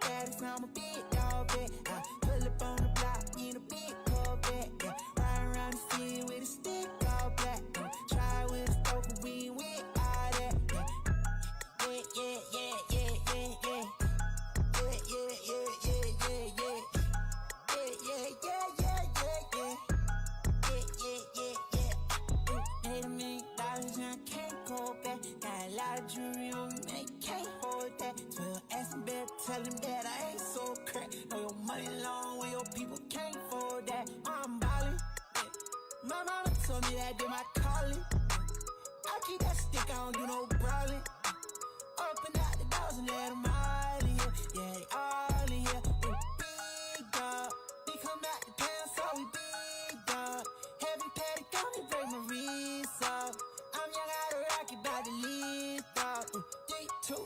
Status, I'm a big dog, bet. I pull up on the block in a big Corvette. Yeah. Riding around the city with a stick all black. Try with a stove, but we ain't with all that. Yeah, yeah, yeah, yeah, yeah, yeah. Yeah, yeah, yeah, yeah, yeah, yeah. Yeah, yeah, yeah, yeah, yeah, yeah. Yeah, yeah, yeah, yeah. Paid $1 million and I can't go back. Got a lot of jewelry on me, man, you can't hold that. 12 asking better, tell him that I ain't so crack. Know your money long when your people can't afford that. I'm ballin', yeah. My mama told me that did my calling. I keep that stick, I don't do no brawling. Open out the doors and let them all in here. Yeah, they all in here. Big dog, we come out the town, so we big dog. Heavy paddock on me, break my wrist off. I'm young out of rocket, about to leave dog. 3, 2, 1,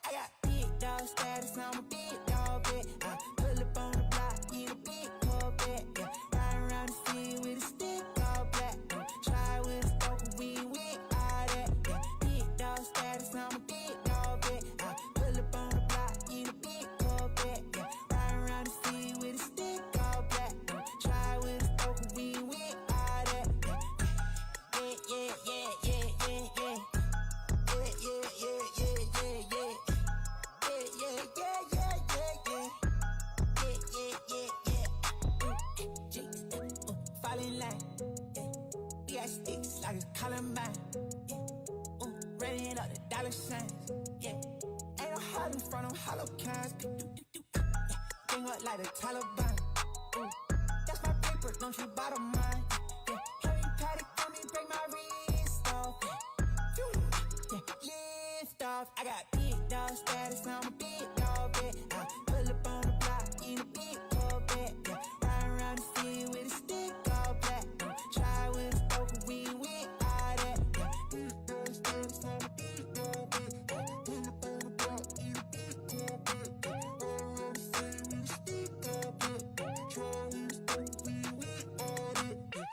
I got big dog status, I'm a big dog, bet. I pull up on the block in a big Corvette, yeah. Riding around the city with a stick all black. Try with a stove, but we ain't with all that, yeah. Big dog status, I'm a big dog, bet. I pull up on the block in a big Corvette, yeah. Riding around the city with a stick all black. Try with a stove, but we ain't with all that, yeah. Yeah, yeah, yeah, yeah, yeah, yeah. Yeah, yeah, yeah, yeah, yeah, yeah. Yeah, yeah, yeah, yeah, yeah, yeah. Yeah, yeah, yeah, yeah. Fall in line, yeah. We got sticks like a Columbine, yeah. Running up the dollar signs, yeah. Ain't no hard in front of hollow cans, yeah. Bring up like the Taliban, that's my paper, don't you bottom mine, yeah. Heavy paddock on me, break my wrist off, yeah. Lift off, I got big dog status, I'm a big dog, bet. I pull up on the block in a big Corvette, yeah. Riding around the city with a stick all black. Try with a stove, but we ain't with all that, yeah. Big dog status, I'm a big dog, bet. I pull up on the block in a big Corvette, yeah. Riding around the city with a stick all black. Try with a stove, but we ain't with all that, yeah.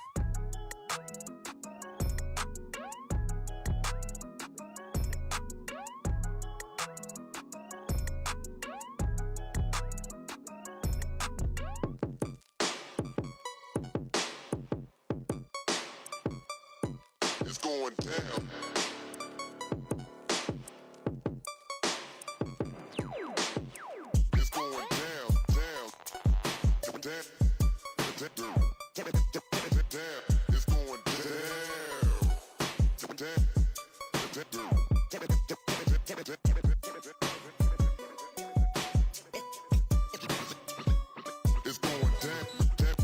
It's going down. It's going down, down, down, down, down. It's going down, it's going down, down.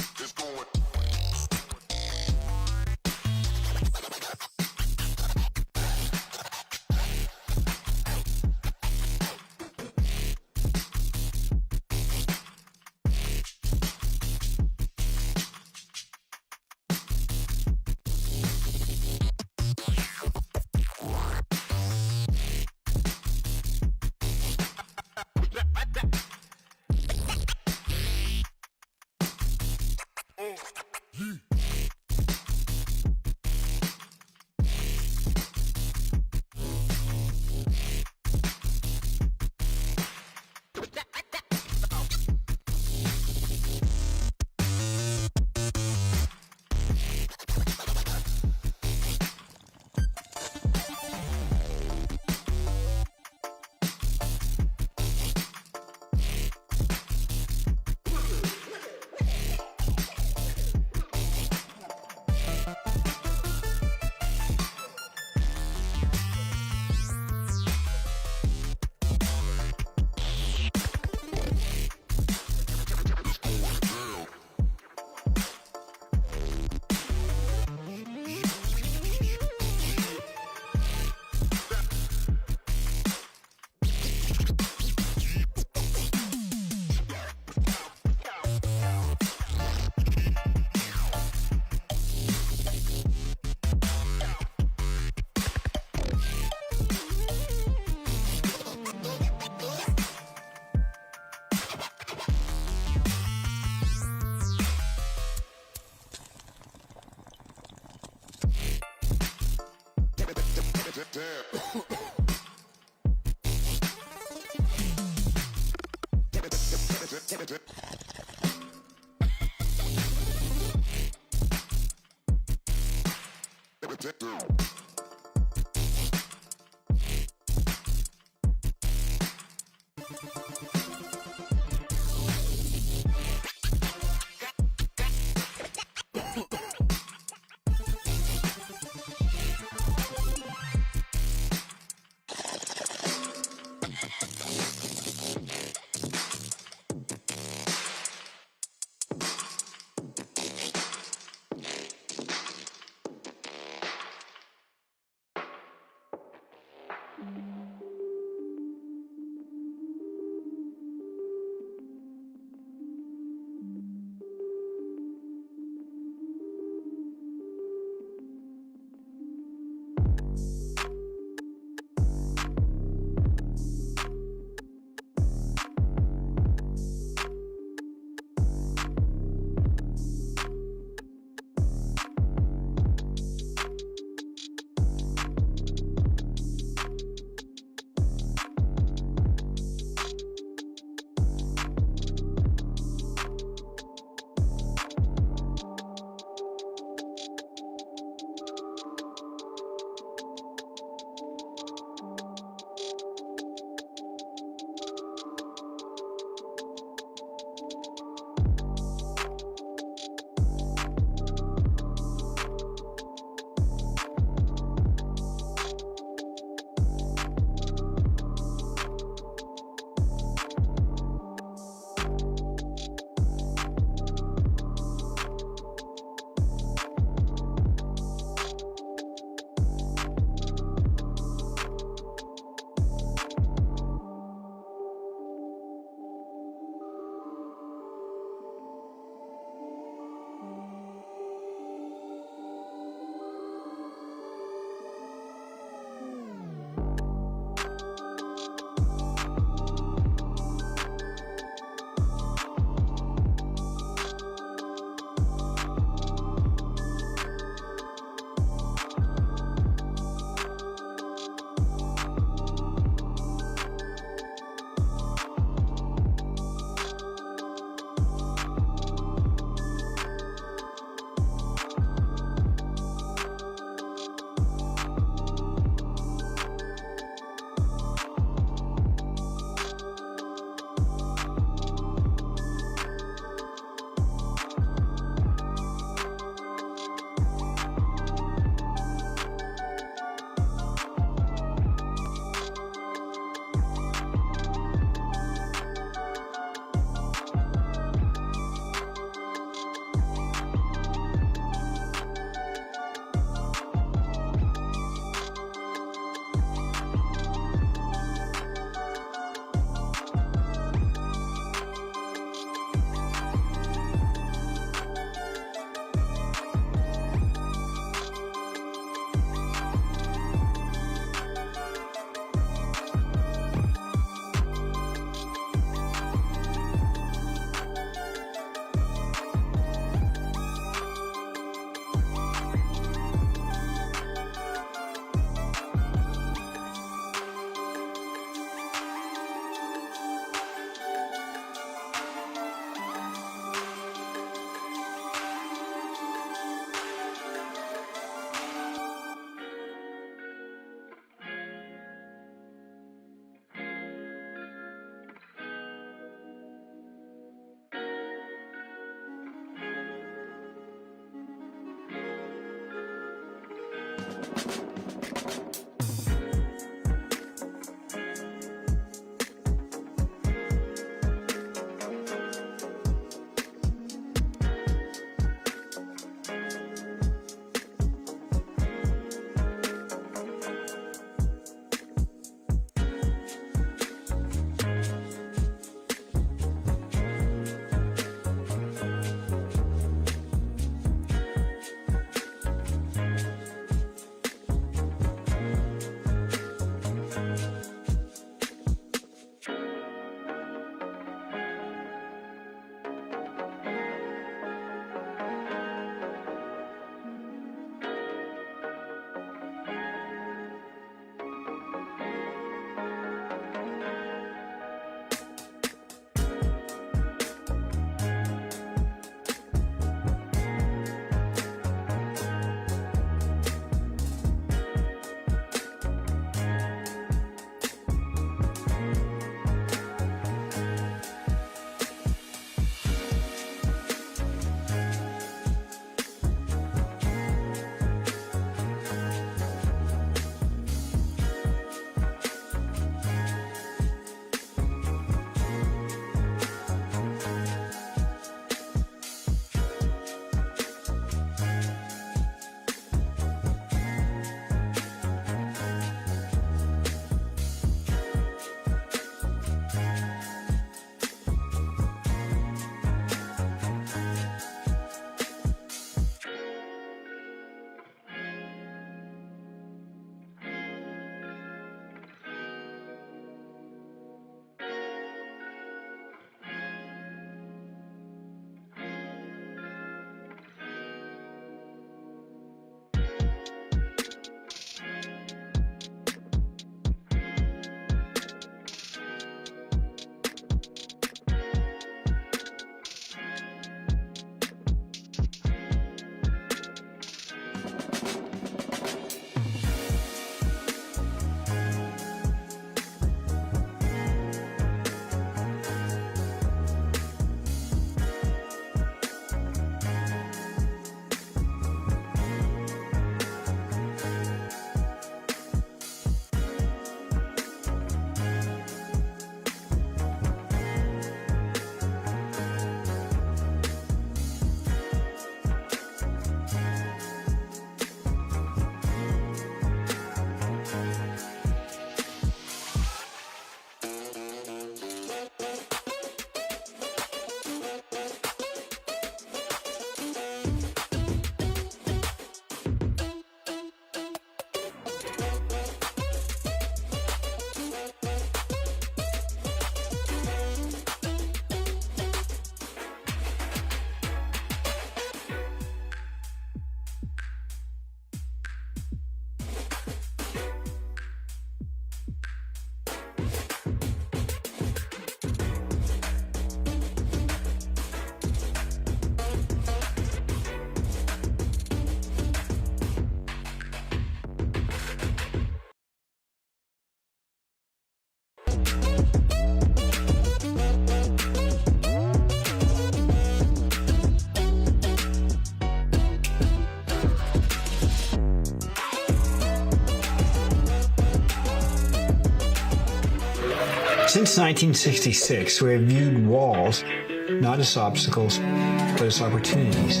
Since 1966, we have viewed walls not as obstacles, but as opportunities.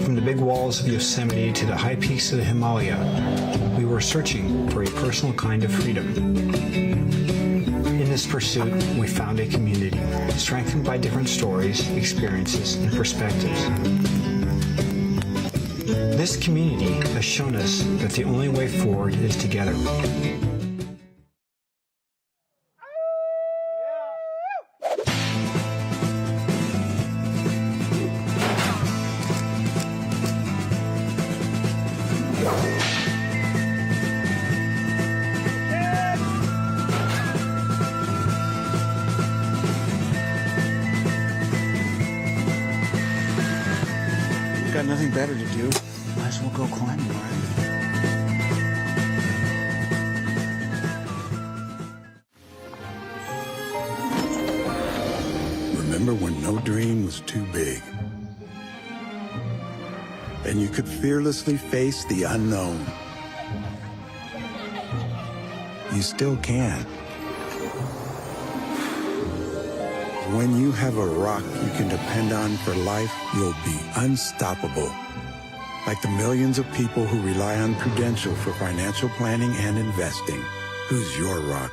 From the big walls of Yosemite to the high peaks of the Himalaya, we were searching for a personal kind of freedom. In this pursuit, we found a community, strengthened by different stories, experiences, and perspectives. This community has shown us that the only way forward is together. Got nothing better to do. Might as well go climbing, right? Remember when no dream was too big? And you could fearlessly face the unknown. You still can. When you have a rock you can depend on for life, you'll be unstoppable. Like the millions of people who rely on Prudential for financial planning and investing. Who's your rock?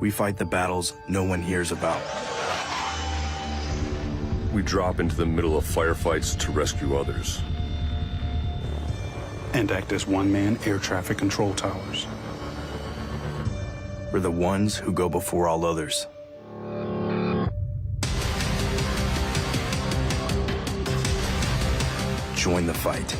We fight the battles no one hears about. We drop into the middle of firefights to rescue others. And act as one-man air traffic control towers. We're the ones who go before all others. Join the fight.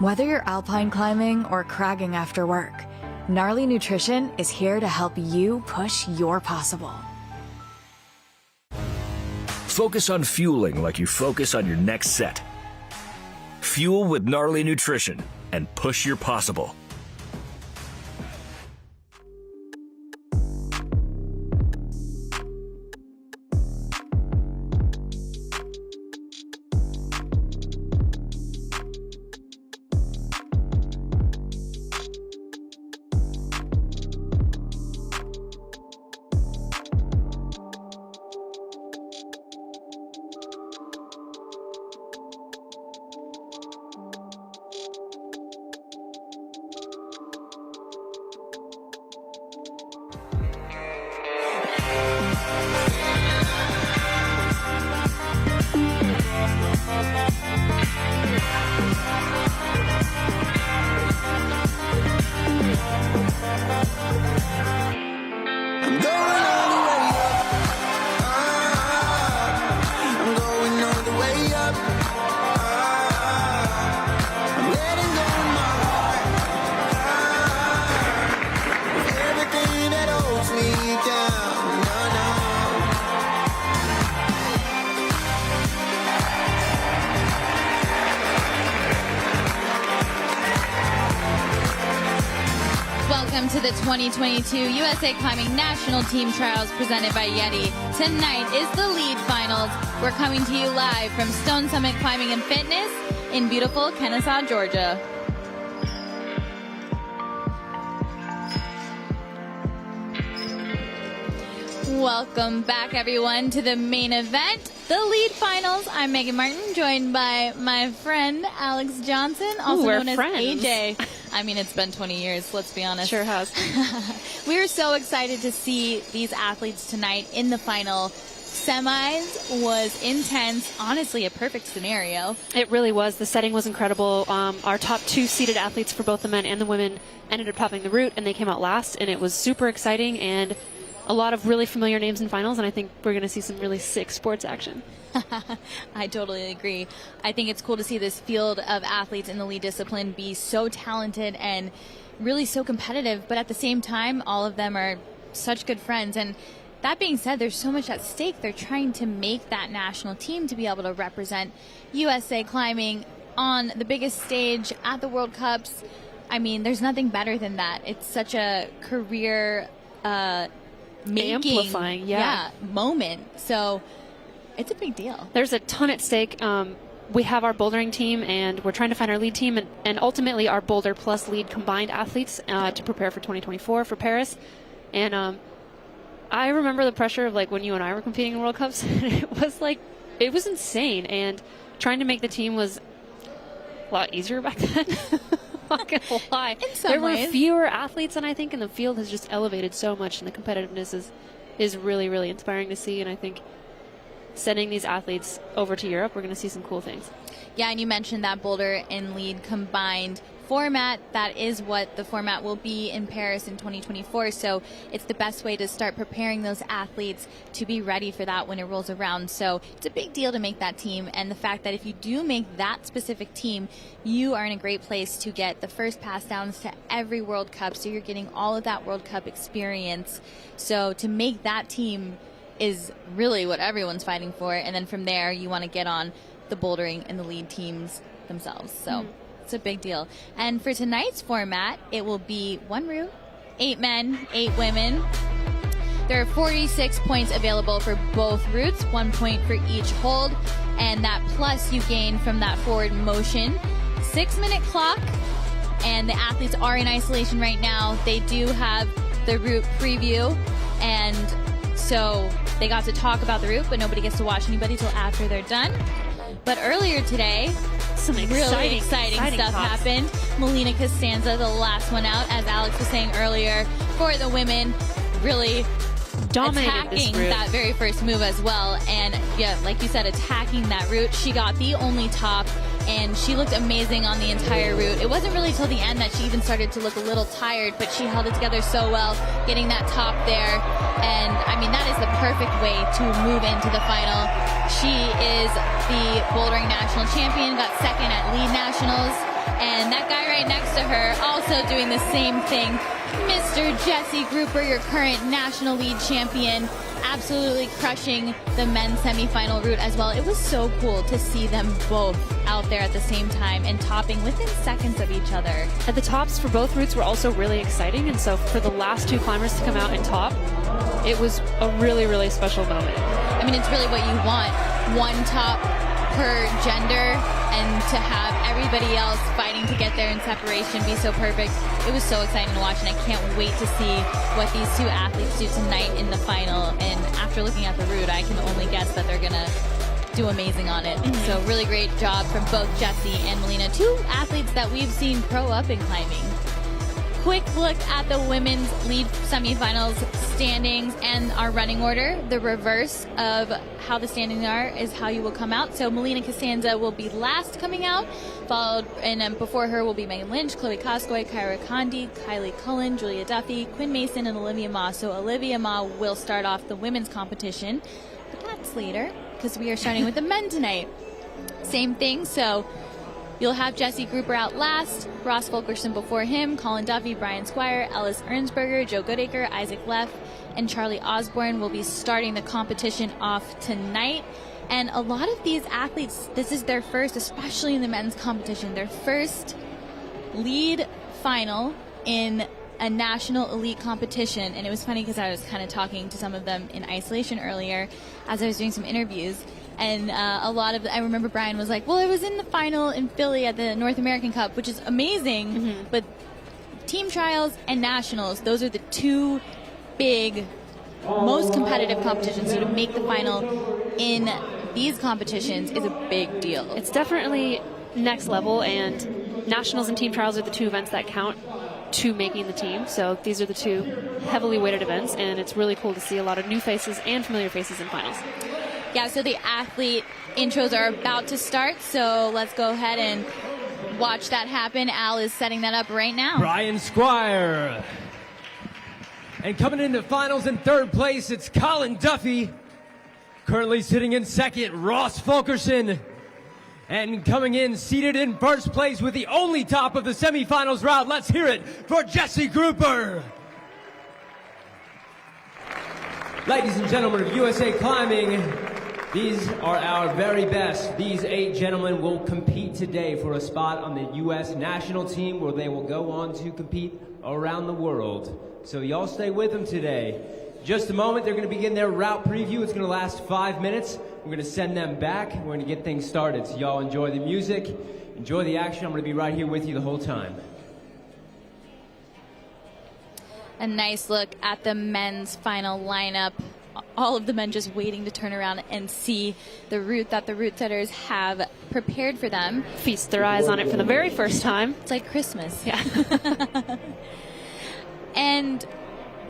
Whether you're alpine climbing or cragging after work, Gnarly Nutrition is here to help you push your possible. Focus on fueling like you focus on your next set. Fuel with Gnarly Nutrition and push your possible. Welcome to the 2022 USA Climbing National Team Trials presented by YETI. Tonight is the lead finals. We're coming to you live from Stone Summit Climbing and Fitness in beautiful Kennesaw, Georgia. Welcome back, everyone, to the main event, the lead finals. I'm Megan Martin, joined by my friend Alex Johnson, also known as AJ. I mean, it's been 20 years, let's be honest. Sure has. We're so excited to see these athletes tonight in the final. Semis was intense, honestly a perfect scenario. It really was. The setting was incredible. Our top 2 seeded athletes for both the men and the women ended up topping the route, and they came out last, and it was super exciting and a lot of really familiar names in finals, and I think we're going to see some really sick sports action. I totally agree. I think it's cool to see this field of athletes in the lead discipline be so talented and really so competitive, but at the same time, all of them are such good friends. And that being said, there's so much at stake. They're trying to make that national team to be able to represent USA climbing on the biggest stage at the World Cups. I mean, there's nothing better than that. It's such a career amplifying moment. So it's a big deal. There's a ton at stake. We have our bouldering team, and we're trying to find our lead team, and ultimately our boulder plus lead combined athletes to prepare for 2024 for Paris. And I remember the pressure of like when you and I were competing in World Cups. It was insane, and trying to make the team was a lot easier back then. Not gonna lie. In some there ways. were fewer athletes, and I think, and the field has just elevated so much, and the competitiveness is really, really inspiring to see. And I think sending these athletes over to Europe, we're going to see some cool things. Yeah, and you mentioned that boulder and lead combined format. That is what the format will be in Paris in 2024. So it's the best way to start preparing those athletes to be ready for that when it rolls around. So it's a big deal to make that team. And the fact that if you do make that specific team, you are in a great place to get the first pass downs to every World Cup. So you're getting all of that World Cup experience. So to make that team is really what everyone's fighting for. And then from there, you want to get on the bouldering and the lead teams themselves. So it's a big deal. And for tonight's format, it will be 1 route, 8 men, 8 women. There are 46 points available for both routes, 1 point for each hold, and that plus you gain from that forward motion. 6-minute clock, and the athletes are in isolation right now. They do have the route preview, and so they got to talk about the route, but nobody gets to watch anybody till after they're done. But earlier today, some really exciting stuff happened. Molina Costanza, the last one out, as Alex was saying earlier, for the women, really attacking that very first move as well. And yeah, like you said, attacking that route. She got the only top, and she looked amazing on the entire route. It wasn't really till the end that she even started to look a little tired, but she held it together so well, getting that top there. And I mean, that is the perfect way to move into the final. She is the bouldering national champion, got second at lead nationals, and that guy right next to her also doing the same thing. Mr. Jesse Grouper, your current national lead champion, absolutely crushing the men's semifinal route as well. It was so cool to see them both out there at the same time and topping within seconds of each other. And the tops for both routes were also really exciting, and so for the last 2 climbers to come out and top, it was a really, really special moment. I mean, it's really what you want. 1 top per gender, and to have everybody else fighting to get there in separation be so perfect. It was so exciting to watch, and I can't wait to see what these 2 athletes do tonight in the final. And after looking at the route, I can only guess that they're going to do amazing on it. So really great job from both Jessie and Molina, 2 athletes that we've seen pro up in climbing. Quick look at the women's lead semifinals standings and our running order. The reverse of how the standings are is how you will come out. So Molina Costanza will be last coming out, followed, and before her will be Megan Lynch, Chloe Koskoy, Kyra Condi, Kylie Cullen, Julia Duffy, Quinn Mason, and Olivia Ma. So Olivia Ma will start off the women's competition, but that's later because we are starting with the men tonight. Same thing, so you'll have Jesse Grouper out last, Ross Fulkerson before him, Colin Duffy, Brian Squire, Ellis Ernsberger, Joe Goodacre, Isaac Leff, and Charlie Osborne will be starting the competition off tonight. And a lot of these athletes, this is their first, especially in the men's competition, their first lead final in a national elite competition. And it was funny because I was kind of talking to some of them in isolation earlier as I was doing some interviews. And I remember Brian was like, well, I was in the final in Philly at the North American Cup, which is amazing. But team trials and nationals, those are the two big, most competitive competitions. So to make the final in these competitions is a big deal. It's definitely next level, and nationals and team trials are the two events that count to making the team. So these are the two heavily weighted events, and it's really cool to see a lot of new faces and familiar faces in finals. Yeah, so the athlete intros are about to start, so let's go ahead and watch that happen. Al is setting that up right now. Brian Squire. And coming into finals in third place, it's Colin Duffy. Currently sitting in second, Ross Fulkerson. And coming in, seated in first place with the only top of the semifinals route, let's hear it for Jesse Grouper. Ladies and gentlemen of USA Climbing, these are our very best. These 8 gentlemen will compete today for a spot on the U.S. national team where they will go on to compete around the world. So y'all stay with them today. Just a moment, they're going to begin their route preview. It's going to last 5 minutes. We're going to send them back. We're going to get things started. So y'all enjoy the music, enjoy the action. I'm going to be right here with you the whole time. A nice look at the men's final lineup. All of the men just waiting to turn around and see the route that the route setters have prepared for them. Feast their eyes on it for the very first time. It's like Christmas. Yeah. And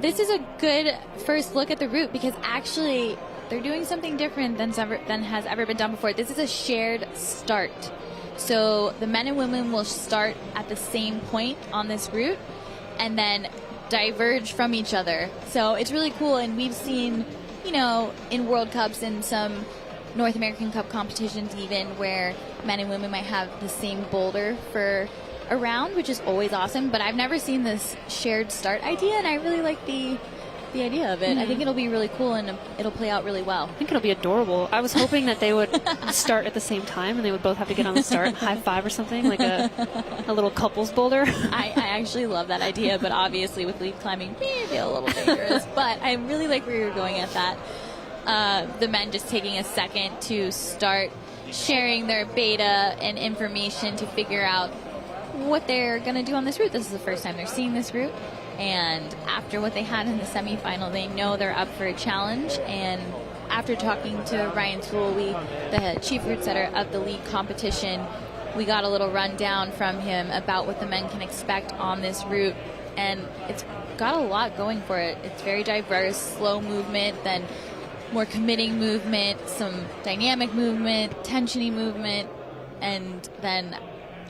this is a good first look at the route because actually they're doing something different than has ever been done before. This is a shared start. So the men and women will start at the same point on this route and then diverge from each other. So it's really cool, and we've seen, in World Cups and some North American Cup competitions even, where men and women might have the same boulder for a round, which is always awesome, but I've never seen this shared start idea, and I really like the idea of it. I think it'll be really cool, and it'll play out really well. I think it'll be adorable. I was hoping that they would start at the same time, and they would both have to get on the start, high five or something, like a little couples boulder. I actually love that idea, but obviously with lead climbing, maybe a little dangerous. But I really like where you're going at that. The men just taking a second to start sharing their beta and information to figure out what they're going to do on this route. This is the first time they're seeing this route. And after what they had in the semifinal, they know they're up for a challenge. And after talking to Ryan Sewell, the chief route setter of the league competition, we got a little rundown from him about what the men can expect on this route. And it's got a lot going for it. It's very diverse, slow movement, then more committing movement, some dynamic movement, tensiony movement, and then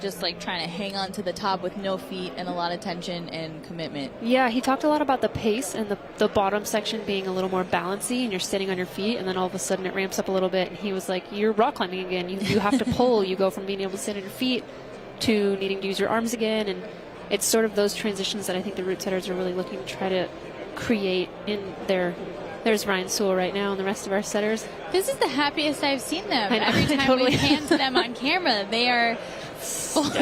just like trying to hang on to the top with no feet and a lot of tension and commitment. Yeah, he talked a lot about the pace and the bottom section being a little more balancy, and you're sitting on your feet, and then all of a sudden it ramps up a little bit, and he was like, you're rock climbing again. You have to pull. You go from being able to sit on your feet to needing to use your arms again, and it's sort of those transitions that I think the route setters are really looking to try to create in their... There's Ryan Sewell right now and the rest of our setters. This is the happiest I've seen them. Every time totally. we pan to them on camera, they are full of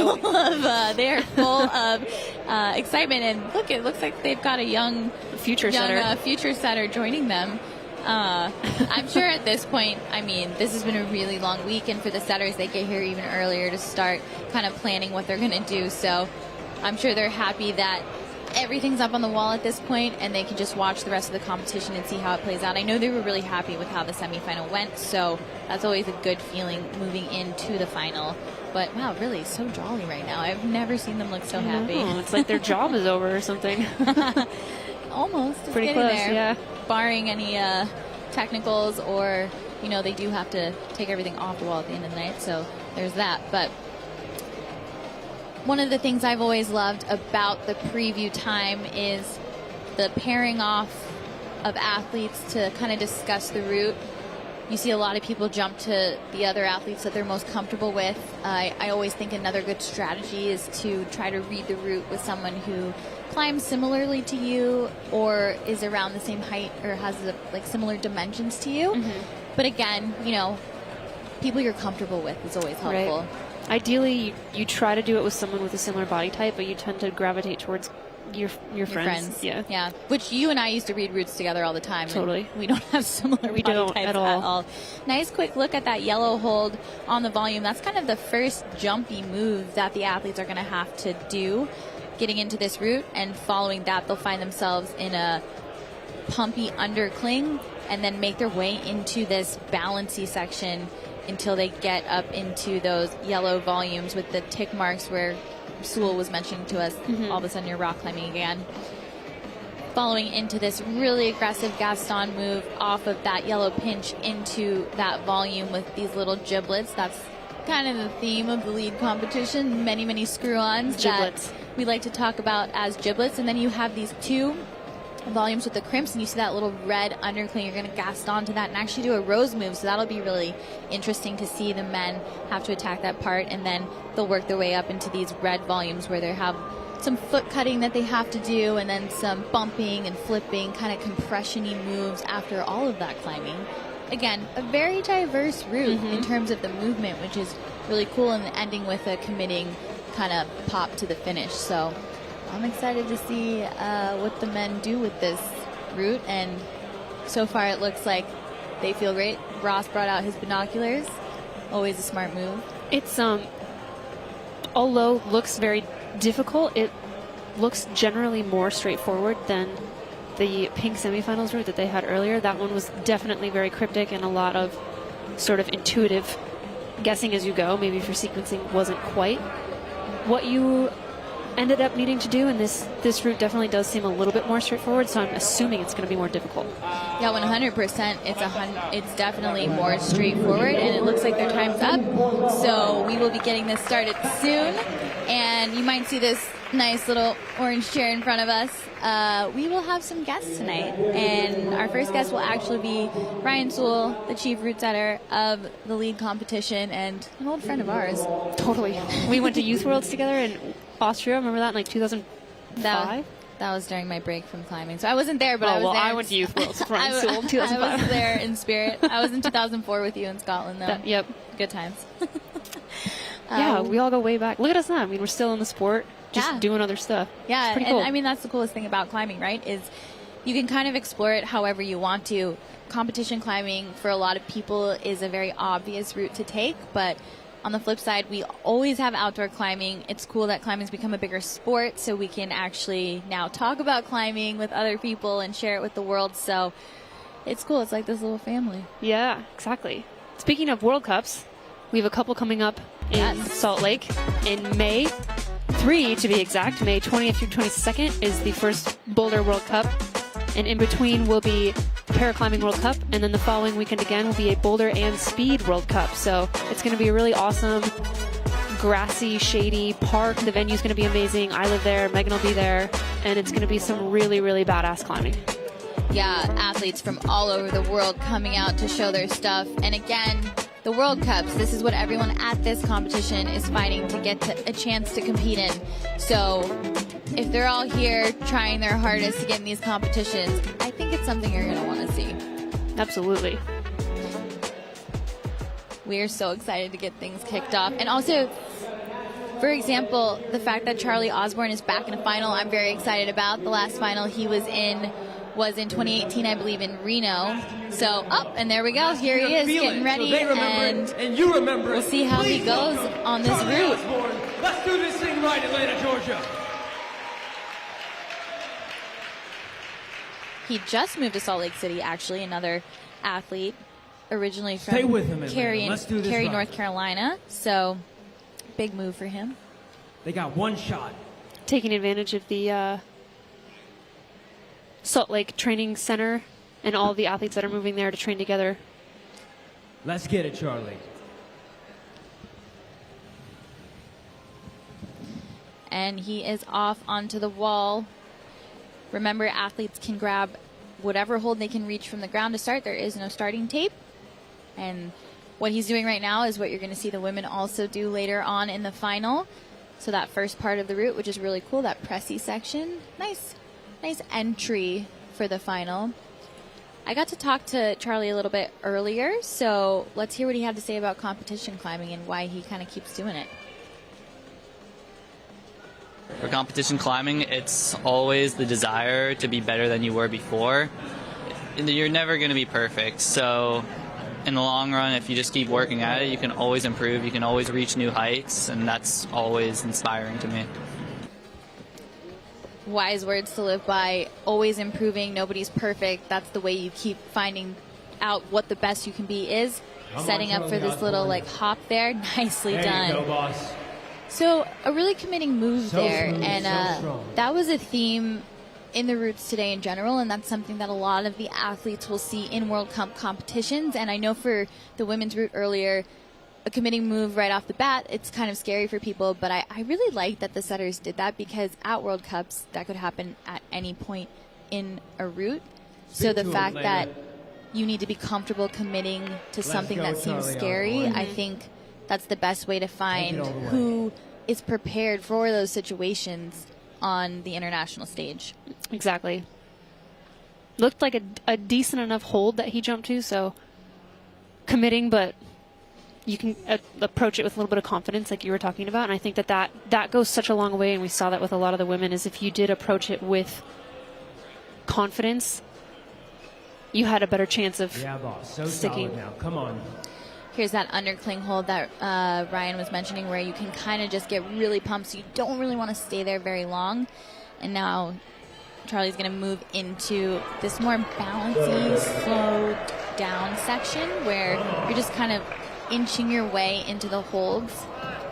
excitement. And look, it looks like they've got a young future setter joining them. I'm sure at this point, this has been a really long week, and for the setters, they get here even earlier to start kind of planning what they're going to do. So I'm sure they're happy that everything's up on the wall at this point, and they can just watch the rest of the competition and see how it plays out. I know they were really happy with how the semifinal went, so that's always a good feeling moving into the final. But wow, really so jolly right now. I've never seen them look so happy. It's like their job is over or something. Almost. It's pretty close, there, yeah. Barring any technicals, or they do have to take everything off the wall at the end of the night, so there's that. But one of the things I've always loved about the preview time is the pairing off of athletes to kind of discuss the route. You see a lot of people jump to the other athletes that they're most comfortable with. I always think another good strategy is to try to read the route with someone who climbs similarly to you or is around the same height or has similar dimensions to you. But again, people you're comfortable with is always helpful. Right. Ideally, you try to do it with someone with a similar body type, but you tend to gravitate towards your friends. Yeah. Which you and I used to read routes together all the time. Totally. We don't have similar We body don't types at all. Nice quick look at that yellow hold on the volume. That's kind of the first jumpy move that the athletes are going to have to do getting into this route, and following that they'll find themselves in a pumpy undercling and then make their way into this balancy section until they get up into those yellow volumes with the tick marks where Sewell was mentioning to us. All of a sudden you're rock climbing again. Following into this really aggressive Gaston move off of that yellow pinch into that volume with these little giblets. That's kind of the theme of the lead competition. Many screw-ons Giblets. that we like to talk about as giblets. And then you have these two volumes with the crimps, and you see that little red undercling. You're going to Gaston to that and actually do a rose move, so that'll be really interesting to see the men have to attack that part, and then they'll work their way up into these red volumes where they have some foot cutting that they have to do, and then some bumping and flipping, kind of compression-y moves after all of that climbing. Again, a very diverse route in terms of the movement, which is really cool, and ending with a committing kind of pop to the finish. So I'm excited to see what the men do with this route, and so far it looks like they feel great. Ross brought out his binoculars. Always a smart move. It's although looks very difficult, it looks generally more straightforward than the pink semifinals route that they had earlier. That one was definitely very cryptic and a lot of sort of intuitive guessing as you go. Maybe if your sequencing wasn't quite what you ended up needing to do, and this route definitely does seem a little bit more straightforward, so I'm assuming it's going to be more difficult. Yeah, 100%. It's definitely more straightforward, and it looks like their time's up, so we will be getting this started soon, and you might see this nice little orange chair in front of us. We will have some guests tonight, and our first guest will actually be Ryan Sewell, the chief route setter of the lead competition, and an old friend of ours. Totally. We went to Youth Worlds together in Austria. Remember that in like 2005? That was during my break from climbing. So I wasn't there, but I was there. I went to Youth Worlds. Ryan Sewell, 2005. I was there in spirit. I was in 2004 with you in Scotland, though. Yep. Good times. Yeah, we all go way back. Look at us now. I mean, we're still in the sport, just doing other stuff. Yeah, it's pretty and cool. I mean, that's the coolest thing about climbing, right? Is you can kind of explore it however you want to. Competition climbing, for a lot of people, is a very obvious route to take, but on the flip side, we always have outdoor climbing. It's cool that climbing's become a bigger sport, so we can actually now talk about climbing with other people and share it with the world. So it's cool. It's like this little family. Yeah, exactly. Speaking of World Cups, we have a couple coming up in Salt Lake in May. 3 to be exact. May 20th through 22nd is the first Boulder World Cup. And in between will be Paraclimbing World Cup, and then the following weekend again will be a Boulder and Speed World Cup. So it's going to be a really awesome, grassy, shady park. The venue's going to be amazing. I live there. Megan will be there. And it's going to be some really, really badass climbing. Yeah, athletes from all over the world coming out to show their stuff. And again, the World Cups, this is what everyone at this competition is fighting to get a chance to compete in. So if they're all here trying their hardest to get in these competitions, I think it's something you're going to want to see. Absolutely. We are so excited to get things kicked off. And also, for example, the fact that Charlie Osborne is back in a final, I'm very excited about. The last final he was in 2018, I believe, in Reno. So, and there we go. Here he is getting ready, and you remember. We'll see how he goes on this route. Let's do this thing right, Atlanta, Georgia. He just moved to Salt Lake City, actually, another athlete, originally from Stay with him, Cary, Let's do this right. North Carolina. So, big move for him. They got one shot. Taking advantage of the Salt Lake Training Center and all the athletes that are moving there to train together. Let's get it, Charlie. And he is off onto the wall. Remember, athletes can grab whatever hold they can reach from the ground to start. There is no starting tape. And what he's doing right now is what you're going to see the women also do later on in the final. So that first part of the route, which is really cool, that pressy section. Nice entry for the final. I got to talk to Charlie a little bit earlier, so let's hear what he had to say about competition climbing and why he kind of keeps doing it. competition climbing, it's always the desire to be better than you were before. You're never going to be perfect, so in the long run, if you just keep working at it, you can always improve, you can always reach new heights, and that's always inspiring to me. Wise words to live by. Always improving. Nobody's perfect. That's the way you keep finding out what the best you can be is. Setting up for this little like hop there. Nicely done. Go, boss. So a really committing move So there, smooth, and so strong. that was a theme in the routes today in general, and that's something that a lot of the athletes will see in World Cup competitions. And I know for the women's route earlier, a committing move right off the bat, it's kind of scary for people, but I really like that the setters did that, because at World Cups, that could happen at any point in a route. So the fact that you need to be comfortable committing to something that seems scary, I think that's the best way to find who is prepared for those situations on the international stage. Exactly. Looked like a decent enough hold that he jumped to, so committing, but you can approach it with a little bit of confidence like you were talking about, and I think that goes such a long way, and we saw that with a lot of the women, is if you did approach it with confidence, you had a better chance of sticking. Solid now. Come on. Here's that undercling hold that Ryan was mentioning, where you can kind of just get really pumped, so you don't really want to stay there very long. And now Charlie's going to move into this more bouncy, slow down section where you're just kind of inching your way into the holds.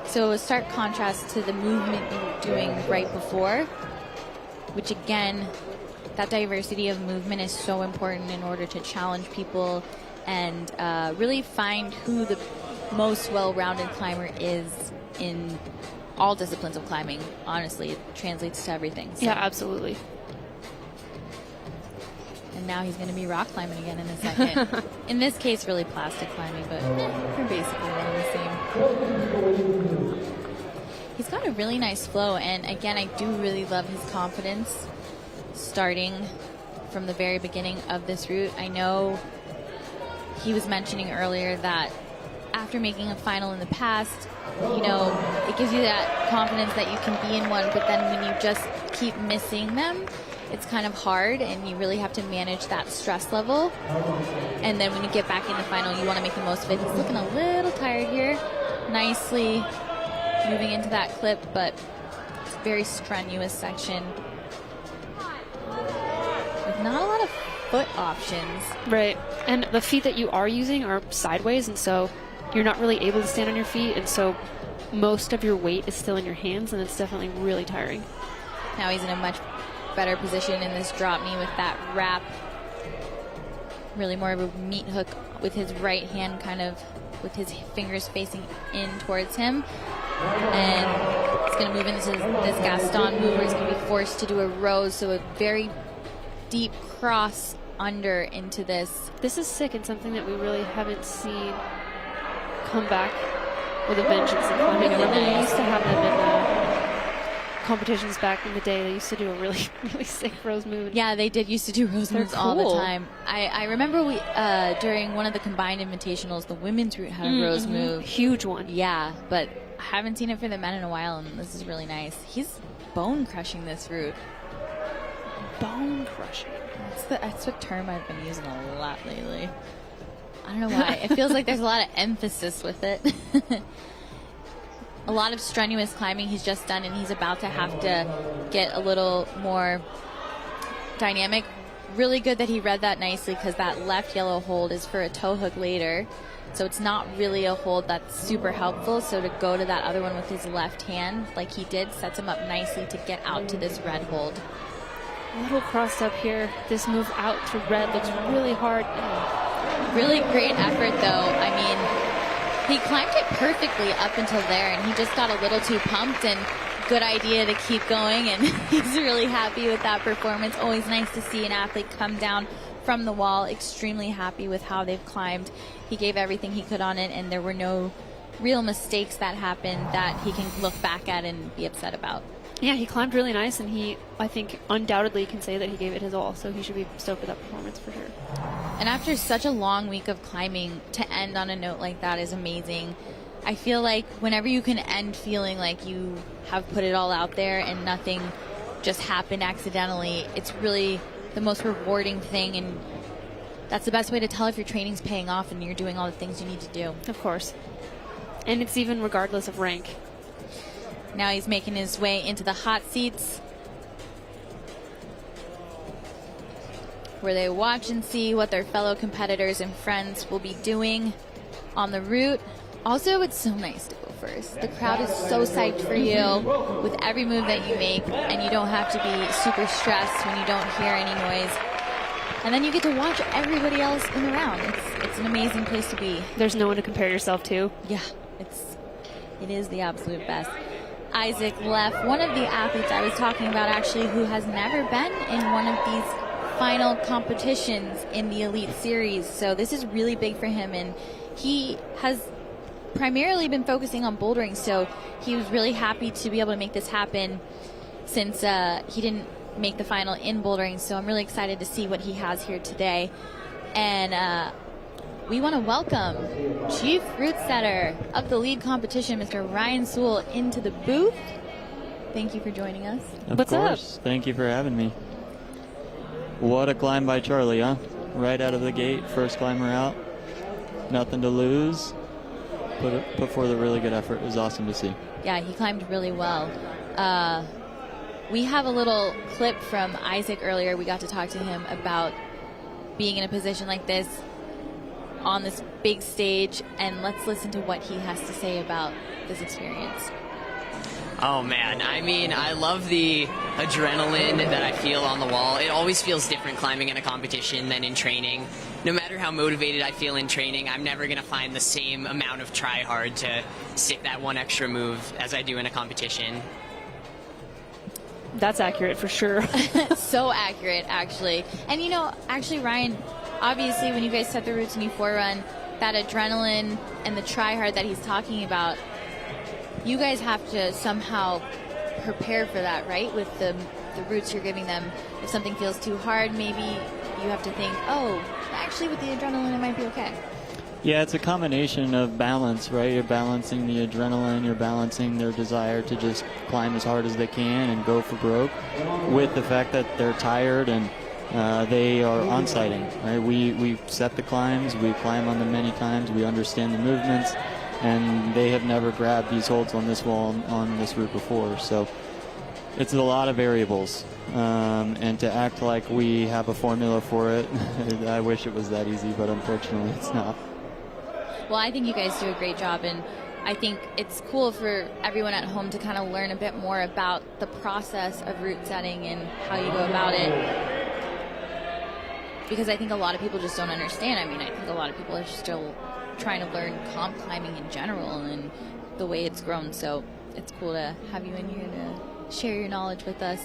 So a stark contrast to the movement you were doing right before, which again, that diversity of movement is so important in order to challenge people and really find who the most well-rounded climber is in all disciplines of climbing. Honestly, it translates to everything. So. Yeah, absolutely. And now he's going to be rock climbing again in a second. In this case, really plastic climbing, but they're basically one and the same. He's got a really nice flow, and again, I do really love his confidence starting from the very beginning of this route. I know he was mentioning earlier that after making a final in the past, you know, it gives you that confidence that you can be in one, but then when you just keep missing them, it's kind of hard, and you really have to manage that stress level. And then when you get back in the final, you want to make the most of it. He's looking a little tired here. Nicely moving into that clip, but it's a very strenuous section with not a lot of foot options. Right. And the feet that you are using are sideways, and so you're not really able to stand on your feet, and so most of your weight is still in your hands, and it's definitely really tiring. Now he's in a much better position in this drop knee with that wrap. Really more of a meat hook with his right hand, kind of with his fingers facing in towards him. And he's going to move into this Gaston move where he's going to be forced to do a rose, so a very deep cross under into this. This is sick, and something that we really haven't seen come back with a vengeance in climbing. I remember we used to have them in competitions back in the day. They used to do a really, really sick rose move. Yeah, they did used to do rose moves all the time. I remember we during one of the combined invitationals, the women's route had a rose move. Huge one. Yeah, but I haven't seen it for the men in a while, and this is really nice. He's bone crushing this route. Bone crushing. That's the term I've been using a lot lately. I don't know why. It feels like there's a lot of emphasis with it. A lot of strenuous climbing he's just done, and he's about to have to get a little more dynamic. Really good that he read that nicely, because that left yellow hold is for a toe hook later. So it's not really a hold that's super helpful. So to go to that other one with his left hand, like he did, sets him up nicely to get out to this red hold. A little crossed up here. This move out to red looks really hard. Really great effort, though. I mean, he climbed it perfectly up until there, and he just got a little too pumped, and good idea to keep going, and he's really happy with that performance. Always nice to see an athlete come down from the wall, extremely happy with how they've climbed. He gave everything he could on it, and there were no real mistakes that happened that he can look back at and be upset about. Yeah, he climbed really nice, and he, I think, undoubtedly can say that he gave it his all, so he should be stoked with that performance for sure. And after such a long week of climbing, to end on a note like that is amazing. I feel like whenever you can end feeling like you have put it all out there and nothing just happened accidentally, it's really the most rewarding thing, and that's the best way to tell if your training's paying off and you're doing all the things you need to do. Of course. And it's even regardless of rank. Now he's making his way into the hot seats, where they watch and see what their fellow competitors and friends will be doing on the route. Also, it's so nice to go first. The crowd is so psyched for you with every move that you make, and you don't have to be super stressed when you don't hear any noise. And then you get to watch everybody else in the round. It's an amazing place to be. There's no one to compare yourself to. Yeah, it is the absolute best. Isaac left, one of the athletes I was talking about actually, who has never been in one of these final competitions in the Elite Series. So this is really big for him, and he has primarily been focusing on bouldering, so he was really happy to be able to make this happen since he didn't make the final in bouldering. So I'm really excited to see what he has here today. And we want to welcome Chief Route Setter of the lead competition, Mr. Ryan Sewell, into the booth. Thank you for joining us. Of course. Thank you for having me. What a climb by Charlie, huh? Right out of the gate, first climber out. Nothing to lose. Put forth a really good effort. It was awesome to see. Yeah, he climbed really well. We have a little clip from Isaac earlier. We got to talk to him about being in a position like this on this big stage, and let's listen to what he has to say about this experience. Oh man, I mean, I love the adrenaline that I feel on the wall. It always feels different climbing in a competition than in training. No matter how motivated I feel in training, I'm never going to find the same amount of try hard to stick that one extra move as I do in a competition. That's accurate for sure. So accurate, actually. And you know, actually, Ryan, obviously when you guys set the routes and you forerun, that adrenaline and the try hard that he's talking about, you guys have to somehow prepare for that, right? With the routes you're giving them. If something feels too hard, maybe you have to think, oh, actually with the adrenaline it might be okay. Yeah, it's a combination of balance, right? You're balancing the adrenaline, you're balancing their desire to just climb as hard as they can and go for broke, with the fact that they're tired and they are on-sighting, right? We set the climbs, we climb on them many times, we understand the movements, and they have never grabbed these holds on this wall on this route before. So it's a lot of variables, and to act like we have a formula for it, I wish it was that easy, but unfortunately it's not. Well, I think you guys do a great job, and I think it's cool for everyone at home to kind of learn a bit more about the process of route setting and how you go about it, because I think a lot of people just don't understand. I mean, I think a lot of people are still trying to learn comp climbing in general and the way it's grown, so it's cool to have you in here to share your knowledge with us.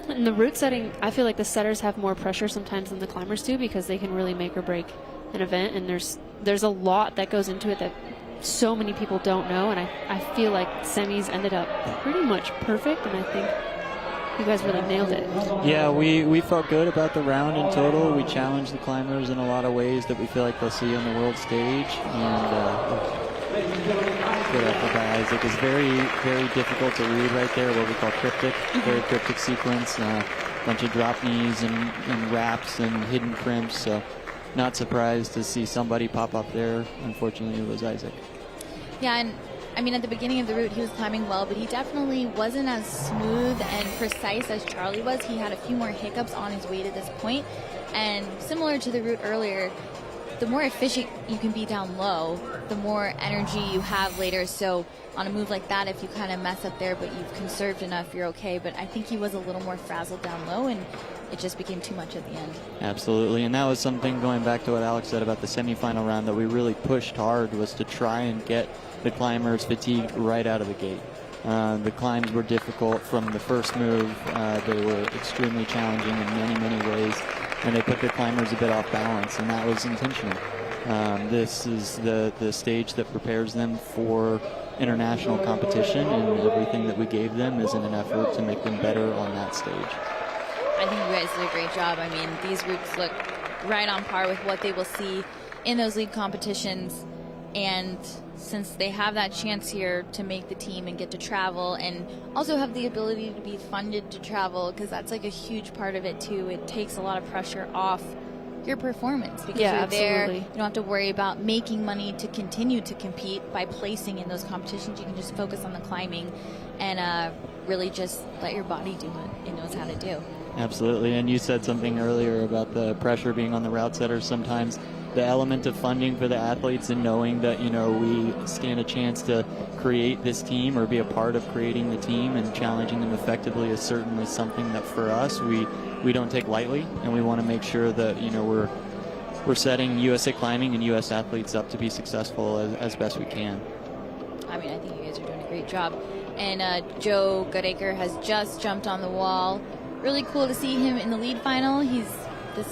In the route setting, I feel like the setters have more pressure sometimes than the climbers do, because they can really make or break an event, and there's a lot that goes into it that so many people don't know, and I feel like semis ended up pretty much perfect, and I think you guys really nailed it. Yeah, we felt good about the round in total. We challenged the climbers in a lot of ways that we feel like they'll see on the world stage, and good effort by Isaac. It's very, very difficult to read right there, what we call cryptic, very cryptic sequence, bunch of drop knees and wraps and hidden crimps, so not surprised to see somebody pop up there. Unfortunately, it was Isaac. Yeah, and I mean, at the beginning of the route, he was climbing well, but he definitely wasn't as smooth and precise as Charlie was. He had a few more hiccups on his way to this point, and similar to the route earlier, the more efficient you can be down low, the more energy you have later. So on a move like that, if you kind of mess up there, but you've conserved enough, you're okay. But I think he was a little more frazzled down low, and it just became too much at the end. Absolutely, and that was something, going back to what Alex said about the semifinal round, that we really pushed hard, was to try and get the climbers fatigued right out of the gate. The climbs were difficult from the first move. They were extremely challenging in many, many ways, and they put the climbers a bit off balance, and that was intentional. This is the stage that prepares them for international competition, and everything that we gave them is in an effort to make them better on that stage. I think you guys did a great job. I mean, these routes look right on par with what they will see in those league competitions. And since they have that chance here to make the team and get to travel and also have the ability to be funded to travel, because that's like a huge part of it too, it takes a lot of pressure off your performance because you're there. You don't have to worry about making money to continue to compete by placing in those competitions. You can just focus on the climbing and really just let your body do what it knows how to do. Absolutely. And you said something earlier about the pressure being on the route setters sometimes. The element of funding for the athletes and knowing that, we stand a chance to create this team or be a part of creating the team and challenging them effectively is certainly something that for us we don't take lightly, and we want to make sure that, we're setting USA Climbing and U.S. athletes up to be successful as best we can. I mean, I think you guys are doing a great job. And Joe Goodacre has just jumped on the wall. Really cool to see him in the lead final.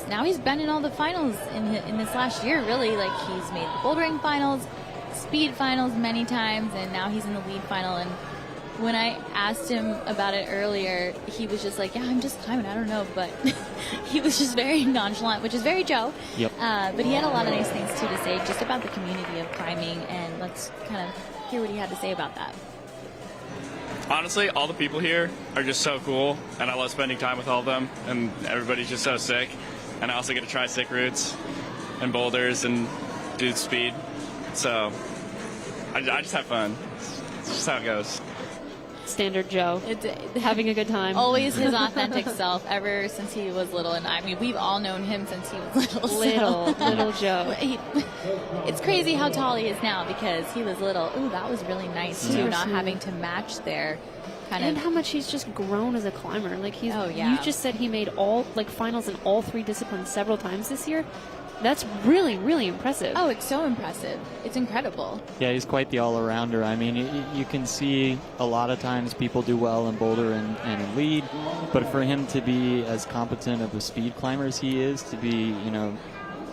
Now he's been in all the finals in this last year, really. Like, he's made the bouldering finals, speed finals many times, and now he's in the lead final. And when I asked him about it earlier, he was just like, yeah, I'm just climbing, I don't know. But he was just very nonchalant, which is very Joe. Yep. But he had a lot of nice things, too, to say just about the community of climbing. And let's kind of hear what he had to say about that. Honestly, all the people here are just so cool, and I love spending time with all of them, and everybody's just so sick. And I also get to try sick routes and boulders and do speed. So I just have fun. It's just how it goes. Standard Joe. Having a good time. Always his authentic self ever since he was little. And I mean, we've all known him since he was little. Little Joe. It's crazy how tall he is now because he was little. Ooh, that was really nice too, not having to match there. And how much he's just grown as a climber. Like you just said he made finals in all 3 disciplines several times this year. That's really, really impressive. Oh, it's so impressive. It's incredible. Yeah, he's quite the all-arounder. I mean, you can see a lot of times people do well in boulder and lead, but for him to be as competent of a speed climber as he is, to be,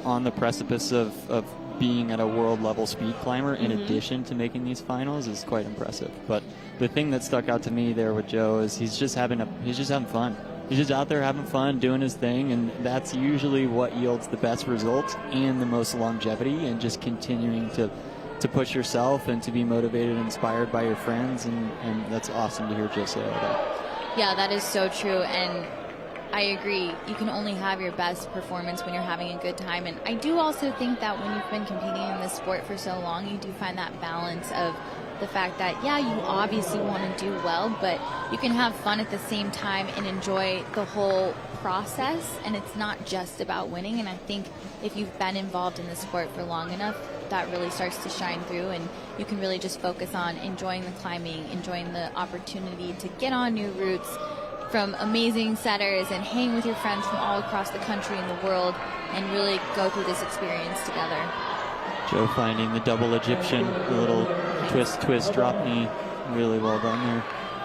on the precipice of being at a world-level speed climber in addition to making these finals is quite impressive. But the thing that stuck out to me there with Joe is he's just having fun. He's just out there having fun, doing his thing, and that's usually what yields the best results and the most longevity, and just continuing to push yourself and to be motivated and inspired by your friends, and that's awesome to hear Joe say all that. Yeah, that is so true, and I agree. You can only have your best performance when you're having a good time, and I do also think that when you've been competing in this sport for so long, you do find that balance of the fact that, yeah, you obviously want to do well, but you can have fun at the same time and enjoy the whole process, and it's not just about winning. And I think if you've been involved in the sport for long enough, that really starts to shine through, and you can really just focus on enjoying the climbing, enjoying the opportunity to get on new routes from amazing setters and hang with your friends from all across the country and the world and really go through this experience together. Joe finding the double Egyptian, the little twist, drop knee. Really well done there.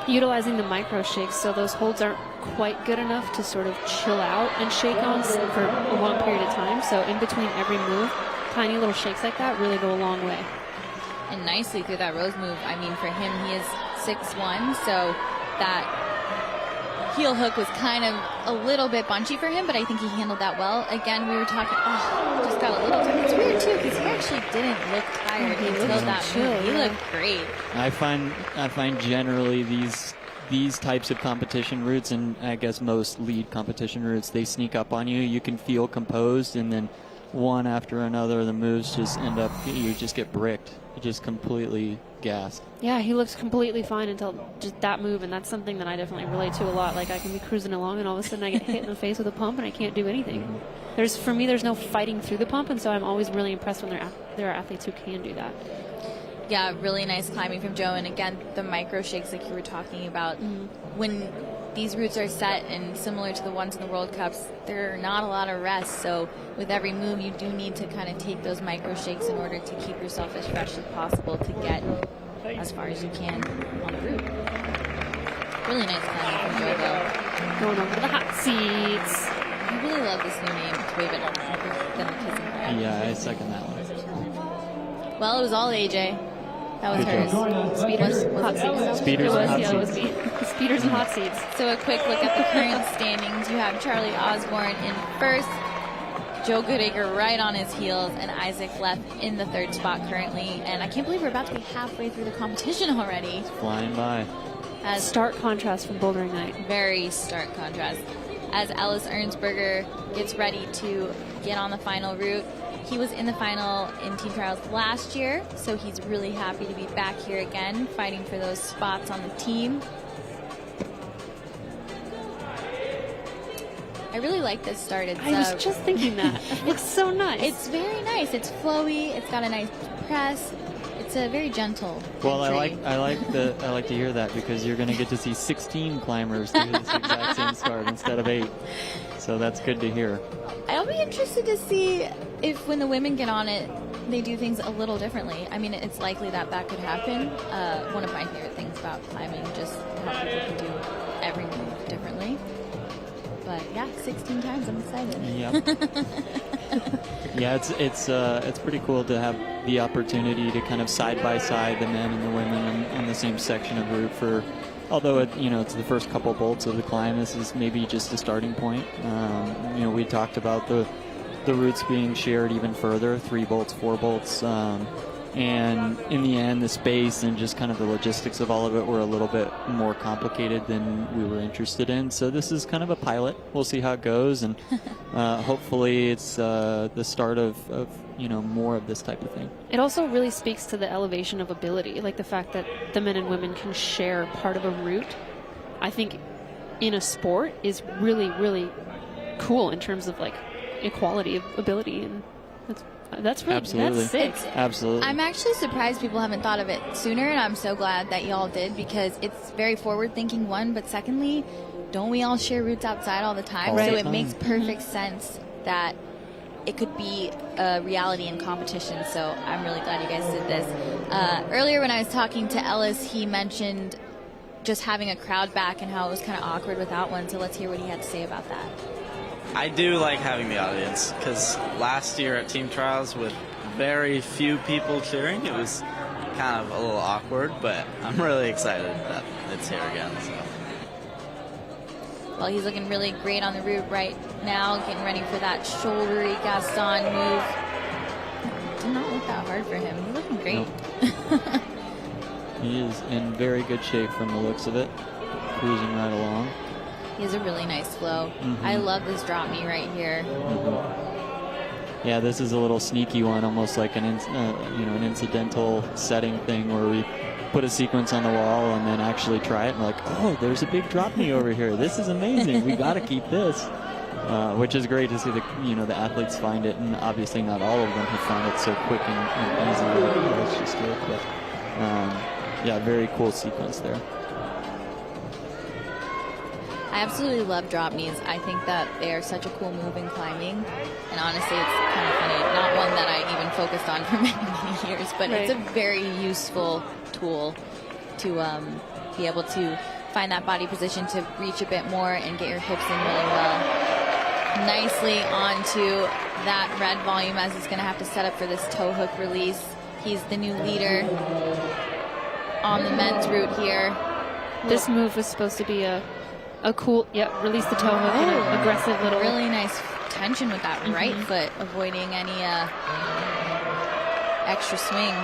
Utilizing the micro shakes, so those holds aren't quite good enough to sort of chill out and shake on for a long period of time. So in between every move, tiny little shakes like that really go a long way. And nicely through that rose move. I mean, for him, he is 6'1", so that heel hook was kind of a little bit bunchy for him, but I think he handled that well. Again, we were talking, just got a little tired. It's weird, too, because he actually didn't look tired until that move. He looked great. I find generally these types of competition routes, and I guess most lead competition routes, they sneak up on you. You can feel composed, and then one after another, the moves just end up, you just get bricked. You just completely gassed. Yeah, he looks completely fine until just that move, and that's something that I definitely relate to a lot. Like, I can be cruising along, and all of a sudden I get hit in the face with a pump, and I can't do anything. For me, there's no fighting through the pump, and so I'm always really impressed when there are athletes who can do that. Yeah, really nice climbing from Joe, and again, the micro shakes like you were talking about. When these routes are set and similar to the ones in the World Cups, there are not a lot of rest, so with every move you do need to kind of take those micro shakes in order to keep yourself as fresh as possible to get as far as you can on the route. Really nice climbing from Joe, though. Going over to the hot seats. I really love this new name. It's way better than the kissing ground. Yeah, I second that one. Well, it was all AJ. That was hers. Speeders, hot seats. Speeders and hot seats. Speeders and hot seats. So a quick look at the current standings. You have Charlie Osborne in first, Joe Goodacre right on his heels, and Isaac left in the 3rd spot currently. And I can't believe we're about to be halfway through the competition already. It's flying by. As stark contrast from bouldering night. Very stark contrast. As Ellis Ernsberger gets ready to get on the final route. He was in the final in team trials last year, so he's really happy to be back here again, fighting for those spots on the team. I really like this start. I was just thinking that. It's so nice. It's very nice. It's flowy. It's got a nice press. It's a very gentle. Well, entry. I like to hear that, because you're going to get to see 16 climbers do this exact same start instead of 8. So that's good to hear. I'll be interested to see if when the women get on it, they do things a little differently. I mean, it's likely that that could happen. One of my favorite things about climbing, just how people can do every move differently. But yeah, 16 times. I'm excited. Yep. Yeah, it's pretty cool to have the opportunity to kind of side by side the men and the women on the same section of route for. Although it's the first couple bolts of the climb, this is maybe just a starting point. We talked about the routes being shared even further, 3 bolts, 4 bolts, and in the end, the space and just kind of the logistics of all of it were a little bit more complicated than we were interested in. So this is kind of a pilot. We'll see how it goes, and hopefully it's the start of more of this type of thing. It also really speaks to the elevation of ability, like the fact that the men and women can share part of a route. I think in a sport is really, really cool in terms of like equality of ability, and that's really Absolutely. That's sick. Absolutely. I'm actually surprised people haven't thought of it sooner, and I'm so glad that y'all did, because it's very forward-thinking, one, but secondly, don't we all share routes outside all the time? All so the it time. makes perfect sense that it could be a reality in competition. So I'm really glad you guys did this. Earlier when I was talking to Ellis, he mentioned just having a crowd back and how it was kind of awkward without one. So let's hear what he had to say about that. I do like having the audience, because last year at team trials with very few people cheering, it was kind of a little awkward, but I'm really excited that it's here again. So. Well, he's looking really great on the route right now, getting ready for that shouldery Gaston move. Did not look that hard for him. He's looking great. Nope. He is in very good shape from the looks of it, cruising right along. He has a really nice flow. I love this drop knee right here. Yeah, this is a little sneaky one, almost like an incidental setting thing where we put a sequence on the wall and then actually try it and like, oh, there's a big drop knee over here. This is amazing. We got to keep this, which is great to see the athletes find it, and obviously not all of them have found it so quick and easy. Like, oh, let's just do it. But yeah, very cool sequence there. I absolutely love drop knees. I think that they are such a cool move in climbing. And honestly, it's kind of funny. Not one that I even focused on for many, many years, but it's a very useful tool to be able to find that body position to reach a bit more and get your hips in really well. Nicely onto that red volume, as he's going to have to set up for this toe hook release. He's the new leader on the men's route here. This move was supposed to be a cool, release the toe hook and an aggressive little. Really nice tension with that right foot, avoiding any extra swing.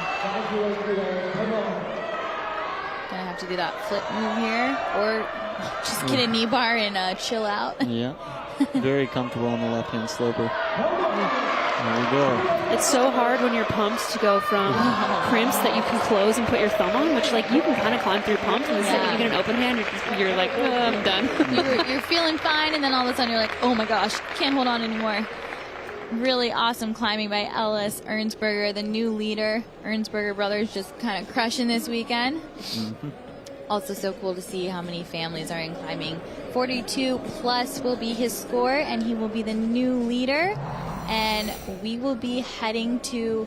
Gonna have to do that flip move here, or just get a knee bar and chill out. Yeah, very comfortable on the left-hand sloper. There we go. It's so hard when you're pumped to go from crimps that you can close and put your thumb on, which like you can kind of climb through pumps, and the second you get an open hand, you're like, oh, I'm done. You're feeling fine, and then all of a sudden you're like, oh my gosh, can't hold on anymore. Really awesome climbing by Ellis Ernsberger, the new leader. Ernsberger brothers just kind of crushing this weekend. Also so cool to see how many families are in climbing. 42 plus will be his score, and he will be the new leader. And we will be heading to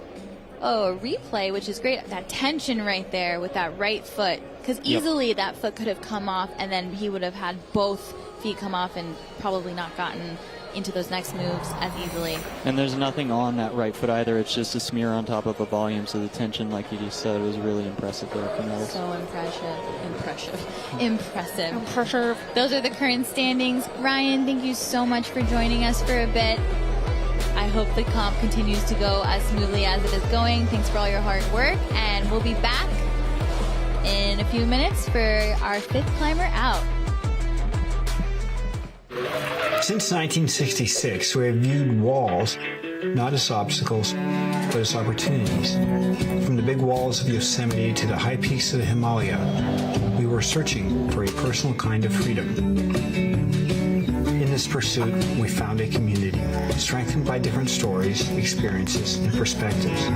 a replay, which is great. That tension right there with that right foot, because easily that foot could have come off, and then he would have had both feet come off and probably not gotten into those next moves as easily. And there's nothing on that right foot either. It's just a smear on top of a volume, so the tension, like you just said, was really impressive there from Ellis. So impressive. Those are the current standings. Ryan, thank you so much for joining us for a bit. I hope the comp continues to go as smoothly as it is going. Thanks for all your hard work, and we'll be back in a few minutes for our 5th climber out. Since 1966, we have viewed walls not as obstacles, but as opportunities. From the big walls of Yosemite to the high peaks of the Himalaya, we were searching for a personal kind of freedom. In this pursuit, we found a community, strengthened by different stories, experiences, and perspectives.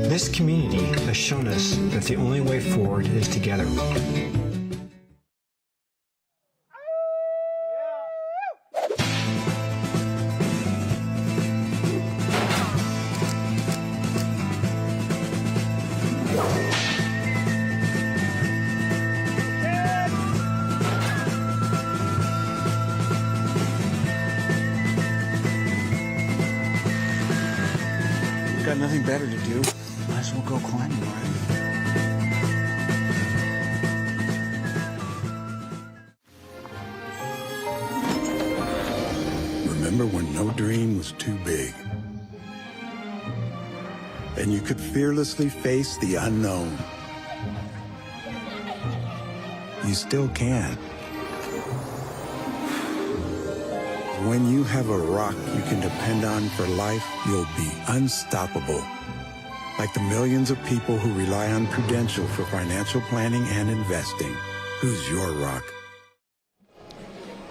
This community has shown us that the only way forward is together. Got nothing better to do. Might as well go climbing, right? Remember when no dream was too big? And you could fearlessly face the unknown. You still can. When you have a rock you can depend on for life, you'll be unstoppable. Like the millions of people who rely on Prudential for financial planning and investing. Who's your rock?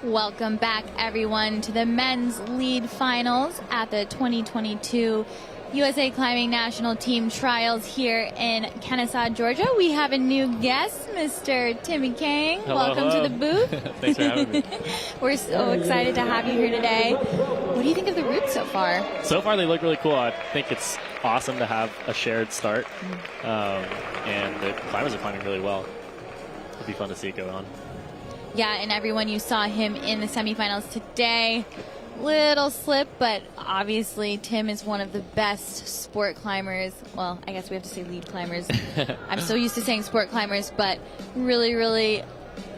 Welcome back, everyone, to the men's lead finals at the 2022 USA Climbing National Team Trials here in Kennesaw, Georgia. We have a new guest, Mr. Timmy Kang. Welcome to the booth. Thanks for having me. We're so excited to have you here today. What do you think of the routes so far? So far, they look really cool. I think it's awesome to have a shared start, and the climbers are climbing really well. It'll be fun to see it go on. Yeah, and everyone, you saw him in the semifinals today. Little slip, but obviously Tim is one of the best sport climbers. Well, I guess we have to say lead climbers. I'm so used to saying sport climbers, but really, really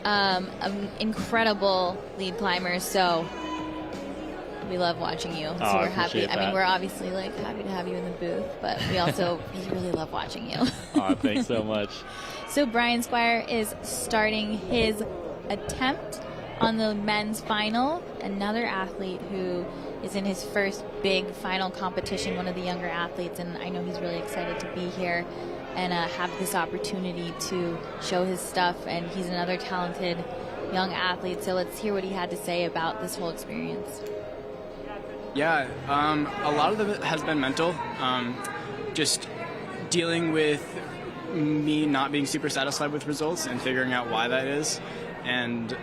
an incredible lead climber. So we love watching you. So we're happy. I mean, we're obviously like happy to have you in the booth, but we also really love watching you. Oh, thanks so much. So Brian Squire is starting his attempt on the men's final, another athlete who is in his first big final competition, one of the younger athletes, and I know he's really excited to be here and have this opportunity to show his stuff, and he's another talented young athlete. So let's hear what he had to say about this whole experience. Yeah, a lot of it has been mental, just dealing with me not being super satisfied with results and figuring out why that is, and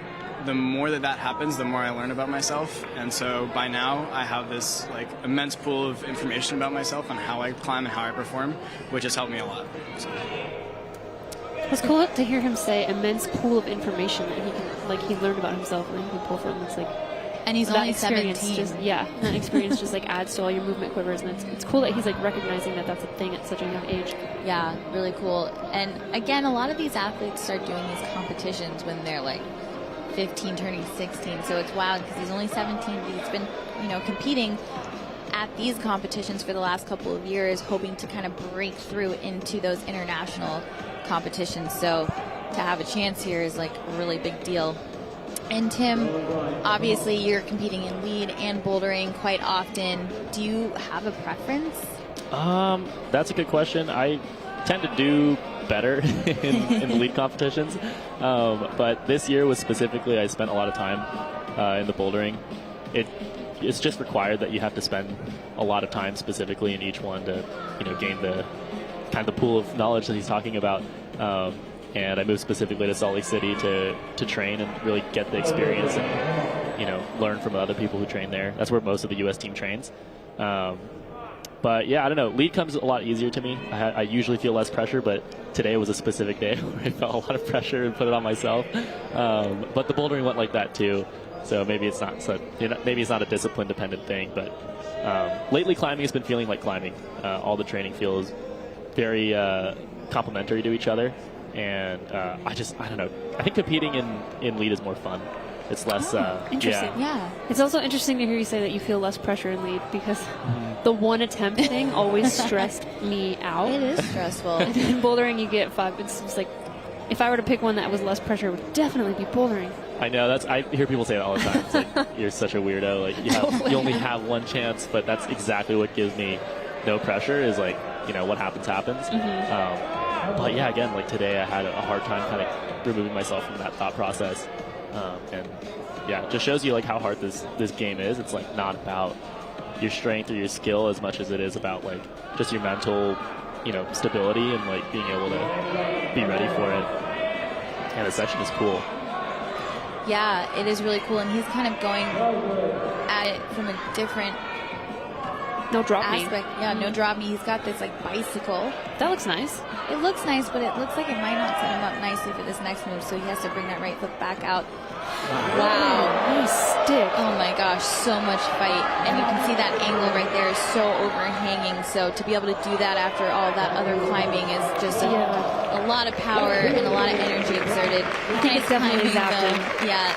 the more that happens, the more I learn about myself. And so by now I have this like immense pool of information about myself and how I climb and how I perform, which has helped me a lot. So. It's cool to hear him say immense pool of information that he can, like, he learned about himself and he can pull from. It's like, and he's only 17. That experience just like adds to all your movement quivers, and it's cool that he's like recognizing that that's a thing at such a young age. Yeah, really cool. And again, a lot of these athletes start doing these competitions when they're like 15 turning 16, so it's wild because he's only 17, but he's been, competing at these competitions for the last couple of years, hoping to kind of break through into those international competitions. So to have a chance here is like a really big deal. And Tim, obviously you're competing in lead and bouldering quite often. Do you have a preference? That's a good question. I tend to do better in the lead competitions, but this year was specifically, I spent a lot of time in the bouldering. It's just required that you have to spend a lot of time specifically in each one to gain the kind of the pool of knowledge that he's talking about. And I moved specifically to Salt Lake City to train and really get the experience and learn from other people who train there. That's where most of the U.S. team trains. But yeah, I don't know. Lead comes a lot easier to me. I usually feel less pressure, but today was a specific day where I felt a lot of pressure and put it on myself. But the bouldering went like that too. So maybe it's not maybe it's not a discipline dependent thing. But lately, climbing has been feeling like climbing. All the training feels very complementary to each other. And I don't know. I think competing in lead is more fun. It's less. Interesting. Yeah. It's also interesting to hear you say that you feel less pressure in lead, because the one attempt thing always stressed me out. It is stressful. And in bouldering, you get 5. It's just like, if I were to pick one that was less pressure, it would definitely be bouldering. I know I hear people say that all the time. It's like, you're such a weirdo. Like you only have one chance, but that's exactly what gives me no pressure. Is like, what happens happens. But yeah, again, like today, I had a hard time kind of removing myself from that thought process, and yeah, it just shows you like how hard this game is. It's like not about your strength or your skill as much as it is about like just your mental, stability and like being able to be ready for it. And the session is cool. Yeah, it is really cool, and he's kind of going at it from a different no drop aspect. Yeah, no drop knee. He's got this like bicycle. That looks nice. It looks nice, but it looks like it might not set him up nicely for this next move, so he has to bring that right foot back out. Wow. Nice stick. Oh my gosh, so much fight. And you can see that angle right there is so overhanging. So to be able to do that after all that other climbing is just a lot of power and a lot of energy exerted. I think it's definitely zapped. Yeah,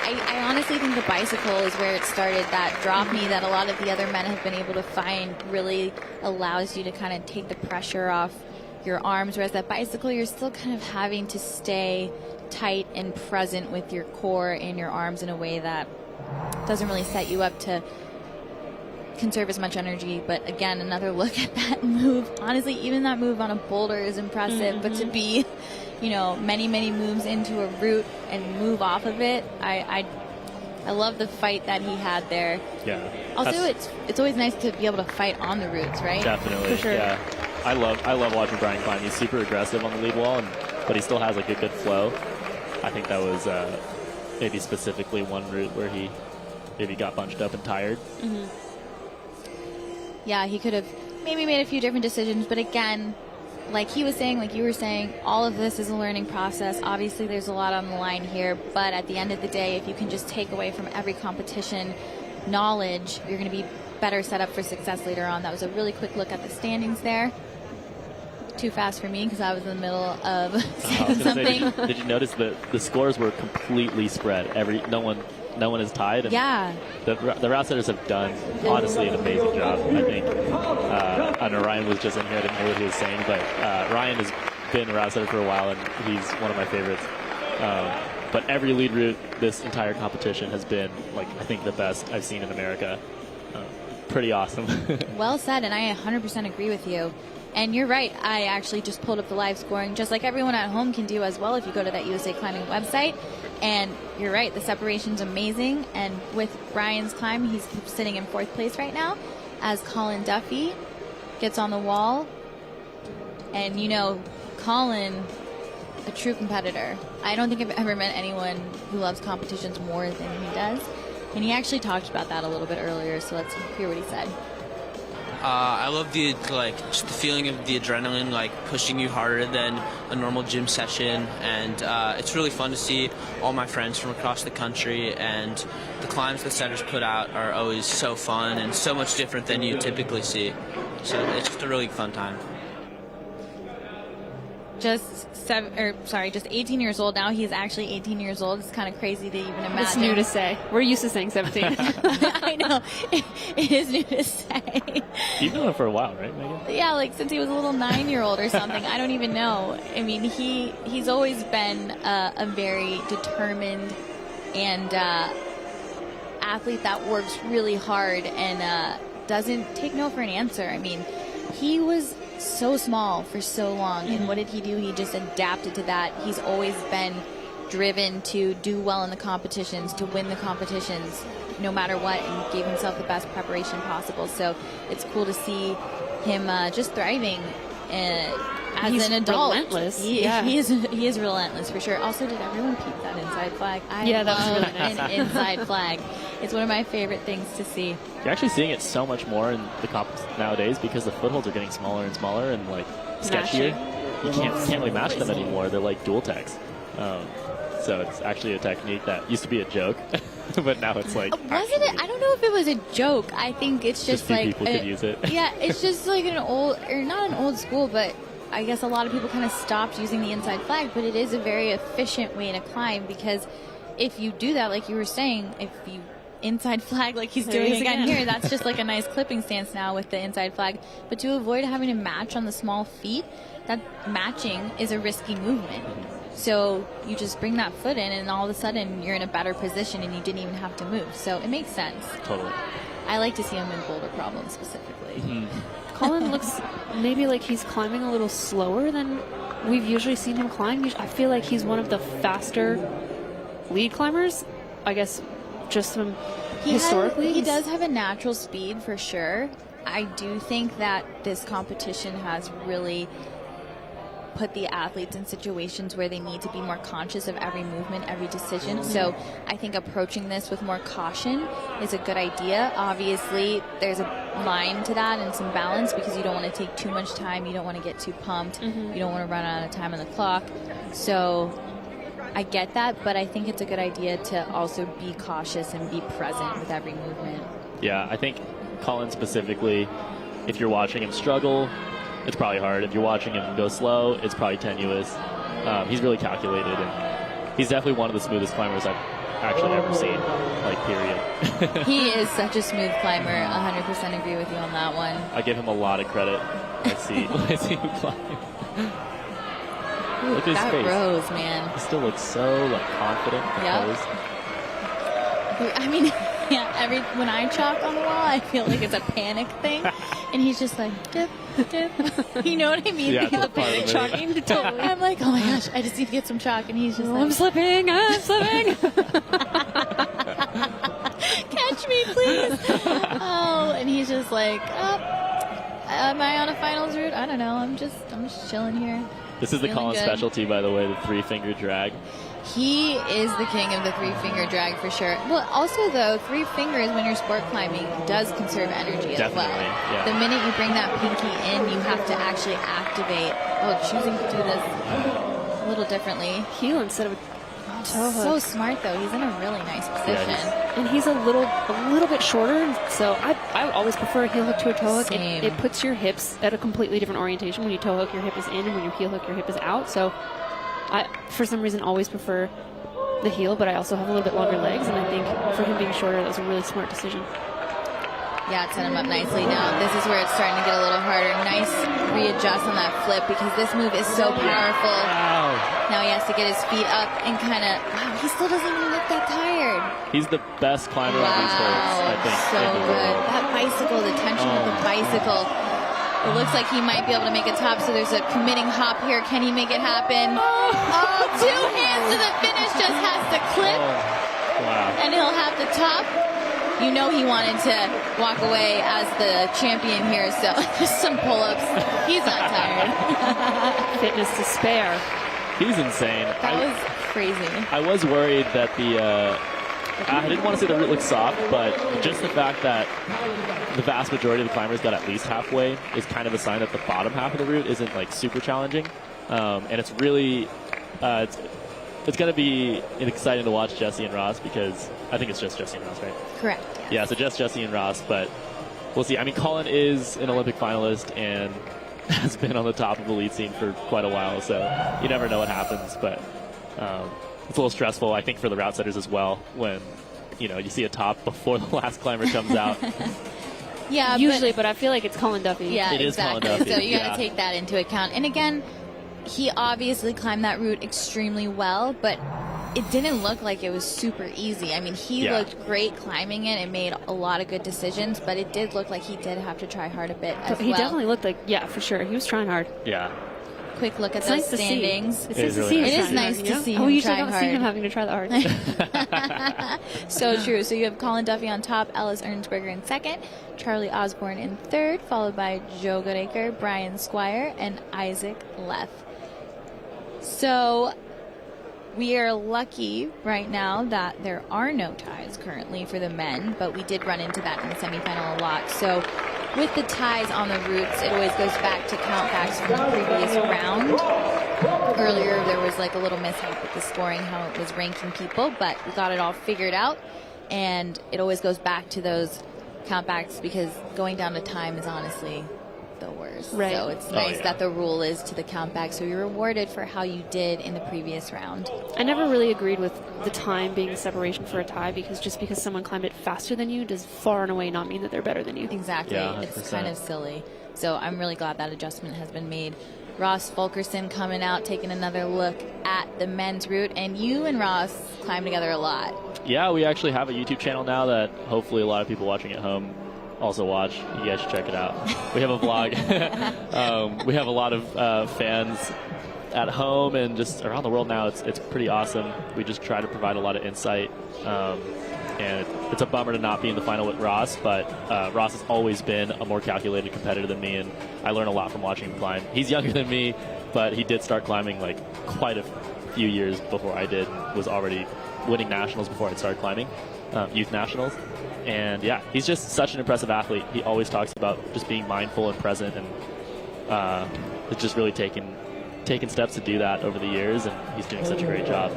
I honestly think the bicycle is where it started. That drop knee that a lot of the other men have been able to find really allows you to kind of take the pressure off your arms, whereas that bicycle, you're still kind of having to stay tight and present with your core and your arms in a way that doesn't really set you up to conserve as much energy. But again, another look at that move. Honestly, even that move on a boulder is impressive, but to be, many moves into a route and move off of it, I love the fight that he had there. Yeah. Also, it's always nice to be able to fight on the routes, right? Definitely. For sure. Yeah. I love watching Brian climb. He's super aggressive on the lead wall, but he still has like a good flow. I think that was maybe specifically one route where he maybe got bunched up and tired. Yeah, he could have maybe made a few different decisions, but again, like he was saying, like you were saying, all of this is a learning process. Obviously, there's a lot on the line here, but at the end of the day, if you can just take away from every competition knowledge, you're going to be better set up for success later on. That was a really quick look at the standings there. Too fast for me because I was in the middle of saying something. Say, did you notice that the scores were completely spread? No one is tied. And yeah. The route setters have done honestly an amazing job. I think. I know Ryan was just in here. I didn't hear what he was saying, but Ryan has been a route setter for a while, and he's one of my favorites. But every lead route this entire competition has been like I think the best I've seen in America. Pretty awesome. Well said, and I 100% agree with you. And you're right, I actually just pulled up the live scoring, just like everyone at home can do as well if you go to that USA Climbing website. And you're right, the separation's amazing. And with Brian's climb, he's sitting in 4th place right now as Colin Duffy gets on the wall. And Colin, a true competitor. I don't think I've ever met anyone who loves competitions more than he does. And he actually talked about that a little bit earlier, so let's hear what he said. I love just the feeling of the adrenaline, pushing you harder than a normal gym session, and it's really fun to see all my friends from across the country, and the climbs the setters put out are always so fun and so much different than you typically see. So it's just a really fun time. Just 18 years old now. He's actually 18 years old. It's kind of crazy to even imagine. It's new to say. We're used to saying 17. I know. It is new to say. You've known him for a while, right, Megan? Yeah, since he was a little 9-year-old or something. I don't even know. I mean, he's always been a very determined and athlete that works really hard and doesn't take no for an answer. I mean, he was so small for so long, and what did he do? He just adapted to that. He's always been driven to do well in the competitions, to win the competitions no matter what, and gave himself the best preparation possible. So it's cool to see him just thriving as an adult. Relentless. He is relentless for sure. Also, did everyone peep that inside flag? That was really nice. An inside flag. It's one of my favorite things to see. You're actually seeing it so much more in the comps nowadays because the footholds are getting smaller and smaller and sketchier. You can't really match them anymore. They're like dual techs. So it's actually a technique that used to be a joke, but now it's wasn't it? I don't know if it was a joke. I think it's just few people could use it. Yeah, it's just like an old, or not an old school, but I guess a lot of people kind of stopped using the inside flag. But it is a very efficient way to climb because if you do that, like you were saying, if you inside flag like he's doing again here, that's just like a nice clipping stance now with the inside flag. But to avoid having to match on the small feet, that matching is a risky movement. So you just bring that foot in, and all of a sudden you're in a better position, and you didn't even have to move. So it makes sense. Totally. I like to see him in boulder problems specifically. Colin looks maybe like he's climbing a little slower than we've usually seen him climb. I feel like he's one of the faster lead climbers. I guess just from historically. He does have a natural speed for sure. I do think that this competition has really put the athletes in situations where they need to be more conscious of every movement, every decision. So I think approaching this with more caution is a good idea. Obviously, there's a line to that and some balance, because you don't want to take too much time. You don't want to get too pumped. You don't want to run out of time on the clock. So I get that, but I think it's a good idea to also be cautious and be present with every movement. Yeah, I think Colin specifically, if you're watching him struggle, it's probably hard. If you're watching him go slow, it's probably tenuous. He's really calculated, and he's definitely one of the smoothest climbers I've actually ever seen, like, period. He is such a smooth climber. 100% agree with you on that one. I give him a lot of credit when I see him climb. Ooh, Look at his that face. rose, man. He still looks so, like, confident. Yep. I mean, yeah, when I chalk on the wall, I feel like it's a panic thing. And he's just like, dip, dip. You know what I mean? Yeah, the panic chalking. Totally. I'm like, oh my gosh, I just need to get some chalk. And he's just like, I'm slipping. Catch me, please. Oh, and he's just like, am I on a finals route? I don't know. I'm just chilling here. This is the Feeling Colin good. specialty, by the way, the three-finger drag. He is the king of the three-finger drag for sure. Well, also, though, three fingers when you're sport climbing does conserve energy as well. Yeah. The minute you bring that pinky in, you have to actually activate. Oh, choosing to do this a little differently. Heel instead of a toe hook. So smart, though. He's in a really nice position. And he's a little bit shorter, so I always prefer a heel hook to a toe hook. Same. It puts your hips at a completely different orientation. When you toe hook, your hip is in, and when you heel hook, your hip is out. So I, for some reason, always prefer the heel, but I also have a little bit longer legs, and I think for him being shorter, that was a really smart decision. Yeah, it set him up nicely. Now, this is where it's starting to get a little harder. Nice readjust on that flip, because this move is so powerful. Wow. Now he has to get his feet up and kind of, wow, he still doesn't even look that tired. He's the best climber on these holds, I think. So good. That bicycle, the tension with the bicycle. It looks like he might be able to make a top, so there's a committing hop here. Can he make it happen? Oh, 2 hands to the finish, just has to clip. Wow. And he'll have the top. You know he wanted to walk away as the champion here, so just some pull-ups. He's not tired. Fitness to spare. He's insane. That was crazy. I was worried that I didn't want to say the route looked soft, but just the fact that the vast majority of the climbers got at least halfway is kind of a sign that the bottom half of the route isn't, like, super challenging. And it's really, it's going to be exciting to watch Jesse and Ross, because I think it's just Jesse and Ross, right? Correct. Yeah, so just Jesse and Ross, but we'll see. I mean, Colin is an Olympic finalist and has been on the top of the lead scene for quite a while, so you never know what happens, but it's a little stressful, I think, for the route setters as well, when, you know, you see a top before the last climber comes out. Yeah, usually, but I feel like it's Colin Duffy. Yeah, It is Colin exactly. Duffy, So you got to yeah. take that into account. And again, he obviously climbed that route extremely well, but it didn't look like it was super easy. I mean, he looked great climbing it and made a lot of good decisions, but it did look like he did have to try hard a bit as He well. definitely looked like, yeah, for sure. He was trying hard. Yeah. Quick look at It's those nice to see. standings. It's nice to see him It is trying nice hard, to you know? see Oh, him we usually try don't hard. see him having to try that hard. So true. So you have Colin Duffy on top, Ellis Ernsberger in second, Charlie Osborne in third, followed by Joe Goodacre, Brian Squire, and Isaac Leff. So we are lucky right now that there are no ties currently for the men, but we did run into that in the semifinal a lot. So with the ties on the routes, it always goes back to countbacks from the previous round. Earlier, there was like a little mishap with the scoring, how it was ranking people, but we got it all figured out, and it always goes back to those countbacks, because going down to time is honestly the worst. Right. So it's nice that the rule is to the count back, so you're rewarded for how you did in the previous round. I never really agreed with the time being separation for a tie, because just because someone climbed it faster than you does far and away not mean that they're better than you. Exactly. Yeah, it's kind of silly. So I'm really glad that adjustment has been made. Ross Fulkerson coming out, taking another look at the men's route. And you and Ross climb together a lot. Yeah, we actually have a YouTube channel now that hopefully a lot of people watching at home also watch. You guys should check it out. We have a vlog. We have a lot of fans at home and just around the world now. It's pretty awesome. We just try to provide a lot of insight. And it's a bummer to not be in the final with Ross, but Ross has always been a more calculated competitor than me, and I learn a lot from watching him climb. He's younger than me, but he did start climbing like quite a few years before I did, was already winning nationals before I started climbing, youth nationals. And yeah, he's just such an impressive athlete. He always talks about just being mindful and present, and has just really taken steps to do that over the years, and he's doing such a great job.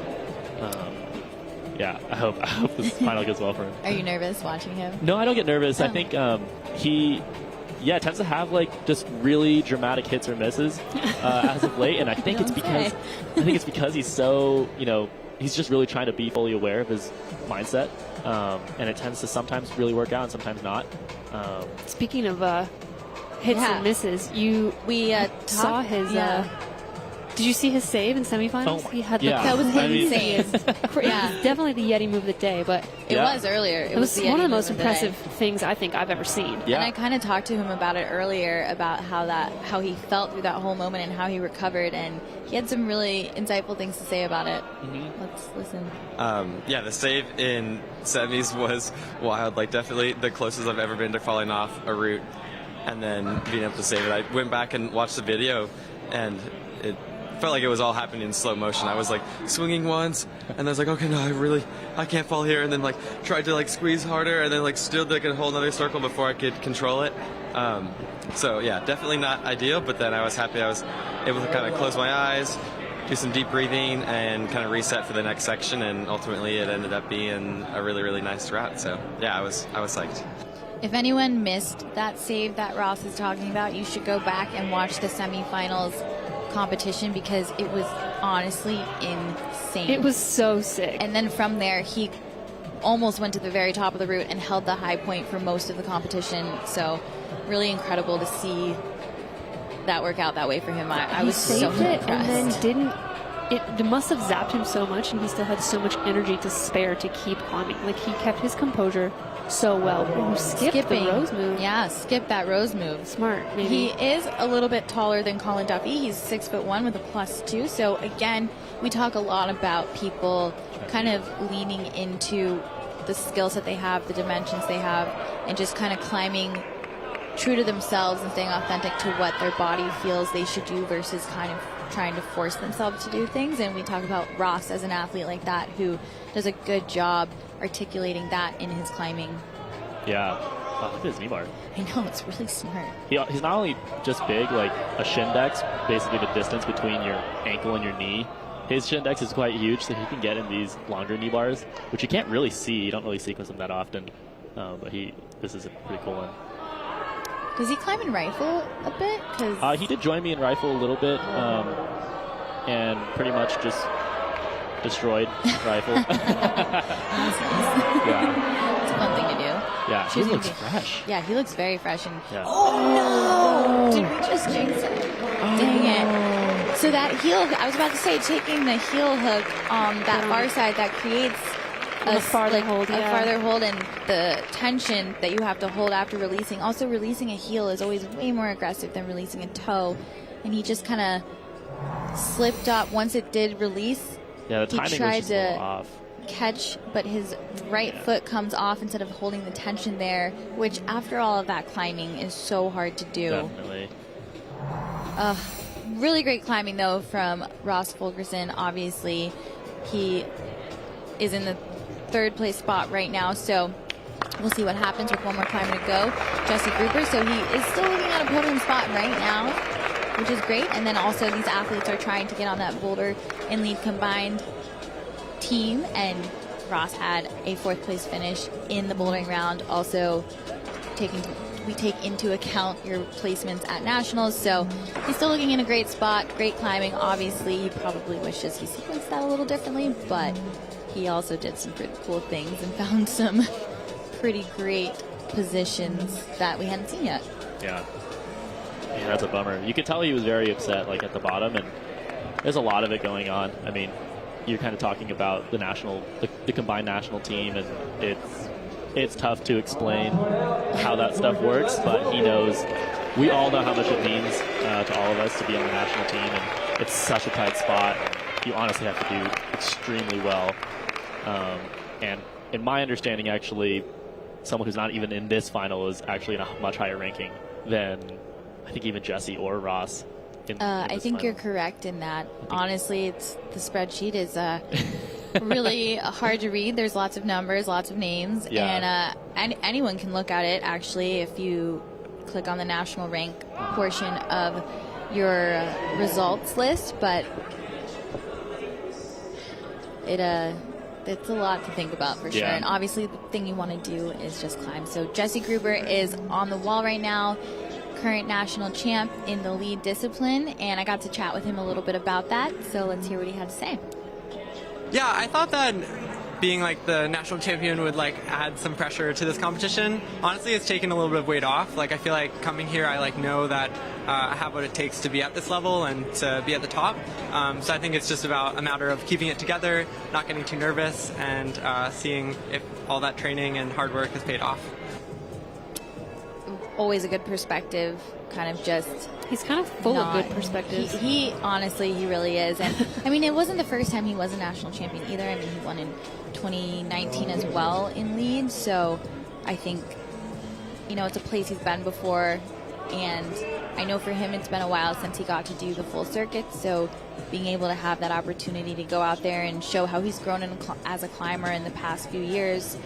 Yeah, I hope this final goes well for him. Are you nervous watching him? No, I don't get nervous. I think he tends to have like just really dramatic hits or misses as of late, and I think it's because he's so, he's just really trying to be fully aware of his mindset, and it tends to sometimes really work out and sometimes not. Speaking of hits and misses, we saw his. Did you see his save in semifinals? Oh, he had that was insane. Definitely the Yeti move of the day, but it was earlier. It was one of the most impressive things I think I've ever seen. Yeah. And I kind of talked to him about it earlier, about how he felt through that whole moment and how he recovered, and he had some really insightful things to say about it. Let's listen. The save in semis was wild. Like, definitely the closest I've ever been to falling off a route and then being able to save it. I went back and watched the video, and it felt like it was all happening in slow motion. I was like swinging once, and I was like, okay, no, I can't fall here, and then like tried to like squeeze harder, and then like stood like a whole other circle before I could control it. So yeah, definitely not ideal, but then I was happy I was able to kind of close my eyes, do some deep breathing, and kind of reset for the next section, and ultimately it ended up being a really, really nice route. So yeah, I was psyched. If anyone missed that save that Ross is talking about, you should go back and watch the semifinals competition, because it was honestly insane. It was so sick. And then from there, he almost went to the very top of the route and held the high point for most of the competition. So really incredible to see that work out that way for him. I was so impressed. And then it must have zapped him so much, and he still had so much energy to spare to keep climbing. Like, he kept his composure so well. Skipped the Rose move. Yeah, skip that Rose move. Smart, maybe. He is a little bit taller than Colin Duffy. He's 6'1" with a +2. So again, we talk a lot about people kind of leaning into the skills that they have, the dimensions they have, and just kind of climbing true to themselves and staying authentic to what their body feels they should do versus kind of trying to force themselves to do things. And we talk about Ross as an athlete like that, who does a good job articulating that in his climbing. Yeah. Oh, look at his knee bar. I know, it's really smart. He's not only just big, like a Shindex, basically the distance between your ankle and your knee. His Shindex is quite huge, so he can get in these longer knee bars, which you can't really see. You don't really sequence them that often. But this is a pretty cool one. Does he climb in rifle a bit? He did join me in rifle a little bit, and pretty much just destroyed rifle. That's nice. Yeah. It's a fun thing to do. Yeah, he looks fresh. Yeah, he looks very fresh. And yeah. Oh, no! Did we just jinx it? Dang it. So that heel, I was about to say, taking the heel hook on that far side, that creates a farther hold, and the tension that you have to hold after releasing. Also, releasing a heel is always way more aggressive than releasing a toe. And he just kind of slipped up once it did release. Yeah, the timing was just a little off. Catch, but his right foot comes off instead of holding the tension there, which after all of that climbing is so hard to do. Definitely. Really great climbing though from Ross Fulkerson. Obviously, he is in the third place spot right now, so we'll see what happens with one more climb to go. Jesse Grouper, so he is still looking at a podium spot right now, which is great. And then also these athletes are trying to get on that boulder and lead combined team, and Ross had a 4th place finish in the bouldering round. Also we take into account your placements at nationals. So he's still looking in a great spot, great climbing. Obviously, he probably wishes he sequenced that a little differently, but he also did some pretty cool things and found some pretty great positions that we hadn't seen yet. Yeah. Yeah, that's a bummer. You could tell he was very upset, like at the bottom, and there's a lot of it going on. I mean, you're kind of talking about the combined national team, and it's tough to explain how that stuff works, but he knows, we all know how much it means to all of us to be on the national team, and it's such a tight spot. You honestly have to do extremely well. And in my understanding, actually, someone who's not even in this final is actually in a much higher ranking than I think even Jesse or Ross. I think you're correct in that. Honestly, the spreadsheet is really hard to read. There's lots of numbers, lots of names, and anyone can look at it. Actually, if you click on the national rank portion of your results list, but it's a lot to think about for sure. And obviously, the thing you want to do is just climb. So Jesse Gruber is on the wall right now, current national champ in the lead discipline, and I got to chat with him a little bit about that. So let's hear what he had to say. Yeah, I thought that being like the national champion would like add some pressure to this competition. Honestly, it's taken a little bit of weight off. Like I feel like coming here, I like know that I have what it takes to be at this level and to be at the top. So I think it's just about a matter of keeping it together, not getting too nervous, and seeing if all that training and hard work has paid off. Always a good perspective, kind of just... He's kind of full of good perspectives. He honestly, he really is. And I mean, it wasn't the first time he was a national champion either. I mean, he won in 2019 as well in lead. So I think, it's a place he's been before. And I know for him, it's been a while since he got to do the full circuit. So being able to have that opportunity to go out there and show how he's grown as a climber in the past few years,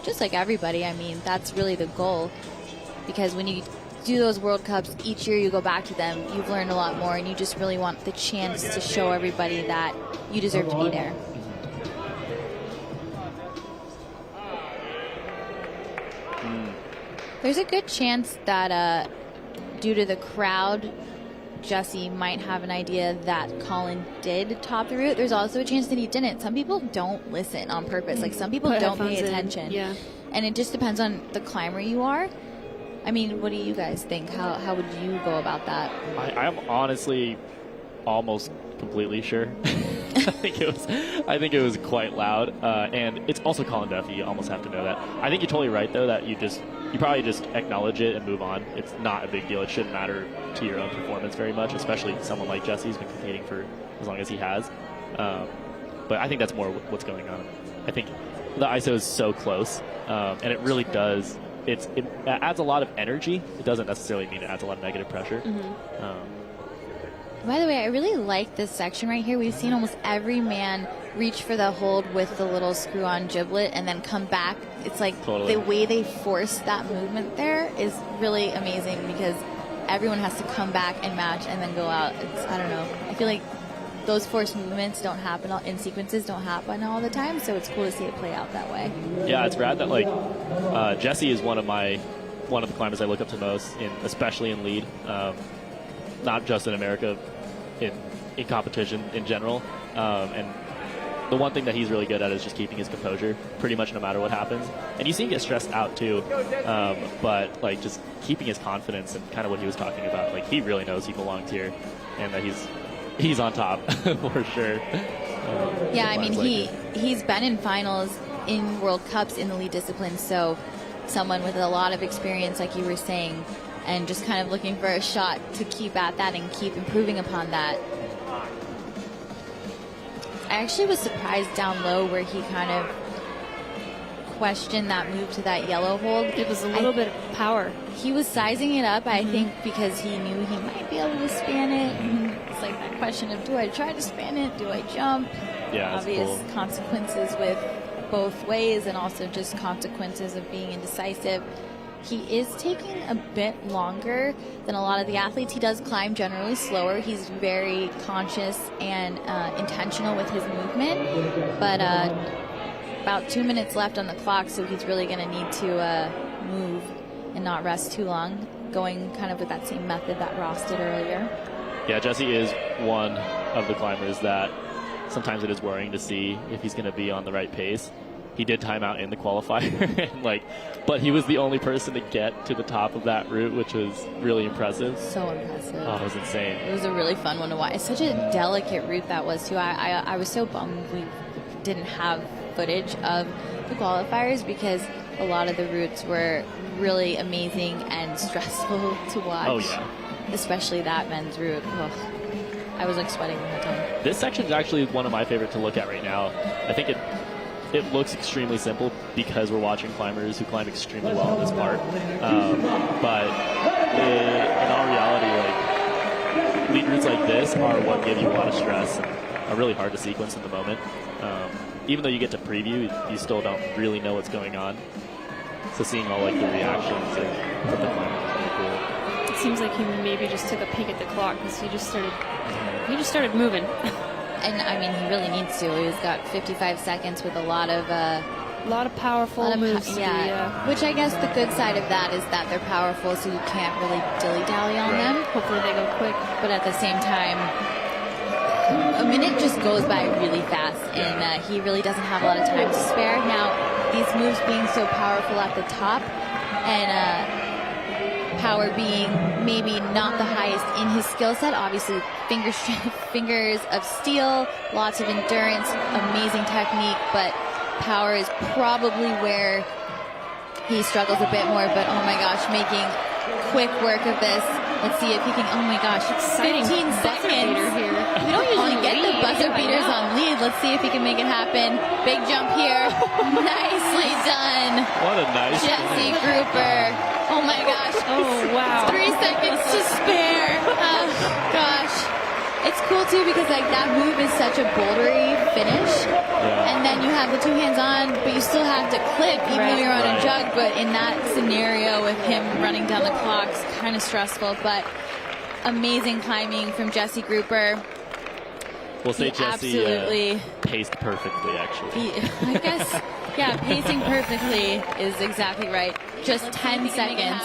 just like everybody, I mean, that's really the goal. Because when you do those World Cups, each year you go back to them, you've learned a lot more, and you just really want the chance to show everybody that you deserve to be there. There's a good chance that due to the crowd, Jesse might have an idea that Colin did top the route. There's also a chance that he didn't. Some people don't listen on purpose. Like, some people don't pay attention. Yeah. And it just depends on the climber you are. I mean, what do you guys think? How would you go about that? I'm honestly almost completely sure. I think it was quite loud, and it's also Colin Duffy. You almost have to know that. I think you're totally right, though, that you probably just acknowledge it and move on. It's not a big deal. It shouldn't matter to your own performance very much, especially someone like Jesse who's been competing for as long as he has. But I think that's more what's going on. I think the ISO is so close, and it really does. It adds a lot of energy. It doesn't necessarily mean it adds a lot of negative pressure. By the way, I really like this section right here. We've seen almost every man reach for the hold with the little screw-on giblet and then come back. It's like the way they force that movement there is really amazing because everyone has to come back and match and then go out. I don't know. I feel like those forced movements don't happen in sequences, don't happen all the time, so it's cool to see it play out that way. Yeah, it's rad that Jesse is one of the climbers I look up to most, especially in lead, not just in America, in competition in general. And the one thing that he's really good at is just keeping his composure, pretty much no matter what happens. And you see him get stressed out too, but just keeping his confidence and kind of what he was talking about. Like, he really knows he belongs here, and that he's on top for sure. Yeah, I mean, he's been in finals in World Cups in the lead discipline, so someone with a lot of experience, like you were saying, and just kind of looking for a shot to keep at that and keep improving upon that. I actually was surprised down low where he kind of questioned that move to that yellow hold. It was a little bit of power. He was sizing it up, I think, because he knew he might be able to span it. And it's like that question of, do I try to span it? Do I jump? Yeah, obvious consequences with both ways, and also just consequences of being indecisive. He is taking a bit longer than a lot of the athletes. He does climb generally slower. He's very conscious and intentional with his movement, but about 2 minutes left on the clock, so he's really going to need to move and not rest too long, going kind of with that same method that Ross did earlier. Yeah, Jesse is one of the climbers that sometimes it is worrying to see if he's going to be on the right pace. He did time out in the qualifier, and but he was the only person to get to the top of that route, which was really impressive. So impressive. Oh, it was insane. It was a really fun one to watch. It's such a delicate route that was, too. I was so bummed we didn't have footage of the qualifiers because a lot of the routes were really amazing and stressful to watch. Oh, yeah. Especially that men's route. Ugh. I was sweating the whole time. This section is actually one of my favorite to look at right now. I think it looks extremely simple because we're watching climbers who climb extremely well on this part. But in all reality, lead routes like this are what give you a lot of stress and are really hard to sequence in the moment. Even though you get to preview, you still don't really know what's going on. So seeing all the reactions from the climbers is really cool. It seems like he maybe just took a peek at the clock because he just started moving. And I mean, he really needs to. He's got 55 seconds with a lot of powerful moves. Yeah. Which I guess the good side of that is that they're powerful, so you can't really dilly-dally on them. Hopefully they go quick. But at the same time, a minute just goes by really fast, and he really doesn't have a lot of time to spare. Now, these moves being so powerful at the top, and power being maybe not the highest in his skill set. Obviously, fingers of steel, lots of endurance, amazing technique, but power is probably where he struggles a bit more. But oh my gosh, making quick work of this. Let's see if he can. Oh my gosh, 15 seconds. Here. We don't usually get the buzzer beaters on lead. Let's see if he can make it happen. Big jump here. Nicely done. What a nice Jesse Grouper. Oh my gosh. Oh wow. 3 seconds to spare. Oh gosh. It's cool too because that move is such a bouldery finish. Yeah. And then you have the 2 hands on, but you still have to clip even though you're on a jug. But in that scenario with him running down the clock, it's kind of stressful. But amazing climbing from Jesse Grouper. We'll say Jesse absolutely paced perfectly, actually. I guess, yeah, pacing perfectly is exactly right. Just 10 seconds.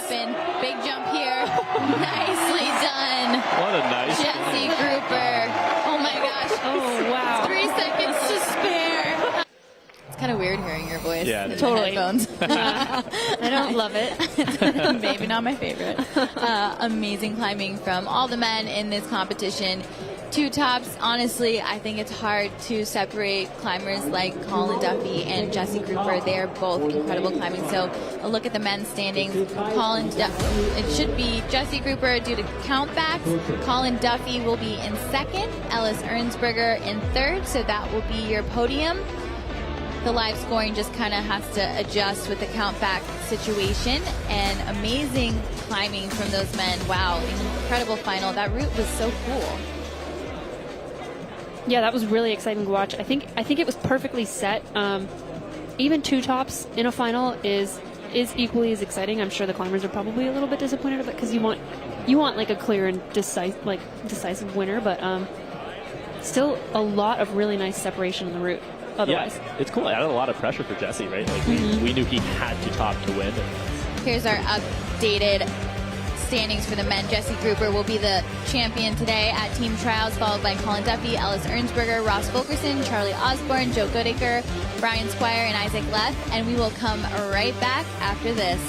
Big jump here. Nicely done. What a nice Jesse Grouper. Oh my gosh. Oh wow. 3 seconds to spare. It's kind of weird hearing your voice. Yeah, in totally. the headphones. I don't love it. Maybe not my favorite. Amazing climbing from all the men in this competition. 2 tops. Honestly, I think it's hard to separate climbers like Colin Duffy and Jesse Grouper. They are both incredible climbing. So a look at the men's standings. It should be Jesse Grouper due to countbacks. Colin Duffy will be in 2nd. Ellis Ernsberger in 3rd. So that will be your podium. The live scoring just kind of has to adjust with the countback situation. And amazing climbing from those men. Wow, incredible final. That route was so cool. Yeah, that was really exciting to watch. I think it was perfectly set. Even 2 tops in a final is equally as exciting. I'm sure the climbers are probably a little bit disappointed about it because you want like a clear and decisive winner, but still a lot of really nice separation in the route. Otherwise, yeah, it's cool. It added a lot of pressure for Jesse, right? Like we knew he had to top to win. Here's our updated standings for the men. Jesse Grouper will be the champion today at team trials, followed by Colin Duffy, Ellis Ernsberger, Ross Fulkerson, Charlie Osborne, Joe Goodacre, Brian Squire, and Isaac Leff. And we will come right back after this.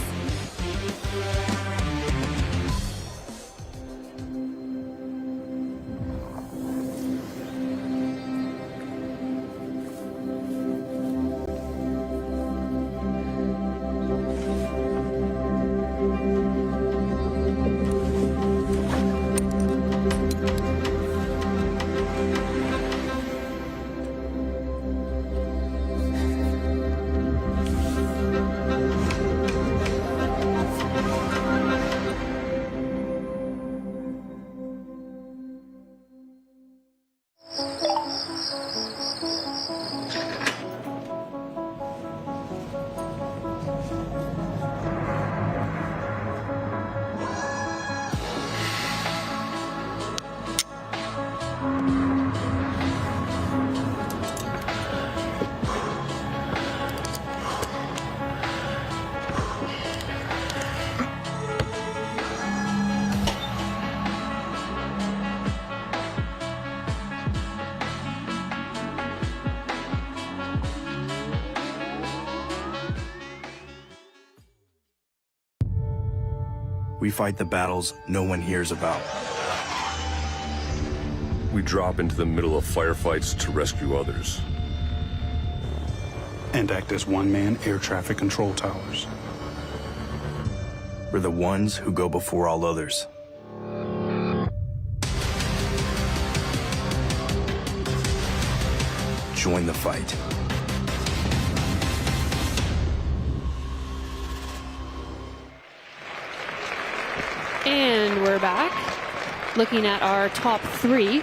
We fight the battles no one hears about. We drop into the middle of firefights to rescue others. And act as one-man air traffic control towers. We're the ones who go before all others. Join the fight. And we're back. Looking at our top 3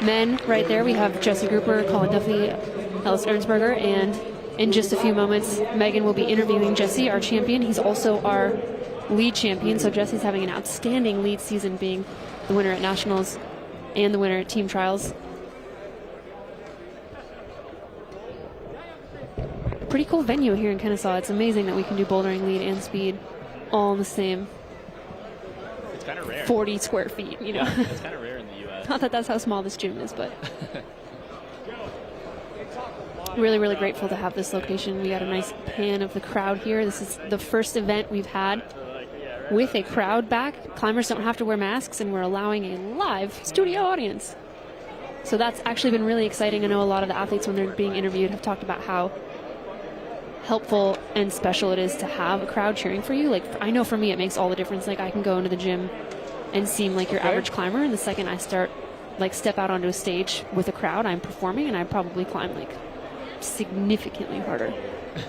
men right there, we have Jesse Grouper, Colin Duffy, Ellis Ernsberger, and in just a few moments, Megan will be interviewing Jesse, our champion. He's also our lead champion, so Jesse's having an outstanding lead season, being the winner at Nationals and the winner at Team Trials. Pretty cool venue here in Kennesaw. It's amazing that we can do bouldering, lead, and speed all in the same. It's kind of rare. 40 square feet, you know. Yeah, it's kind of rare in the U.S. Not that that's how small this gym is, but really, really grateful to have this location. We got a nice pan of the crowd here. This is the first event we've had with a crowd back. Climbers don't have to wear masks, and we're allowing a live studio audience. So that's actually been really exciting. I know a lot of the athletes, when they're being interviewed, have talked about how helpful and special it is to have a crowd cheering for you. Like, I know for me, it makes all the difference. Like, I can go into the gym and seem like your average climber, and the second I step out onto a stage with a crowd, I'm performing, and I probably climb like significantly harder.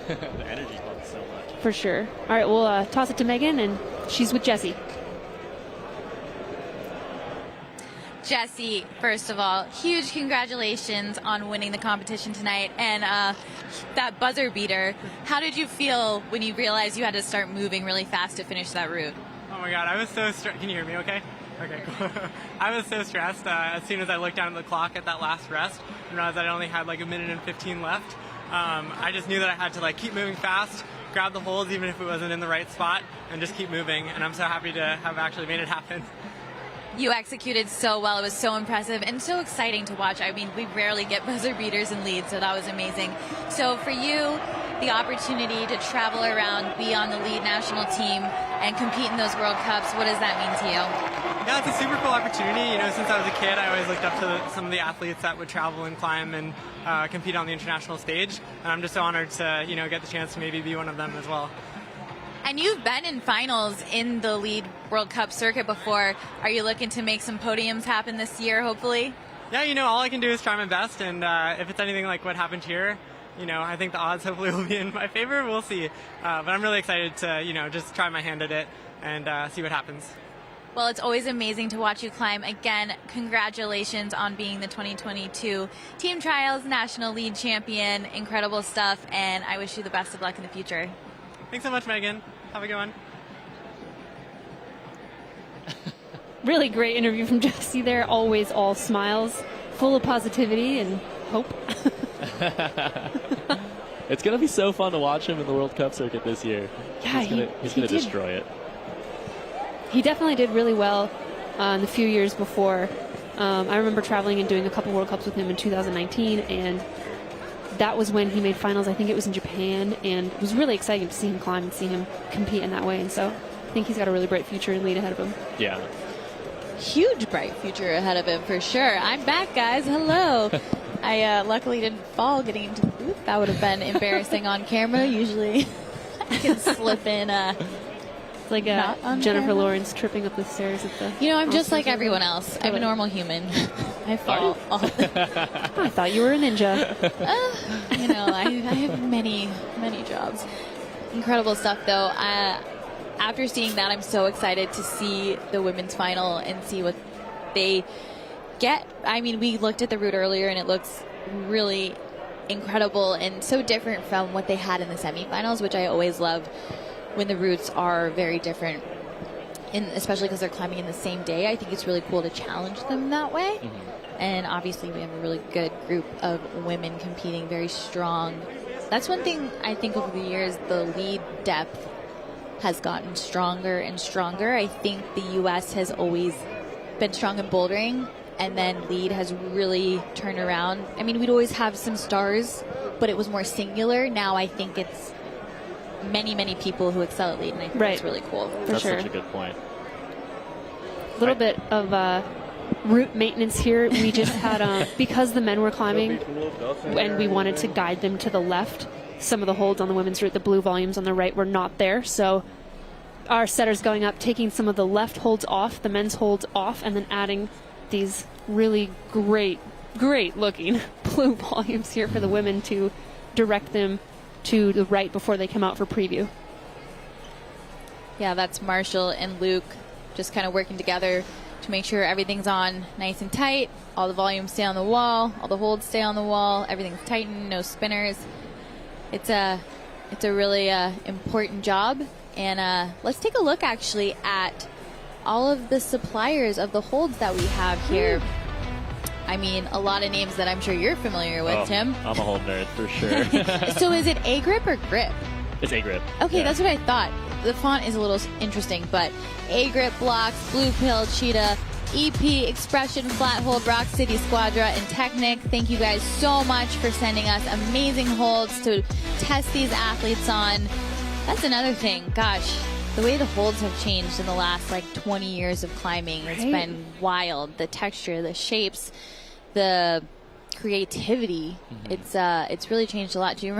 The energy pumps so much. For sure. All right, we'll toss it to Megan, and she's with Jesse. Jesse, first of all, huge congratulations on winning the competition tonight. And that buzzer beater, how did you feel when you realized you had to start moving really fast to finish that route? Oh my God, I was so stressed. Can you hear me okay? Okay, cool. I was so stressed as soon as I looked down at the clock at that last rest and realized that I only had like 1 minute and 15 left. I just knew that I had to like keep moving fast, grab the holds even if it wasn't in the right spot, and just keep moving. And I'm so happy to have actually made it happen. You executed so well. It was so impressive and so exciting to watch. I mean, we rarely get buzzer beaters in lead, so that was amazing. So for you, the opportunity to travel around, be on the lead national team, and compete in those World Cups, what does that mean to you? Yeah, it's a super cool opportunity. You know, since I was a kid, I always looked up to some of the athletes that would travel and climb and compete on the international stage. And I'm just so honored to, you know, get the chance to maybe be one of them as well. And you've been in finals in the lead World Cup circuit before. Are you looking to make some podiums happen this year, hopefully? Yeah, you know, all I can do is try my best. And if it's anything like what happened here, you know, I think the odds hopefully will be in my favor. We'll see. But I'm really excited to, you know, just try my hand at it and see what happens. Well, it's always amazing to watch you climb. Again, congratulations on being the 2022 Team Trials National Lead Champion. Incredible stuff, and I wish you the best of luck in the future. Thanks so much, Megan. Have a good one. Really great interview from Jesse there. Always all smiles, full of positivity and hope. It's going to be so fun to watch him in the World Cup circuit this year. Yeah, he's going to destroy it. He definitely did really well in the few years before. I remember traveling and doing a couple World Cups with him in 2019, and that was when he made finals. I think it was in Japan, and it was really exciting to see him climb and see him compete in that way. And so I think he's got a really bright future in lead ahead of him. Yeah. Huge bright future ahead of him for sure. I'm back, guys. Hello. I luckily didn't fall getting into the booth. That would have been embarrassing on camera. Usually I can slip in. It's like Jennifer camera. Lawrence tripping up the stairs at the. You know, I'm just like everyone else. I'm a normal human. I fall. I thought you were a ninja. You know, I have many jobs. Incredible stuff, though. After seeing that, I'm so excited to see the women's final and see what they get. I mean, we looked at the route earlier, and it looks really incredible and so different from what they had in the semifinals, which I always love when the routes are very different, especially because they're climbing in the same day. I think it's really cool to challenge them that way. Mm-hmm. And obviously we have a really good group of women competing, very strong. That's one thing I think over the years, the lead depth has gotten stronger and stronger. I think the U.S. has always been strong in bouldering, and then lead has really turned around. I mean, we'd always have some stars, but it was more singular. Now I think it's many people who excel at lead, and I think that's really cool. That's such a good point. little bit of route maintenance here. We just had, because the men were climbing and we wanted to guide them to the left, some of the holds on the women's route, the blue volumes on the right, were not there. So our setters going up, taking some of the left holds off, the men's holds off, and then adding these really great looking blue volumes here for the women to direct them to the right before they come out for preview. Yeah, that's Marshall and Luke just kind of working together to make sure everything's on nice and tight, all the volumes stay on the wall, all the holds stay on the wall, everything's tightened, no spinners. It's a really important job. And let's take a look actually at all of the suppliers of the holds that we have here. I mean, a lot of names that I'm sure you're familiar with, Tim. I'm a hold nerd for sure. So is it A-grip or grip? It's A-grip. Okay, yeah. that's what I thought. The font is a little interesting, but A-grip blocks, Blue Pill, Cheetah, EP, Expression, Flat Hold, Rock City, Squadra, and Technic. Thank you guys so much for sending us amazing holds to test these athletes on. That's another thing. Gosh, the way the holds have changed in the last 20 years of climbing, it's been wild. The texture, the shapes, the creativity. It's really changed a lot. Do you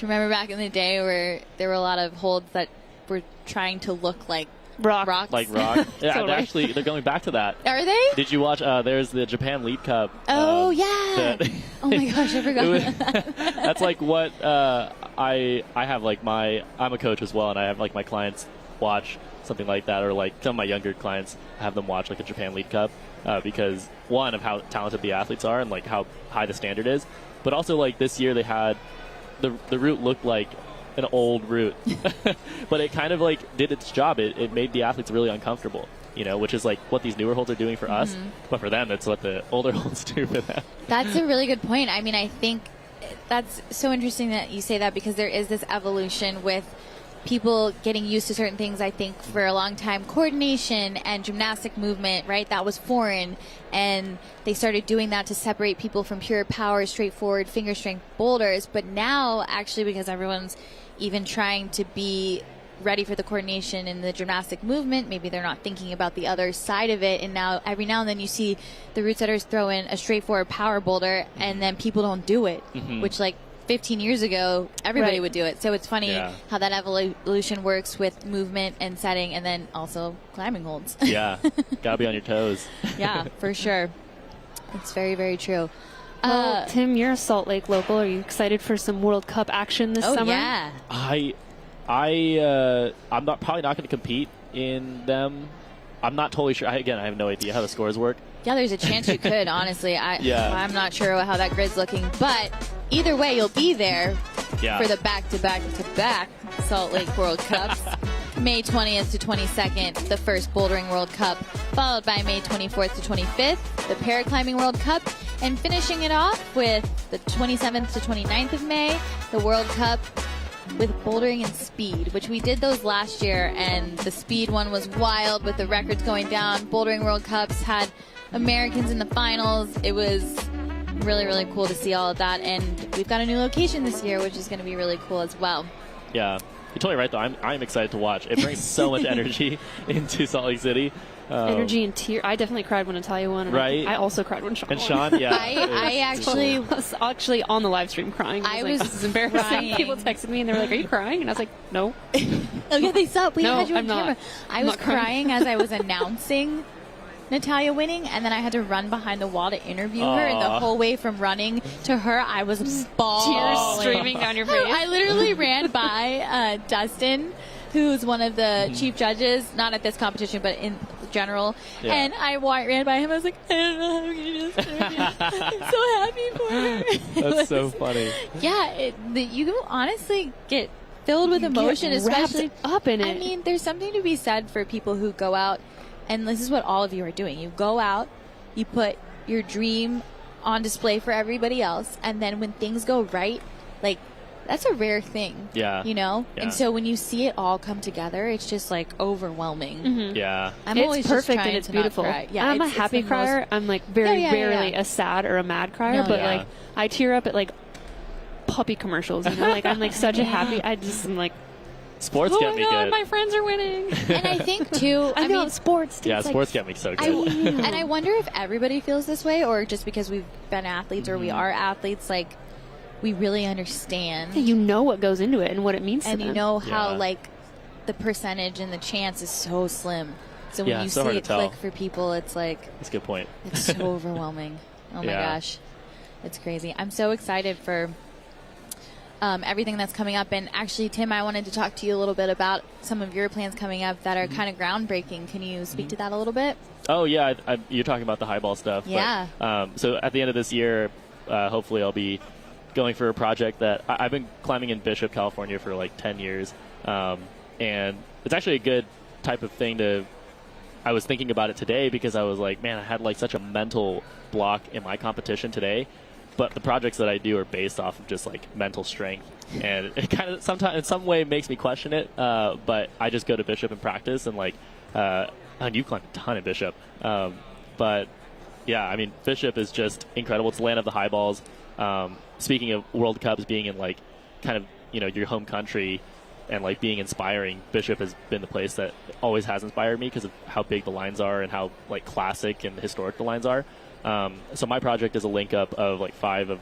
remember back in the day where there were a lot of holds that were trying to look like rocks? Like rock. Yeah, Totally. actually, they're going back to that. Are they? Did you watch? There's the Japan Lead Cup. Oh, yeah. Oh, my gosh, I forgot about that. That's like what I have I'm a coach as well, and I have my clients watch something like that, or some of my younger clients have them watch a Japan Lead Cup because one of how talented the athletes are and how high the standard is, but also this year they had the route looked like an old route, but it kind of did its job. It made the athletes really uncomfortable, which is what these newer holds are doing for us, but for them, it's what the older holds do for them. That's a really good point. I mean, I think that's so interesting that you say that because there is this evolution with people getting used to certain things. I think for a long time, coordination and gymnastic movement, right, that was foreign, and they started doing that to separate people from pure power, straightforward finger strength boulders. But now, actually, because everyone's even trying to be ready for the coordination in the gymnastic movement, maybe they're not thinking about the other side of it, and now every now and then you see the route setters throw in a straightforward power boulder and then people don't do it, which 15 years ago everybody would do it. So it's funny how that evolution works with movement and setting, and then also climbing holds. Yeah, gotta be on your toes. Yeah, for sure. It's very, very true. Well, Tim, you're a Salt Lake local. Are you excited for some World Cup action this summer? Yeah. I'm probably not going to compete in them. I'm not totally sure. I have no idea how the scores work. Yeah, there's a chance you could, honestly. I'm not sure how that grid's looking, but either way, you'll be there for the back-to-back Salt Lake World Cups. May 20th to 22nd, the first Bouldering World Cup, followed by May 24th to 25th, the Paraclimbing World Cup, and finishing it off with the 27th to 29th of May, the World Cup with bouldering and speed, which we did those last year, and the speed one was wild with the records going down. Bouldering World Cups had Americans in the finals. It was really, really cool to see all of that, and we've got a new location this year, which is going to be really cool as well. Yeah, you're totally right, though. I'm excited to watch. It brings so much energy into Salt Lake City. Energy and tear. I definitely cried when Natalia won. Right. I also cried when Sean won. And Sean, yeah. I actually was on the live stream crying. I was this is embarrassing. Crying. People texted me and they were like, "Are you crying?" And I was like, "No." Oh yeah, they saw. We had you on camera. I was crying as I was announcing Natalia winning, and then I had to run behind the wall to interview her, and the whole way from running to her, I was bawling. Tears streaming down your face. I literally ran by Dustin, who's one of the chief judges, not at this competition, but in general. Yeah. And I ran by him. I was like, I don't know how I'm going to do this. I'm so happy for her. That's so funny. Yeah, you honestly get filled with emotion, especially up in it. I mean, there's something to be said for people who go out, and this is what all of you are doing. You go out, you put your dream on display for everybody else, and then when things go right, that's a rare thing. Yeah. Yeah. And so when you see it all come together, it's just overwhelming. Yeah. I'm it's always perfect just and it's to beautiful. Yeah, I'm a happy crier. I'm very rarely a sad or a mad crier, but I tear up at puppy commercials. I'm such a happy. I'm Sports oh get my me God, good. my friends are winning. And I think too, I know, sports. Yeah, it's sports like, get me so good. and I wonder if everybody feels this way, or just because we've been athletes or we are athletes, like we really understand. You know what goes into it and what it means to And them. you know how like the percentage and the chance is so slim. So when you so see hard it to tell. click for people, it's like That's a good point. it's so overwhelming. Oh my gosh, it's crazy. I'm so excited for everything that's coming up. And actually, Tim, I wanted to talk to you a little bit about some of your plans coming up that are kind of groundbreaking. Can you speak to that a little bit? Oh, yeah. You're talking about the high ball stuff. Yeah. But, so at the end of this year, hopefully I'll be going for a project that I've been climbing in Bishop, California for like 10 years. And it's actually a good type of thing to... I was thinking about it today because I was like, man, I had like such a mental block in my competition today. But the projects that I do are based off of just like mental strength, and it kind of sometimes in some way makes me question it. But I just go to Bishop and practice, and like, and you climbed a ton of Bishop. But yeah, I mean, Bishop is just incredible. It's the land of the high balls. Speaking of World Cups being in like kind of your home country and like being inspiring, Bishop has been the place that always has inspired me because of how big the lines are and how like classic and historic the lines are. So my project is a link up of like 5 of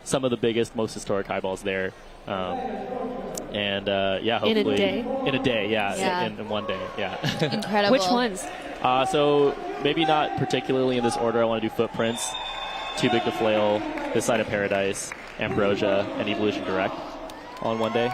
some of the biggest, most historic high balls there. Yeah, hopefully. In a day, yeah. In one day, yeah. Incredible. Which ones? So maybe not particularly in this order. I want to do Footprints, Too Big to Flail, This Side of Paradise, Ambrosia, and Evolution Direct all in one day.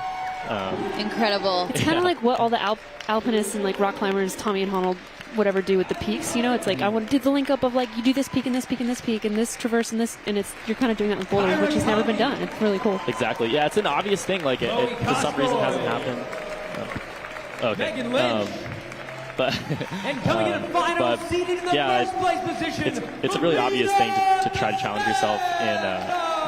Incredible. It's kind of like what all the alpinists and like rock climbers, Tommy and Honnold, whatever, do with the peaks. It's like I want to do the link up of like you do this peak and this peak and this peak and this traverse and this, and you're kind of doing that with bouldering, which has never been done. It's really cool. Exactly. Yeah, it's an obvious thing. Like it for some reason hasn't happened. Okay. But and coming in final, seated in the first place position. It's a really obvious thing to try to challenge yourself in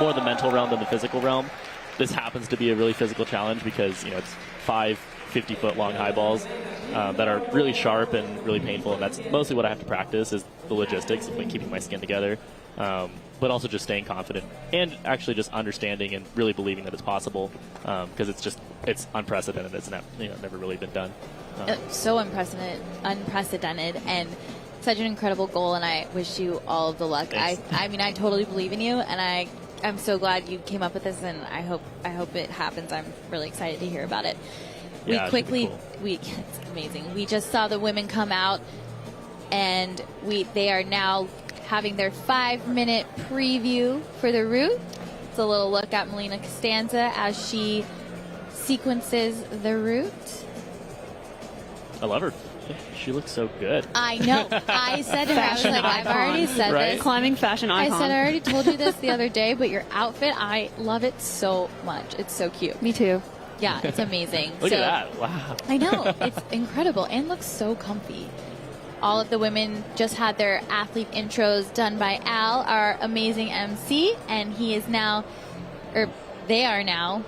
more the mental realm than the physical realm. This happens to be a really physical challenge because it's 5 50-foot long high balls that are really sharp and really painful, and that's mostly what I have to practice is the logistics of keeping my skin together, but also just staying confident and actually just understanding and really believing that it's possible because it's unprecedented. It's never really been done. So unprecedented, and such an incredible goal, and I wish you all of the luck. I mean, I totally believe in you, and I'm so glad you came up with this, and I hope it happens. I'm really excited to hear about it. Yeah, It's amazing. We just saw the women come out, and they are now having their 5-minute preview for the route. It's a little look at Molina Costanza as she sequences the route. I love her. She looks so good. I know. I said to her, I was like, I've already said this. Climbing fashion icon. I said, I already told you this the other day, but your outfit, I love it so much. It's so cute. Me too. Yeah, it's amazing. Look at that. Wow. I know. It's incredible and looks so comfy. All of the women just had their athlete intros done by Al, our amazing MC, and they are now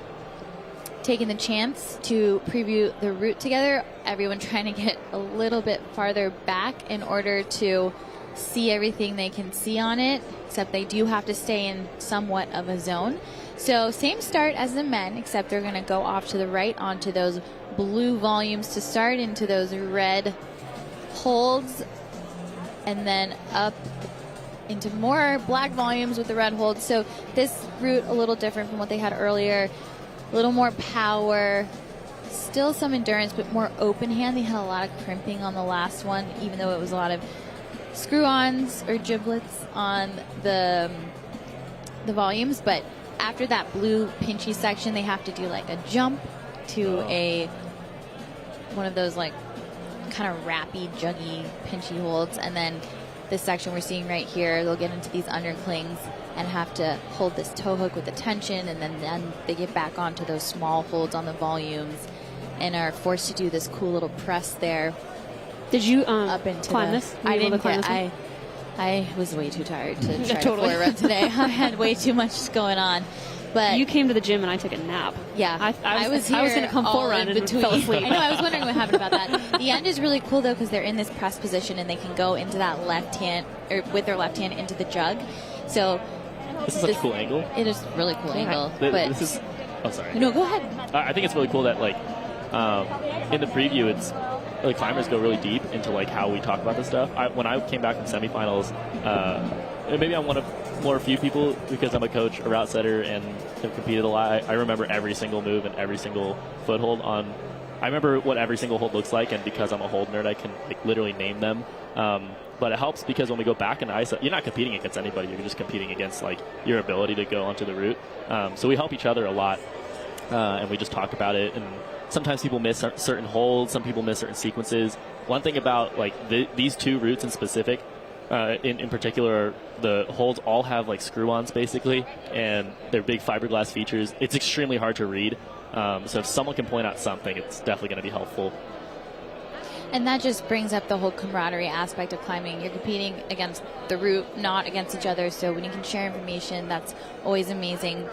taking the chance to preview the route together. Everyone trying to get a little bit farther back in order to see everything they can see on it, except they do have to stay in somewhat of a zone. So same start as the men, except they're going to go off to the right onto those blue volumes to start into those red holds, and then up into more black volumes with the red holds. So this route a little different from what they had earlier. A little more power, still some endurance, but more open hand. They had a lot of crimping on the last one, even though it was a lot of screw-ons or giblets on the volumes. But after that blue pinchy section, they have to do like a jump to one of those like kind of rappy, juggy, pinchy holds, and then this section we're seeing right here, they'll get into these underclings and have to hold this toe hook with the tension, and then they get back onto those small holds on the volumes and are forced to do this cool little press there. Did you up into climb this? I didn't climb this. I was way too tired to try to floor run today. I had way too much going on. But you came to the gym and I took a nap. Yeah, I was going to come full run and fell asleep. I know. I was wondering what happened about that. The end is really cool though because they're in this press position and they can go into that left hand or with their left hand into the jug. So this is such a cool angle. It is a really cool angle. This is. Oh, sorry. No, go ahead. I think it's really cool that like In the preview, it's like climbers go really deep into like how we talk about this stuff. When I came back from semifinals, and maybe I'm one of a few people because I'm a coach, a route setter, and have competed a lot. I remember every single move and every single foothold on. I remember what every single hold looks like, and because I'm a hold nerd, I can like literally name them. But it helps because when we go back in ISO, you're not competing against anybody. You're just competing against like your ability to go onto the route. So we help each other a lot, and we just talk about it. And sometimes people miss certain holds. Some people miss certain sequences. One thing about like these two routes in specific, in particular, the holds all have like screw-ons basically, and they're big fiberglass features. It's extremely hard to read. So if someone can point out something, it's definitely going to be helpful. And that just brings up the whole camaraderie aspect of climbing. You're competing against the route, not against each other. So when you can share information, that's always amazing.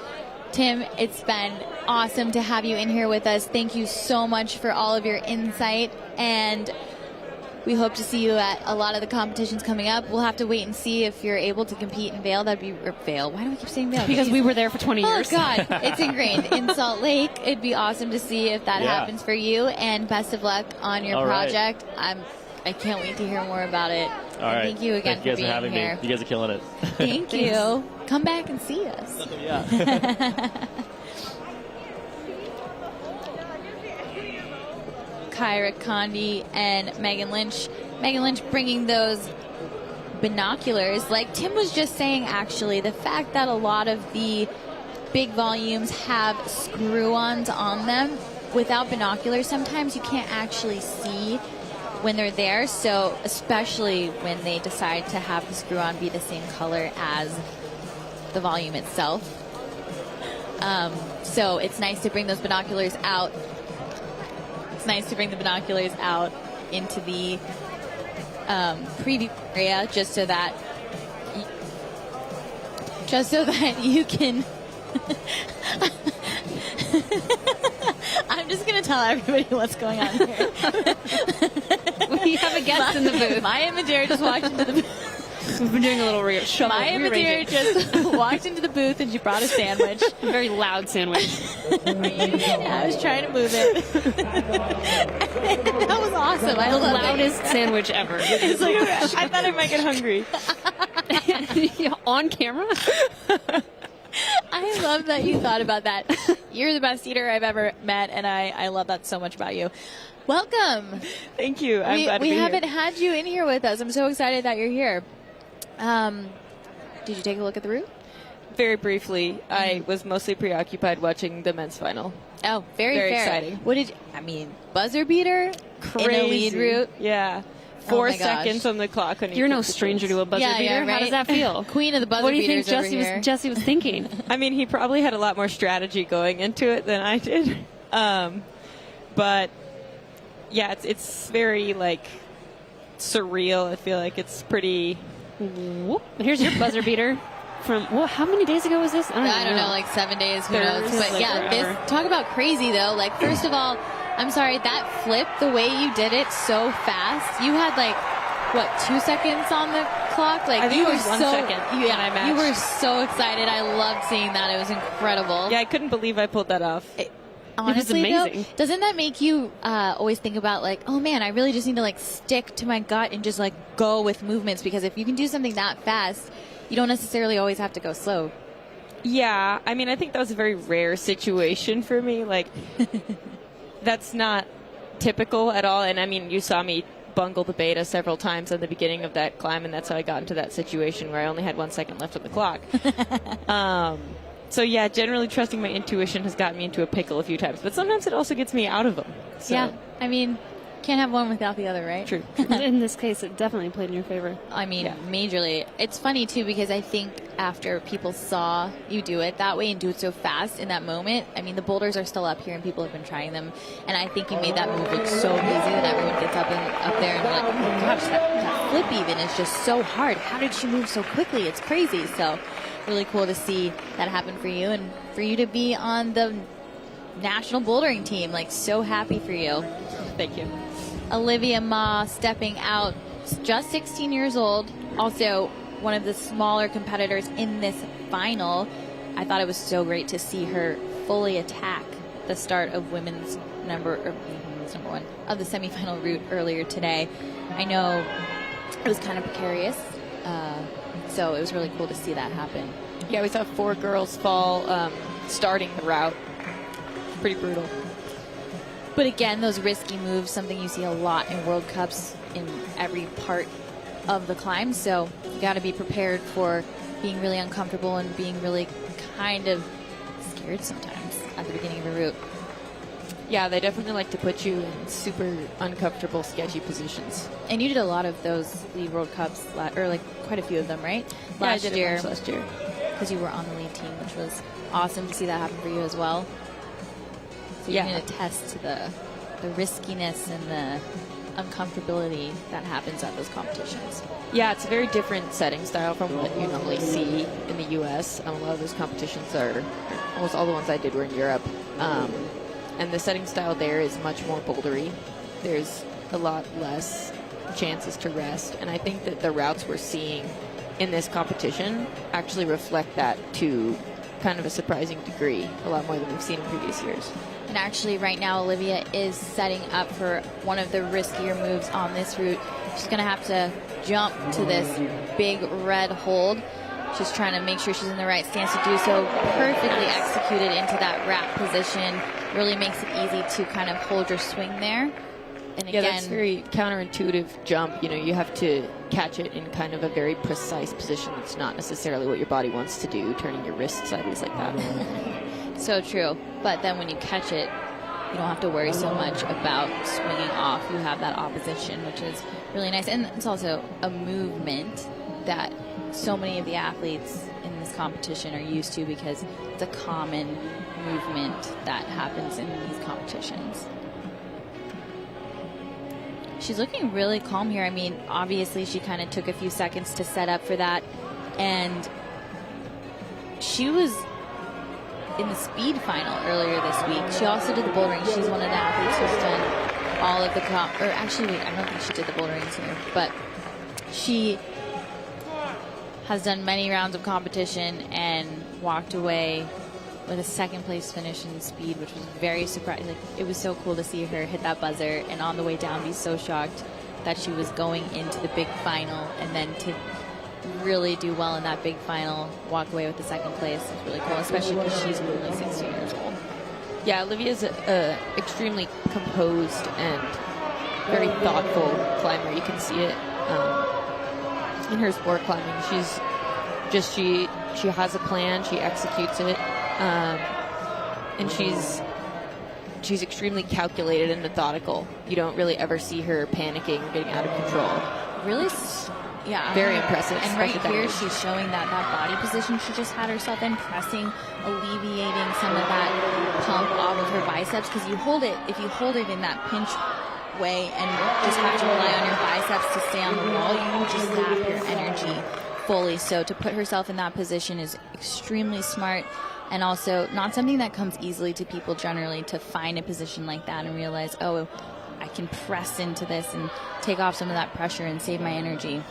Tim, it's been awesome to have you in here with us. Thank you so much for all of your insight. And we hope to see you at a lot of the competitions coming up. We'll have to wait and see if you're able to compete in Vail. That'd be Vail. Why do I keep saying Vail? Because we were there for 20 years. Oh, God. It's ingrained. In Salt Lake, it'd be awesome to see if that happens for you. And best of luck on your project. I can't wait to hear more about it. All right. Thank you again for being having here. Me. You guys are killing it. Thank you. Come back and see us. Yeah. Kyra Condi and Megan Lynch. Megan Lynch bringing those binoculars. Like Tim was just saying, actually, the fact that a lot of the big volumes have screw-ons on them, without binoculars, sometimes you can't actually see when they're there. So especially when they decide to have the screw-on be the same color as the volume itself. So it's nice to bring those binoculars out. It's nice to bring the binoculars out into the preview area just so that you can I'm just going to tell everybody what's going on here. We have a guest in the booth. My immager just walked into the booth. We've been doing a little shuffle. My immager just walked into the booth and she brought a sandwich. A very loud sandwich. I was trying to move it. That was awesome. I the love loudest sandwich ever. It's like, I thought I might get hungry. On camera? I love that you thought about that. You're the best eater I've ever met, and I love that so much about you. Welcome. Thank you. I'm glad to be here. We here. haven't had you in here with us. I'm so excited that you're here. Did you take a look at the route? Very briefly. I was mostly preoccupied watching the men's final. Oh, very fair. Exciting. What did buzzer beater? Crazy. In a lead route? Yeah. 4 seconds on the clock. When You're no stranger to a buzzer beater. Right? How does that feel? Queen of the buzzer What do you think beaters Jesse was thinking? I mean, he probably had a lot more strategy going into it than I did. But yeah, it's very like surreal. I feel like it's pretty. Whoop. Here's your buzzer beater. From how many days ago was this? I don't know, like 7 days. Who knows? But like yeah, forever. this talk about crazy though. Like first of all, I'm sorry, that flip, the way you did it so fast. You had like, what, 2 seconds on the clock? Like I think you it were was 1 so, second when I matched. You were so excited. I loved seeing that. It was incredible. Yeah, I couldn't believe I pulled that off. Honestly, it was amazing. though, doesn't that make you always think about like, oh man, I really just need to like stick to my gut and just like go with movements, because if you can do something that fast, you don't necessarily always have to go slow. Yeah, I mean, I think that was a very rare situation for me. Like, that's not typical at all. And I mean, you saw me bungle the beta several times at the beginning of that climb, and that's how I got into that situation where I only had 1 second left on the clock. So yeah, generally trusting my intuition has gotten me into a pickle a few times, but sometimes it also gets me out of them. So. Yeah, I mean, can't have one without the other, right? True. In this case, it definitely played in your favor. I mean, majorly. It's funny, too, because I think after people saw you do it that way and do it so fast in that moment, I mean, the boulders are still up here and people have been trying them, and I think you made that move look so easy that everyone gets up there and like, oh my gosh, that flip even is just so hard. How did she move so quickly? It's crazy. So really cool to see that happen for you and for you to be on the national bouldering team. Like, so happy for you. Thank you. Olivia Ma stepping out, just 16 years old, also one of the smaller competitors in this final. I thought it was so great to see her fully attack the start of women's number one of the semifinal route earlier today. I know it was kind of precarious, so it was really cool to see that happen. Yeah, we saw 4 girls fall starting the route. Pretty brutal. But again, those risky moves, something you see a lot in World Cups in every part of the climb. So you got to be prepared for being really uncomfortable and being really kind of scared sometimes at the beginning of a route. Yeah, they definitely like to put you in super uncomfortable, sketchy positions. And you did a lot of those lead World Cups, or like quite a few of them, right? Yeah, I did a bunch last year. Because you were on the lead team, which was awesome to see that happen for you as well. So you can attest to the riskiness and the uncomfortability that happens at those competitions. Yeah, it's a very different setting style from what you normally see in the U.S. A lot of those competitions almost all the ones I did were in Europe. And the setting style there is much more bouldery. There's a lot less chances to rest. And I think that the routes we're seeing in this competition actually reflect that to kind of a surprising degree, a lot more than we've seen in previous years. And actually right now Olivia is setting up for one of the riskier moves on this route. She's going to have to jump to this big red hold. She's trying to make sure she's in the right stance to do so. Perfectly executed into that wrap position. Really makes it easy to kind of hold your swing there. And again, that's very counterintuitive jump. You know, you have to catch it in kind of a very precise position. It's not necessarily what your body wants to do, turning your wrist sideways like that. So true. But then when you catch it, you don't have to worry so much about swinging off. You have that opposition, which is really nice. And it's also a movement that so many of the athletes in this competition are used to because it's a common movement that happens in these competitions. She's looking really calm here. I mean, obviously she kind of took a few seconds to set up for that. And she was in the speed final earlier this week. She also did the bouldering. She's one of the athletes who's done all of the actually, wait, I don't think she did the bouldering here, but she has done many rounds of competition and walked away with a second place finish in speed, which was very surprising. Like, it was so cool to see her hit that buzzer and on the way down be so shocked that she was going into the big final, and then to really do well in that big final, walk away with the second place is really cool, especially because she's only 16 years old. Yeah, Olivia's extremely composed and very thoughtful climber. You can see it in her sport climbing. She has a plan. She executes it, and she's extremely calculated and methodical. You don't really ever see her panicking or getting out of control. Really, yeah, very impressive. And right here, she's showing that body position she just had herself in, pressing, alleviating some of that pump off of her biceps. Because you hold it, if you hold it in that pinch way and just have to rely on your biceps to stay on the wall, you just zap your energy fully. So to put herself in that position is extremely smart, and also not something that comes easily to people generally, to find a position like that and realize, oh, I can press into this and take off some of that pressure and save my energy.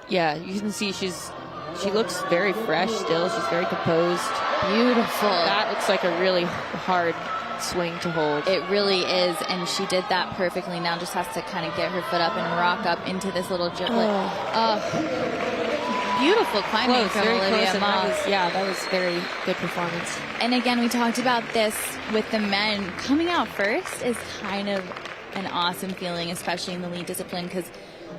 Yeah, you can see she looks very fresh still. She's very composed. Beautiful. That looks like a really hard swing to hold. It really is, and she did that perfectly. Now just has to kind of get her foot up and rock up into this little giblet. Beautiful climbing from Olivia Moss. That was very good performance. And again, we talked about this with the men. Coming out first is kind of an awesome feeling, especially in the lead discipline, because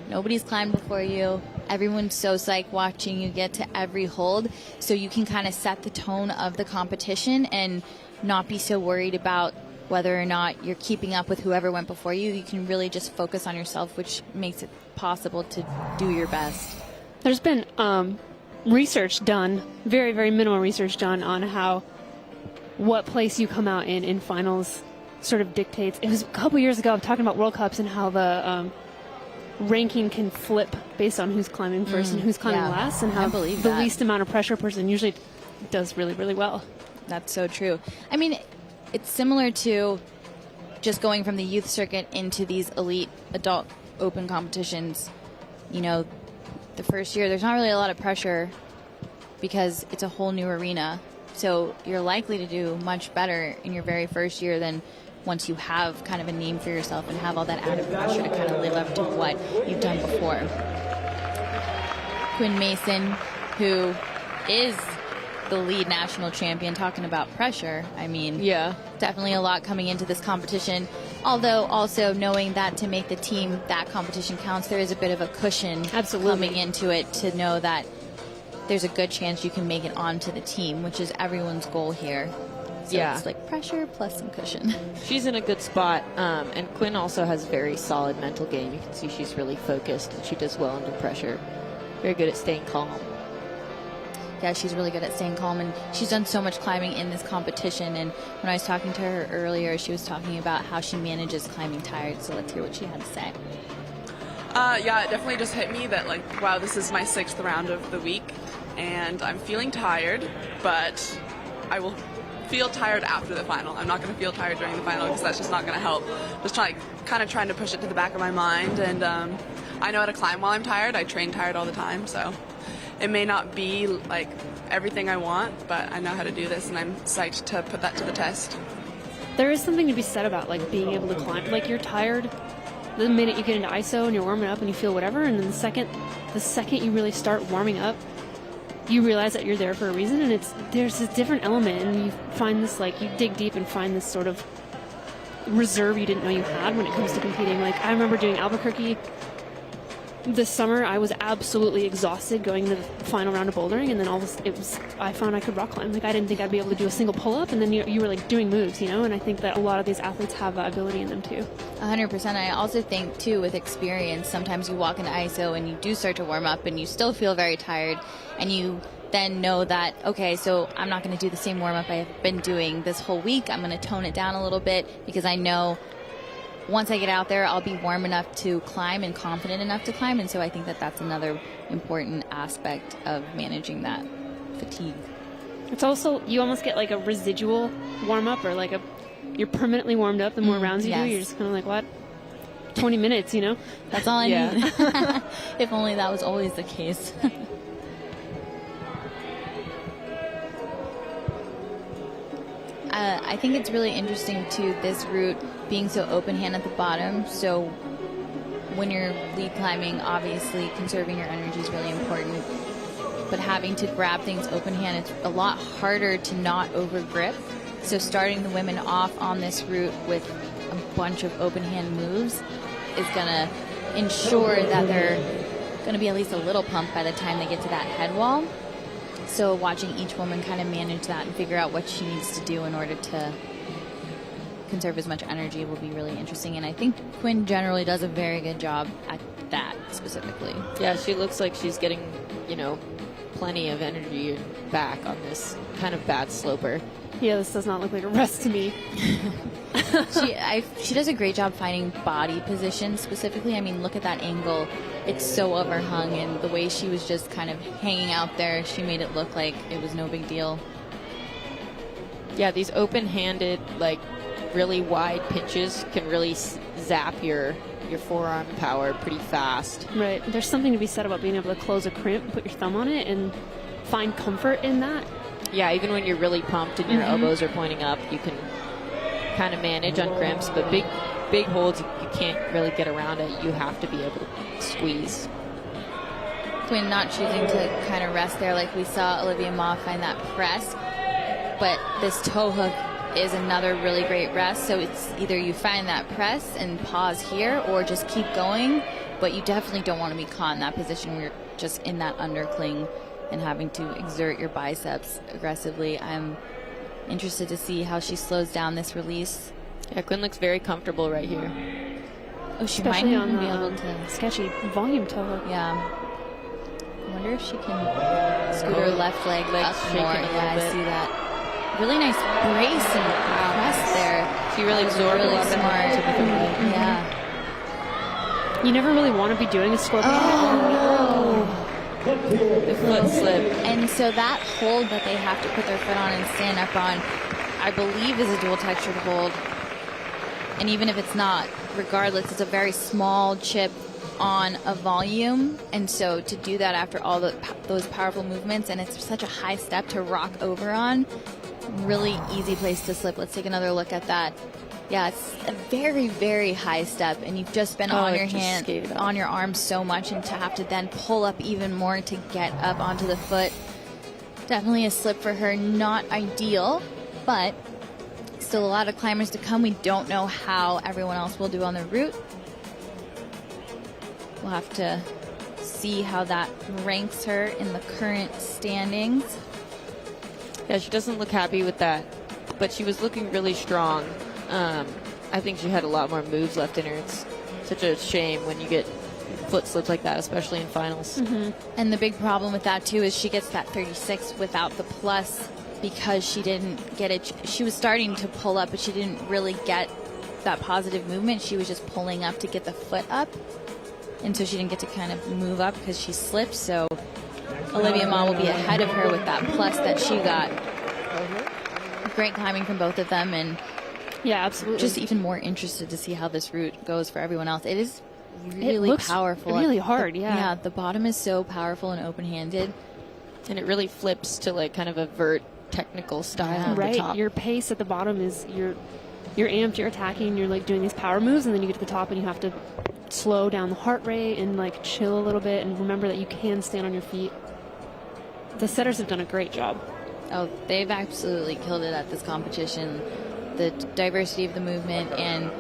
nobody's climbed before you. Everyone's so psyched watching you get to every hold, so you can kind of set the tone of the competition and not be so worried about whether or not you're keeping up with whoever went before you. You can really just focus on yourself, which makes it possible to do your best. There's been research done, very, very minimal research done on how what place you come out in finals sort of dictates. It was a couple years ago, I'm talking about World Cups and how the ranking can flip based on who's climbing first and who's climbing last, and how the least amount of pressure person usually does really, really well. That's so true. I mean, it's similar to just going from the youth circuit into these elite adult open competitions. You know, the first year, there's not really a lot of pressure because it's a whole new arena. So you're likely to do much better in your very first year than once you have kind of a name for yourself and have all that added pressure to kind of live up to what you've done before. Quinn Mason, who is the lead national champion, talking about pressure. I mean, yeah, definitely a lot coming into this competition. Although also knowing that to make the team, that competition counts, there is a bit of a cushion coming into it to know that there's a good chance you can make it onto the team, which is everyone's goal here. So Yeah. it's like pressure plus some cushion. She's in a good spot, and Quinn also has very solid mental game. You can see she's really focused, and she does well under pressure. Very good at staying calm. Yeah, she's really good at staying calm, and she's done so much climbing in this competition. And when I was talking to her earlier, she was talking about how she manages climbing tired. So let's hear what she had to say. Yeah, it definitely just hit me that, like, wow, this is my 6th round of the week, and I'm feeling tired, but I will feel tired after the final. I'm not going to feel tired during the final because that's just not going to help. Just kind of trying to push it to the back of my mind, and I know how to climb while I'm tired. I train tired all the time, so it may not be like everything I want, but I know how to do this, and I'm psyched to put that to the test. There is something to be said about like being able to climb. Like you're tired the minute you get into ISO and you're warming up and you feel whatever, and then the second you really start warming up, you realize that you're there for a reason, and there's this different element, and you find this, like, you dig deep and find this sort of reserve you didn't know you had when it comes to competing. Like, I remember doing Albuquerque this summer. I was absolutely exhausted going to the final round of bouldering, and then I found I could rock climb. Like, I didn't think I'd be able to do a single pull-up, and then you were, like, doing moves, you know, and I think that a lot of these athletes have that ability in them, too. 100%. I also think, too, with experience, sometimes you walk into ISO and you do start to warm up and you still feel very tired, and you then know that, okay, so I'm not going to do the same warm-up I've been doing this whole week. I'm going to tone it down a little bit because I know once I get out there, I'll be warm enough to climb and confident enough to climb. And so I think that that's another important aspect of managing that fatigue. It's also, you almost get like a residual warm-up, or like you're permanently warmed up the more rounds you do. You're just kind of like, what? 20 minutes, you know? That's all I need. If only that was always the case. I think it's really interesting, too, this route being so open hand at the bottom. So when you're lead climbing, obviously conserving your energy is really important. But having to grab things open hand, it's a lot harder to not over grip. So starting the women off on this route with a bunch of open hand moves is going to ensure that they're going to be at least a little pumped by the time they get to that head wall. So watching each woman kind of manage that and figure out what she needs to do in order to conserve as much energy will be really interesting. And I think Quinn generally does a very good job at that specifically. Yeah, she looks like she's getting, plenty of energy back on this kind of bad sloper. Yeah, this does not look like a rest to me. She does a great job finding body position specifically. I mean, look at that angle. It's so overhung, and the way she was just kind of hanging out there, she made it look like it was no big deal. Yeah, these open-handed, like, really wide pitches can really zap your forearm power pretty fast. Right. There's something to be said about being able to close a crimp, put your thumb on it, and find comfort in that. Yeah, even when you're really pumped and your elbows are pointing up, you can kind of manage on crimps, but big holds, you can't really get around it. You have to be able to squeeze. Quinn not choosing to kind of rest there like we saw Olivia Ma find that press, but this toe hook is another really great rest. So it's either you find that press and pause here or just keep going, but you definitely don't want to be caught in that position where you're just in that undercling and having to exert your biceps aggressively. I'm interested to see how she slows down this release. Yeah, Quinn looks very comfortable right here. Oh, she Especially might even on be able to sketchy volume toe hook. Yeah. I wonder if she can scoot her left leg up shaking more. a little Yeah, bit. I see that. Really nice brace and press there. She really absorbed really a lot of smart. energy. Yeah. You never really want to be doing a scorpion. The foot slip. And so that hold that they have to put their foot on and stand up on, I believe is a dual textured hold. And even if it's not, regardless, it's a very small chip on a volume. And so to do that after all those powerful movements, and it's such a high step to rock over on, really easy place to slip. Let's take another look at that Yeah, it's a very, very high step, and you've just been on your on your arms so much, and to have to then pull up even more to get up onto the foot. Definitely a slip for her. Not ideal, but still a lot of climbers to come. We don't know how everyone else will do on the route. We'll have to see how that ranks her in the current standings. Yeah, she doesn't look happy with that, but she was looking really strong. I think she had a lot more moves left in her. It's such a shame when you get foot slips like that, especially in finals. And the big problem with that, too, is she gets that 36 without the plus because she didn't get it. She was starting to pull up, but she didn't really get that positive movement. She was just pulling up to get the foot up. And so she didn't get to kind of move up because she slipped. So Olivia Ma will be ahead of her with that plus that she got. Great climbing from both of them. And yeah, absolutely. Just even more interested to see how this route goes for everyone else. It is really powerful. Really hard, yeah. Yeah, the bottom is so powerful and open-handed. And it really flips to like kind of a vert technical style at right. the top. Your pace at the bottom is you're amped, you're attacking, you're like doing these power moves, and then you get to the top and you have to slow down the heart rate and like chill a little bit and remember that you can stand on your feet. The setters have done a great job. Oh, they've absolutely killed it at this competition. The diversity of the movement and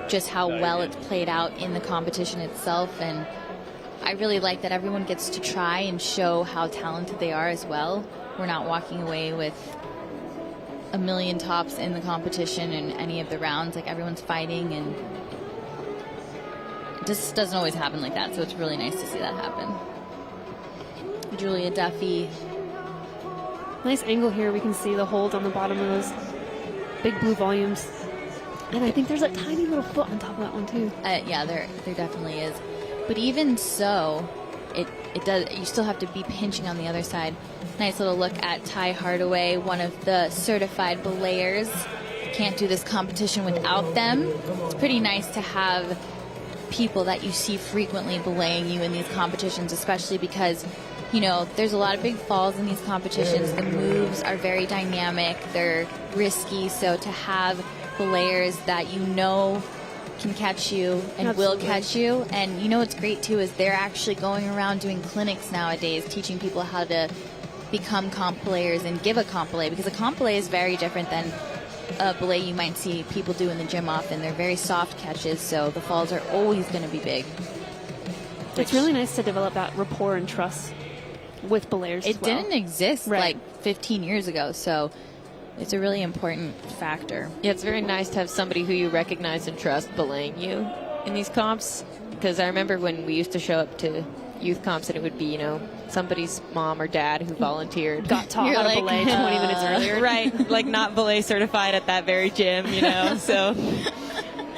just how well it's played out in the competition itself. And I really like that everyone gets to try and show how talented they are as well. We're not walking away with a million tops in the competition in any of the rounds. Like, everyone's fighting, and it just doesn't always happen like that. So it's really nice to see that happen. Julia Duffy. Nice angle here. We can see the hold on the bottom of those big blue volumes. And I think there's a tiny little foot on top of that one too. Yeah, there definitely is. But even so, it does. You still have to be pinching on the other side. Nice little look at Ty Hardaway, one of the certified belayers. Can't do this competition without them. It's pretty nice to have people that you see frequently belaying you in these competitions, especially because, you know, there's a lot of big falls in these competitions. The moves are very dynamic. They're risky. So to have belayers that you know can catch you and will catch you. And you know what's great too is they're actually going around doing clinics nowadays, teaching people how to become comp belayers and give a comp belay, because a comp belay is very different than a belay you might see people do in the gym often. They're very soft catches, so the falls are always going to be big. It's really nice to develop that rapport and trust with belayers as well. It didn't exist like 15 years ago, so it's a really important factor. Yeah, it's very nice to have somebody who you recognize and trust belaying you in these comps, because I remember when we used to show up to youth comps and it would be, you know, somebody's mom or dad who volunteered. Got taught how to belay 20 minutes earlier. Right, like not belay certified at that very gym, you know, so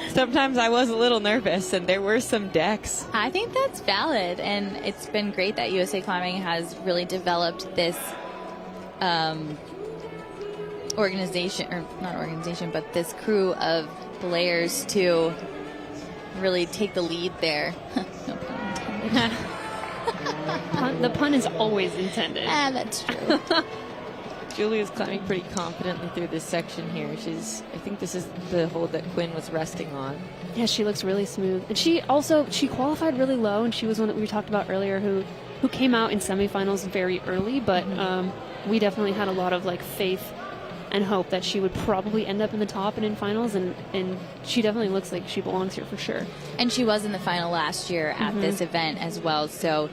sometimes I was a little nervous, and there were some decks. I think that's valid, and it's been great that USA Climbing has really developed this organization, or not organization, but this crew of belayers to really take the lead there. No pun intended. The pun is always intended. That's true. Julia's climbing pretty confidently through this section here. I think this is the hold that Quinn was resting on. Yeah, she looks really smooth. And she qualified really low, and she was one that we talked about earlier who came out in semifinals very early, but we definitely had a lot of like faith and hope that she would probably end up in the top and in finals, and she definitely looks like she belongs here for sure. And she was in the final last year at this event as well, so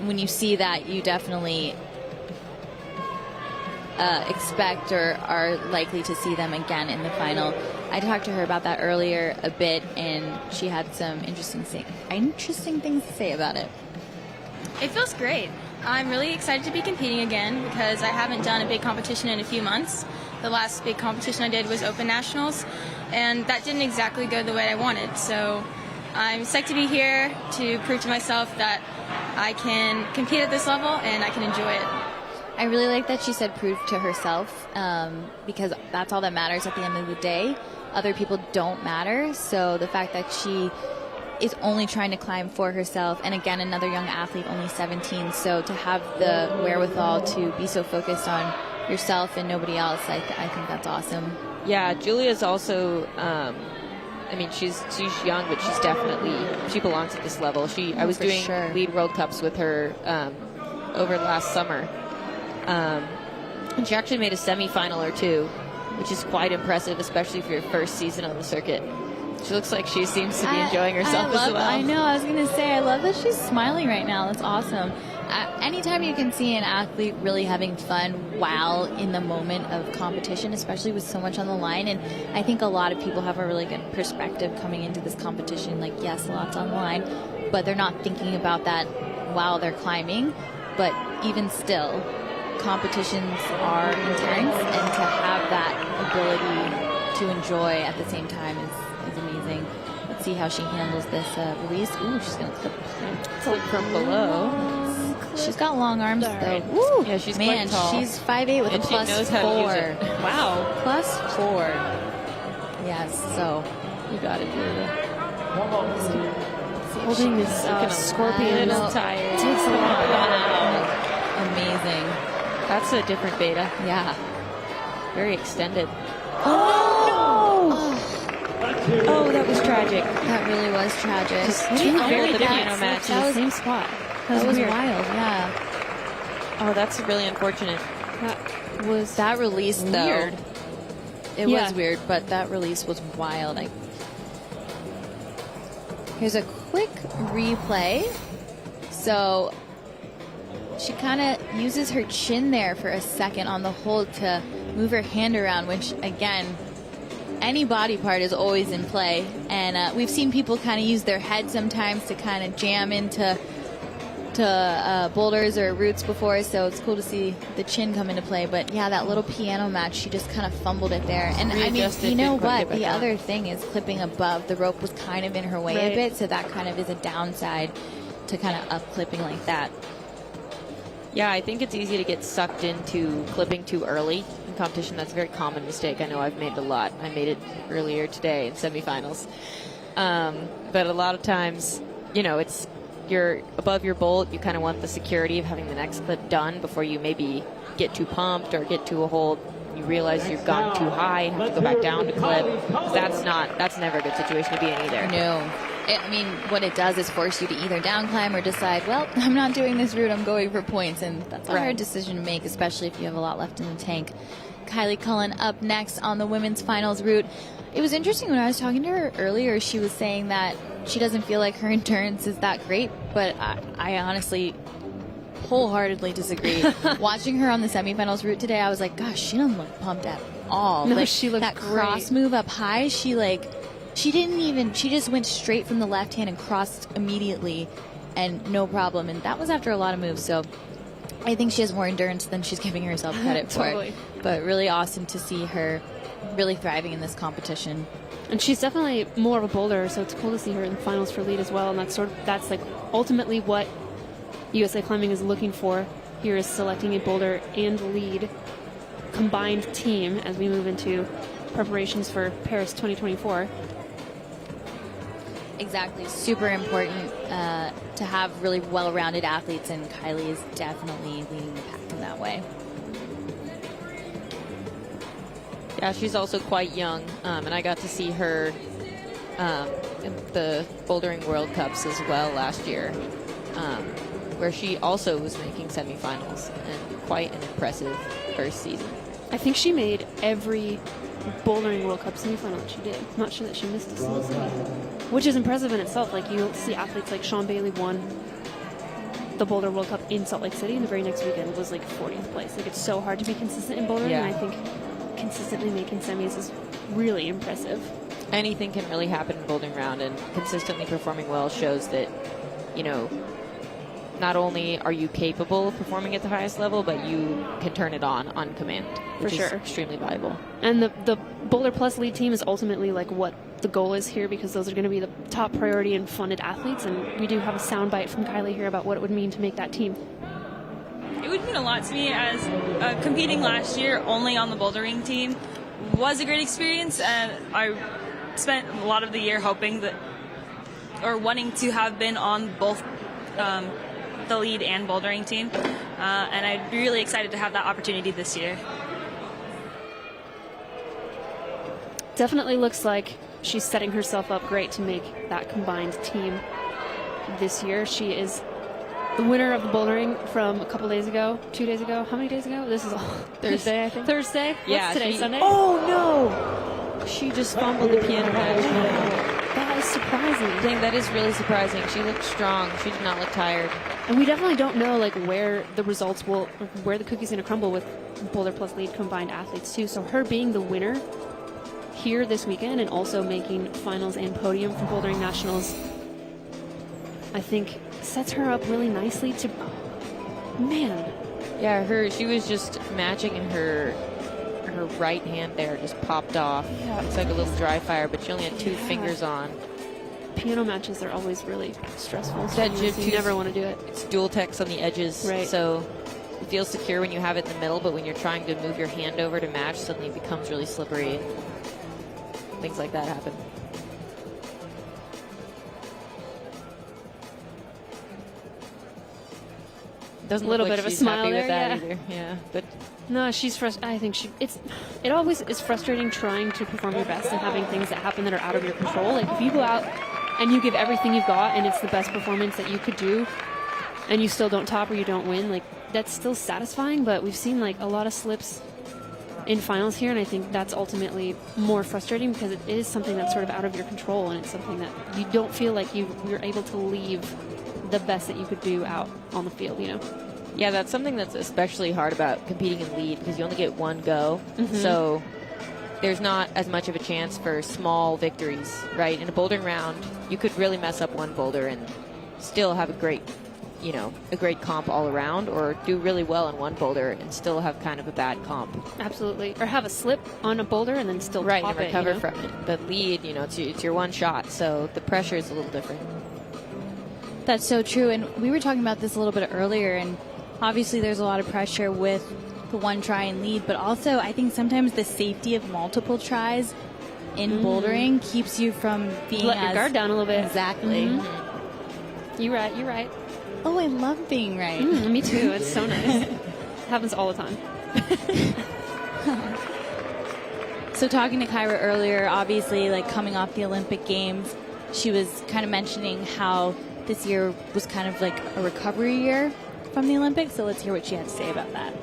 when you see that, you definitely expect or are likely to see them again in the final. I talked to her about that earlier a bit, and she had some interesting things to say about it. It feels great. I'm really excited to be competing again because I haven't done a big competition in a few months. The last big competition I did was Open Nationals, and that didn't exactly go the way I wanted. So I'm psyched to be here to prove to myself that I can compete at this level and I can enjoy it. I really like that she said prove to herself, because that's all that matters at the end of the day. Other people don't matter. So the fact that she is only trying to climb for herself, and again, another young athlete, only 17, so to have the wherewithal to be so focused on yourself and nobody else, I think that's awesome. Yeah, Julia's also. I mean, she's young, but she belongs at this level. I was doing lead World Cups with her over last summer, and she actually made a semifinal or two, which is quite impressive, especially for your first season on the circuit. She looks like she seems to be enjoying herself as well. I know. I was going to say, I love that she's smiling right now. That's awesome. Anytime you can see an athlete really having fun while in the moment of competition, especially with so much on the line, and I think a lot of people have a really good perspective coming into this competition, like, yes, a lot's on the line, but they're not thinking about that while they're climbing. But even still, competitions are intense, and to have that ability to enjoy at the same time is amazing. Let's see how she handles this release. Ooh, she's going to clip from below. She's got long arms, though. Ooh, yeah, she's man, quite tall. she's 5'8" with and a she knows +4. how to use it. Wow. +4. Yes, so you got it, Julia. Holding this scorpion is tired. Takes a lot. Wow. Amazing. That's a different beta. Yeah. Very extended. Oh, Oh, that was tragic. that really was tragic. Two very That piano matches. that was- Same spot. That was weird. wild, yeah. Oh, that's really unfortunate. That release, though. Weird. It Yeah. was weird, but that release was wild. Here's a quick replay. So she kind of uses her chin there for a second on the hold to move her hand around, which, again, any body part is always in play. And we've seen people kind of use their head sometimes to kind of jam into boulders or roots before, so it's cool to see the chin come into play. But yeah, that little piano match, she just kind of fumbled it there. And I mean, you know what? The other thing is clipping above. The rope was kind of in her way a bit, so that kind of is a downside to kind of up clipping like that. Yeah, I think it's easy to get sucked into clipping too early in competition. That's a very common mistake. I know I've made it a lot. I made it earlier today in semifinals. But a lot of times, you know, you're above your bolt. You kind of want the security of having the next clip done before you maybe get too pumped or get to a hold. You realize you've gone too high and have to go back down to clip. That's never a good situation to be in either. No. I mean, what it does is force you to either down climb or decide, well, I'm not doing this route, I'm going for points. And that's a hard decision to make, especially if you have a lot left in the tank. Kylie Cullen up next on the women's finals route. It was interesting when I was talking to her earlier, she was saying that she doesn't feel like her endurance is that great, but I honestly wholeheartedly disagree. Watching her on the semifinals route today, I was like, gosh, she doesn't look pumped at all. No, like, she looked that great. cross move up high, she just went straight from the left hand and crossed immediately and no problem. And that was after a lot of moves. So I think she has more endurance than she's giving herself credit for. Totally. But really awesome to see her really thriving in this competition. And she's definitely more of a boulder, so it's cool to see her in the finals for lead as well. And that's like ultimately what USA Climbing is looking for here, is selecting a boulder and lead combined team as we move into preparations for Paris 2024. Exactly. Super important to have really well-rounded athletes, and Kylie is definitely leading the pack in that way. Yeah, she's also quite young, and I got to see her in the Bouldering World Cups as well last year, where she also was making semifinals, and quite an impressive first season. I think she made every Bouldering World Cup semifinal that she did. I'm not sure that she missed a single semi, which is impressive in itself. Like, you'll see athletes like Sean Bailey won the Boulder World Cup in Salt Lake City, and the very next weekend was like 40th place. Like, it's so hard to be consistent in bouldering, and I think consistently making semis is really impressive. Anything can really happen in bouldering round, and consistently performing well shows that, you know, not only are you capable of performing at the highest level, but you can turn it on command, which is extremely valuable. And the Boulder Plus lead team is ultimately like what the goal is here, because those are going to be the top priority and funded athletes. And we do have a soundbite from Kylie here about what it would mean to make that team. It would mean a lot to me, as competing last year only on the bouldering team was a great experience, and I spent a lot of the year hoping that, or wanting to have been on both the lead and bouldering team, and I'd be really excited to have that opportunity this year. definitely looks like she's setting herself up great to make that combined team this year. She is the winner of the bouldering from a couple days ago, 2 days ago. How many days ago? This is Thursday, I think. Thursday? Yeah. What's today, Sunday? Oh, no. She just fumbled the piano wedge. That is surprising. Dang, that is really surprising. She looked strong. She did not look tired. And we definitely don't know like where the results will, where the cookie's going to crumble with Boulder plus lead combined athletes too. So her being the winner here this weekend and also making finals and podium for Bouldering Nationals, I think sets her up really nicely to, man. Yeah, she was just matching in her right hand there just popped off. Yeah. It's like a little dry fire, but she only had 2 fingers on. Piano matches are always really stressful. So That you never want to do it. It's dual text on the edges, right? So it feels secure when you have it in the middle, but when you're trying to move your hand over to match, suddenly it becomes really slippery. Things like that happen. Doesn't a little look bit like of a she's smile happy there, with that yeah. either. Yeah, but no, she's I think it always is frustrating trying to perform your best and having things that happen that are out of your control. Like if you go out and you give everything you've got and it's the best performance that you could do and you still don't top or you don't win, like that's still satisfying, but we've seen like a lot of slips in finals here, and I think that's ultimately more frustrating because it is something that's sort of out of your control, and it's something that you don't feel like you're able to leave the best that you could do out on the field, you know? Yeah, that's something that's especially hard about competing in lead because you only get one go. Mhm. So there's not as much of a chance for small victories, right? In a bouldering round, you could really mess up one boulder and still have a great comp all around, or do really well in one boulder and still have kind of a bad comp. Absolutely. Or have a slip on a boulder and then still right, top and recover it, you know? from it. But lead, it's your one shot, so the pressure is a little different. That's so true. And we were talking about this a little bit earlier, and obviously there's a lot of pressure with the one try and lead, but also I think sometimes the safety of multiple tries in bouldering keeps you from being Let your guard down a little bit. Exactly. Mm-hmm. You're right. Oh, I love being right. Me too. It's so nice. It happens all the time. So talking to Kyra earlier, obviously like coming off the Olympic Games, she was kind of mentioning how this year was kind of like a recovery year from the Olympics. So let's hear what she had to say about that.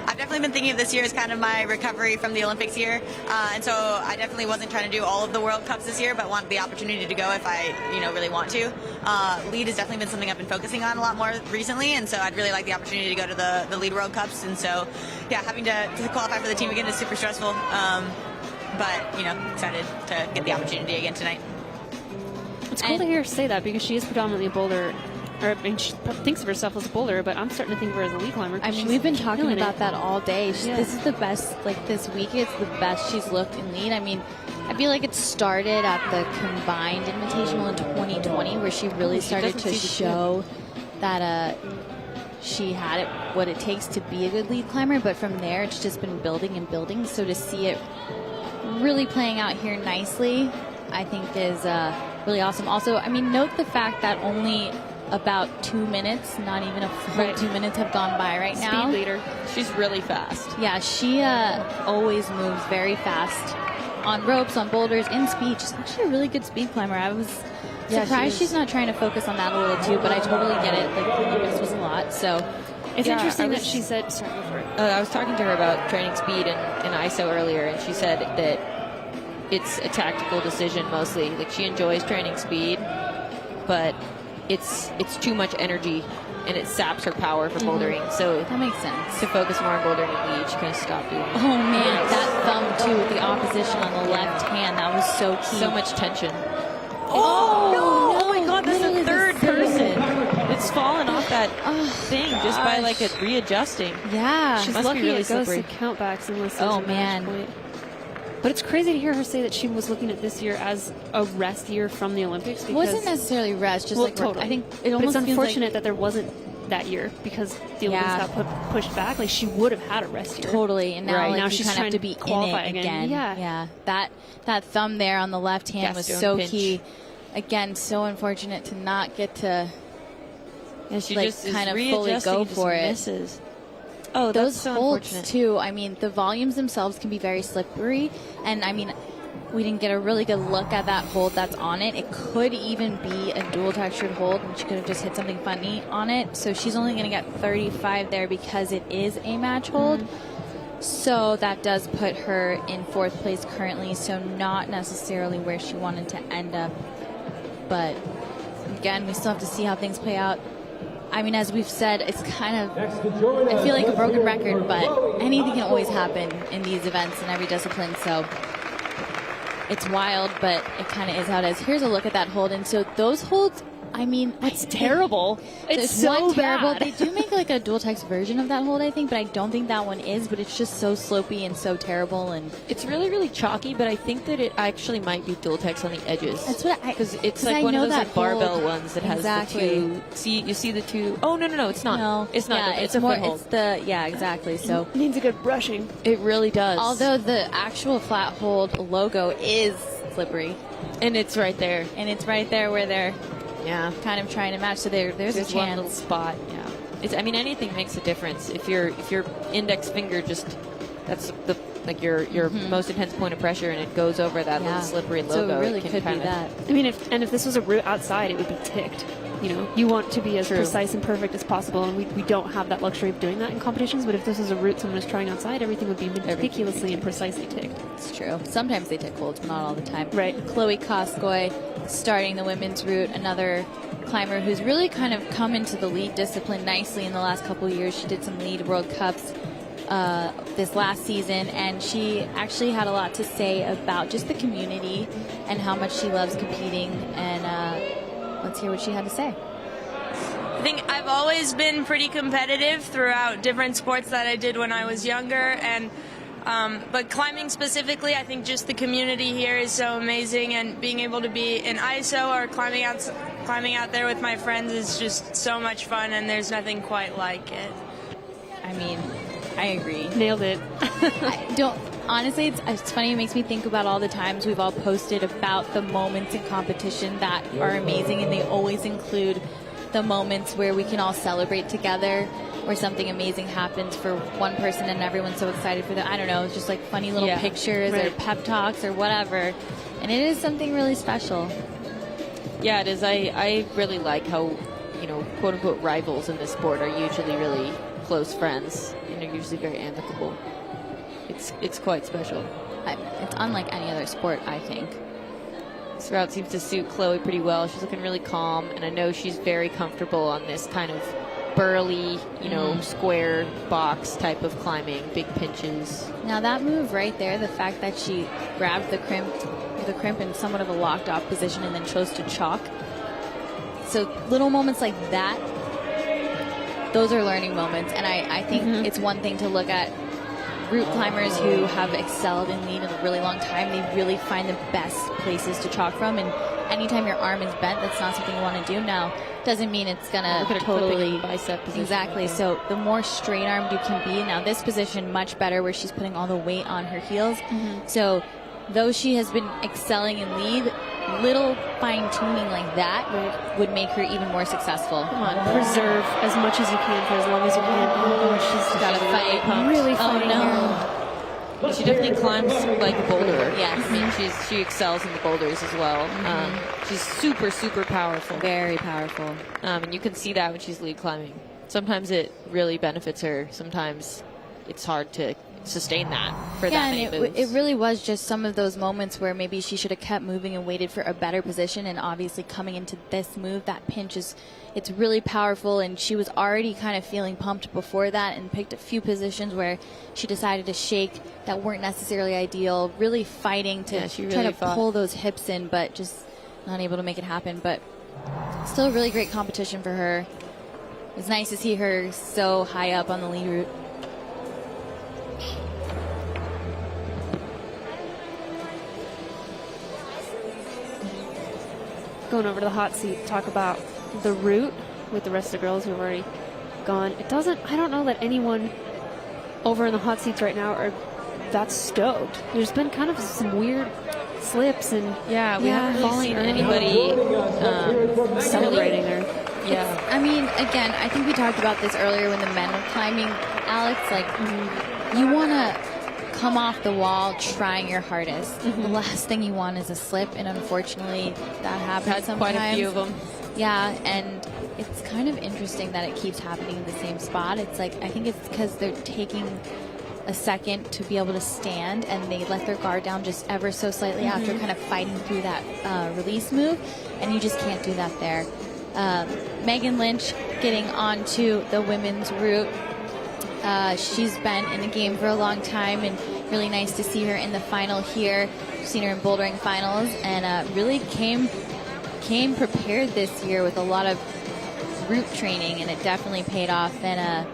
I've definitely been thinking of this year as kind of my recovery from the Olympics year. And so I definitely wasn't trying to do all of the World Cups this year, but want the opportunity to go if I, really want to. Lead has definitely been something I've been focusing on a lot more recently, and so I'd really like the opportunity to go to the Lead World Cups. And so, yeah, having to qualify for the team again is super stressful. But, excited to get the opportunity again tonight. It's cool to hear her say that because she is predominantly a boulder. She thinks of herself as a boulder, but I'm starting to think of her as a lead climber. I mean, we've been talking about that all day. This is the best, this week, it's the best she's looked in lead. I mean, I feel like it started at the combined invitational in 2020 where she really started to show that she had what it takes to be a good lead climber, but from there it's just been building and building. So to see it really playing out here nicely, I think is really awesome. Also, I mean, note the fact that only about 2 minutes, not even a full 2 minutes have gone by right now. Speed leader. She's really fast. Yeah, she always moves very fast on ropes, on boulders, in speed. She's actually a really good speed climber. I was surprised she's not trying to focus on that a little too, but I totally get it. Like, the Olympics was a lot, so. It's interesting that she said, sorry, before it. I was talking to her about training speed in ISO earlier, and she said that it's a tactical decision mostly. Like, she enjoys training speed, but it's too much energy and it saps her power for bouldering. So that makes sense. To focus more on bouldering and lead, she kind of stopped doing it. Oh man, that thumb too with the opposition on the left hand, that was so key. So much tension. Oh, no! Oh my god, that's the third person that's fallen off that thing just by like it readjusting. Yeah. She's Must lucky be really it goes slippery. to countbacks unless Oh, there's a match point. But it's crazy to hear her say that she was looking at this year as a rest year from the Olympics. It wasn't necessarily rest, just totally. I think it but almost it's feels unfortunate like that there wasn't that year because the Olympics got pushed back. Like, she would have had a rest year. Totally, and now, now you she's kind of trying have to be qualify in it again. Yeah. That thumb there on the left hand was Gaston so pinch. key. Again, so unfortunate to not get to she just kind is of fully go readjusting, for it. misses. Oh, that's those so holds unfortunate. too. I mean, the volumes themselves can be very slippery, and I mean, we didn't get a really good look at that hold that's on it. It could even be a dual textured hold, and she could have just hit something funny on it. So she's only going to get 35 there because it is a match hold. So that does put her in 4th place currently, so not necessarily where she wanted to end up. But again, we still have to see how things play out. I mean, as we've said, it's kind of, I feel like a broken record, but anything can always happen in these events in every discipline. So it's wild, but it kind of is how it is. Here's a look at that hold. And so those holds, I mean, That's terrible. It's so one terrible. bad. They do make like a dual text version of that hold, I think, but I don't think that one is. But it's just so slopey and so terrible, and It's really, really chalky, but I think that it actually might be dual text on the edges. That's what because it's 'cause like I one know of those that like barbell hold- ones that has Exactly. the two. See, you see the two. Oh no, it's not. No, it's not. Yeah, it's a more. foothold. It's the exactly. So It needs a good brushing. It really does. although the actual flat hold logo is slippery, and it's right there. and it's right there where they're kind of trying to match. So there's a one little chance. spot. Yeah. It's. I mean, anything makes a difference. If your index finger just that's the like your most intense point of pressure, and it goes over that little slippery So logo. it really can could be kinda, that. I mean, if this was a route outside, it would be ticked. You know, you want to be as True. precise and perfect as possible, and we don't have that luxury of doing that in competitions. But if this was a route someone was trying outside, everything would be meticulously and precisely ticked. It's true. Sometimes they take holds, but not all the time. Right. Chloe Koskoy starting the women's route, another climber who's really kind of come into the lead discipline nicely in the last couple of years. She did some lead World Cups this last season, and she actually had a lot to say about just the community and how much she loves competing. And let's hear what she had to say. I think I've always been pretty competitive throughout different sports that I did when I was younger, and but climbing specifically, I think just the community here is so amazing, and being able to be in ISO or climbing out there with my friends is just so much fun, and there's nothing quite like it. I mean, I agree. Nailed it. I don't. Honestly, it's funny. It makes me think about all the times we've all posted about the moments in competition that are amazing, and they always include the moments where we can all celebrate together, where something amazing happens for one person and everyone's so excited for them. I don't know, it's just like funny little pictures or pep talks or whatever, and it is something really special. Yeah, it is. I really like how, quote unquote rivals in this sport are usually really close friends, and they're usually very amicable. It's quite special. It's unlike any other sport, I think. This route seems to suit Chloe pretty well. She's looking really calm, and I know she's very comfortable on this kind of burly, square box type of climbing, big pinches. Now that move right there, the fact that she grabbed the crimp in somewhat of a locked off position and then chose to chalk. So little moments like that, those are learning moments, and I think it's one thing to look at route climbers who have excelled in lead in a really long time. They really find the best places to chalk from, and anytime your arm is bent, that's not something you want to do. Now, doesn't mean it's gonna totally bicep position. Exactly. So the more straight armed you can be. Now this position much better, where she's putting all the weight on her heels. So though she has been excelling in lead, little fine tuning like that would make her even more successful. Come on, preserve as much as you can for as long as you can. Oh gosh, she's got to fight. Really Oh fighting no. She definitely climbs like a boulder. Yes. She excels in the boulders as well. She's super, super powerful. Very powerful. And you can see that when she's lead climbing. Sometimes it really benefits her. Sometimes it's hard to sustain that for that many and moves. it really was just some of those moments where maybe she should have kept moving and waited for a better position, and obviously coming into this move, that pinch it's really powerful, and she was already kind of feeling pumped before that and picked a few positions where she decided to shake that weren't necessarily ideal, really fighting to try to pull those hips in, but just not able to make it happen. But still a really great competition for her. It was nice to see her so high up on the lead route. Going over to the hot seat to talk about the route with the rest of the girls who have already gone. I don't know that anyone over in the hot seats right now are that stoked. There's been kind of some weird slips, and we haven't really seen anybody celebrating her. I mean, again, I think we talked about this earlier when the men were climbing. Alex. Like, you want to come off the wall trying your hardest. The last thing you want is a slip, and unfortunately, that happens sometimes. Quite a few of them. Yeah, and it's kind of interesting that it keeps happening in the same spot. It's like, I think it's because they're taking a second to be able to stand, and they let their guard down just ever so slightly after kind of fighting through that release move, and you just can't do that there. Megan Lynch getting onto the women's route. She's been in the game for a long time, and really nice to see her in the final here. We've seen her in bouldering finals, and really came prepared this year with a lot of route training, and it definitely paid off. And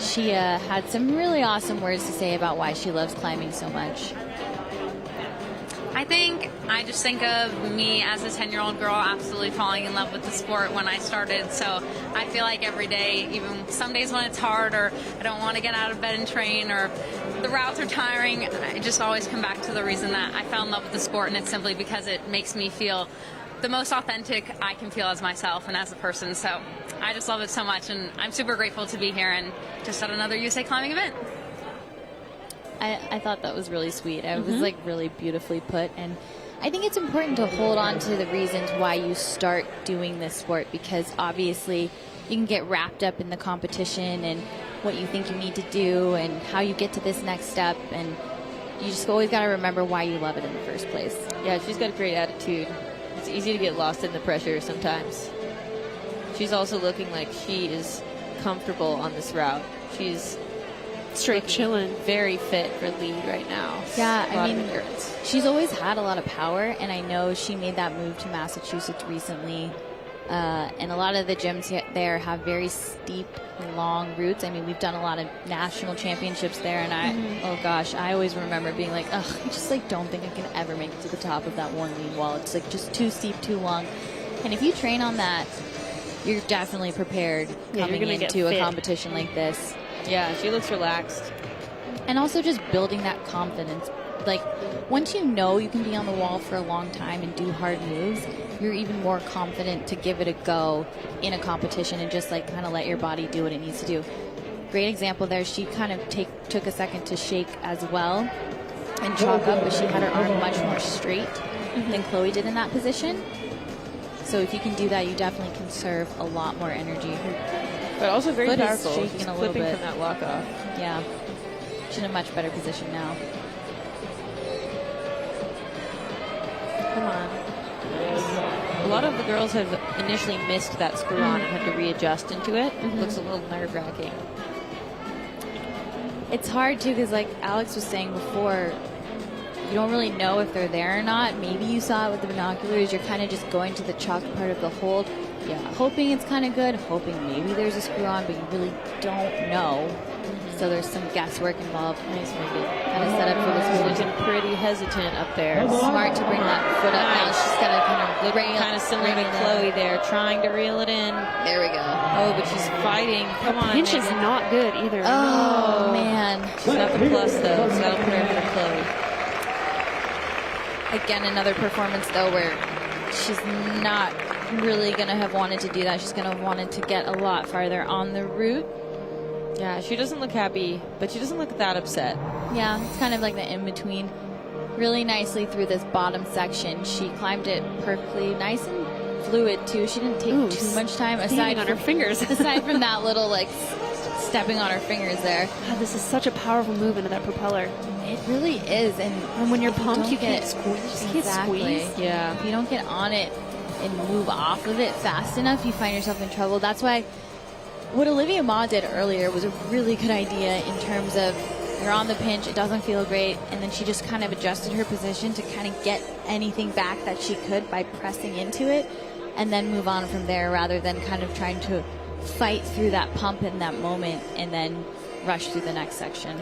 she had some really awesome words to say about why she loves climbing so much. I just think of me as a 10-year-old girl absolutely falling in love with the sport when I started. So I feel like every day, even some days when it's hard or I don't want to get out of bed and train or the routes are tiring, I just always come back to the reason that I fell in love with the sport, and it's simply because it makes me feel the most authentic I can feel as myself and as a person. So I just love it so much, and I'm super grateful to be here and just at another USA climbing event. I thought that was really sweet. It was like really beautifully put, and I think it's important to hold on to the reasons why you start doing this sport, because obviously you can get wrapped up in the competition and what you think you need to do and how you get to this next step, and you just always got to remember why you love it in the first place. Yeah, she's got a great attitude. It's easy to get lost in the pressure sometimes. She's also looking like she is comfortable on this route. She's straight chilling, very fit for lead right now. Yeah, I mean, she's always had a lot of power, and I know she made that move to Massachusetts recently. And a lot of the gyms there have very steep, long routes. I mean, we've done a lot of national championships there, and oh gosh, I always remember being like, ugh, I just like don't think I can ever make it to the top of that one lead wall. It's like just too steep, too long. And if you train on that, you're definitely prepared coming into a competition like this. Yeah, she looks relaxed. And also just building that confidence. Like, once you know you can be on the wall for a long time and do hard moves, you're even more confident to give it a go in a competition and just like kind of let your body do what it needs to do. Great example there. She kind of took a second to shake as well and chalk up, but she had her arm much more straight than Chloe did in that position. So if you can do that, you definitely conserve a lot more energy. But also very powerful. Shaking She's a little clipping bit from that walk off. Yeah, she's in a much better position now. Come on. A lot of the girls have initially missed that screw on and had to readjust into it. Looks a little nerve-wracking. It's hard too, because like Alex was saying before, you don't really know if they're there or not. Maybe you saw it with the binoculars. You're kind of just going to the chalk part of the hold, hoping it's kind of good, hoping maybe there's a screw on, but you really don't know. So there's some guesswork involved. Nice, Megan. Kind of set up for this move. Looking pretty hesitant up there. Smart to bring that foot up. Now she's got to kind of similar to Chloe there, trying to reel it in. There we go. Oh, but she's fighting. Come on, pinch Megan. is not good either. Oh, man. She's got the plus, though, so that'll put her ahead of Chloe. Again, another performance, though, where she's not really going to have wanted to do that. She's going to have wanted to get a lot farther on the route. Yeah, she doesn't look happy, but she doesn't look that upset. Yeah, it's kind of like the in-between. Really nicely through this bottom section. She climbed it perfectly. Nice and fluid, too. She didn't take too much time. Aside on her fingers. aside from that little, like, stepping on her fingers there. God, this is such a powerful move into that propeller. It really is. And when you're pumped, you can't squeeze. Exactly. Yeah. If you don't get on it and move off of it fast enough, you find yourself in trouble. That's why what Olivia Ma did earlier was a really good idea in terms of you're on the pinch, it doesn't feel great, and then she just kind of adjusted her position to kind of get anything back that she could by pressing into it and then move on from there rather than kind of trying to fight through that pump in that moment and then rush through the next section.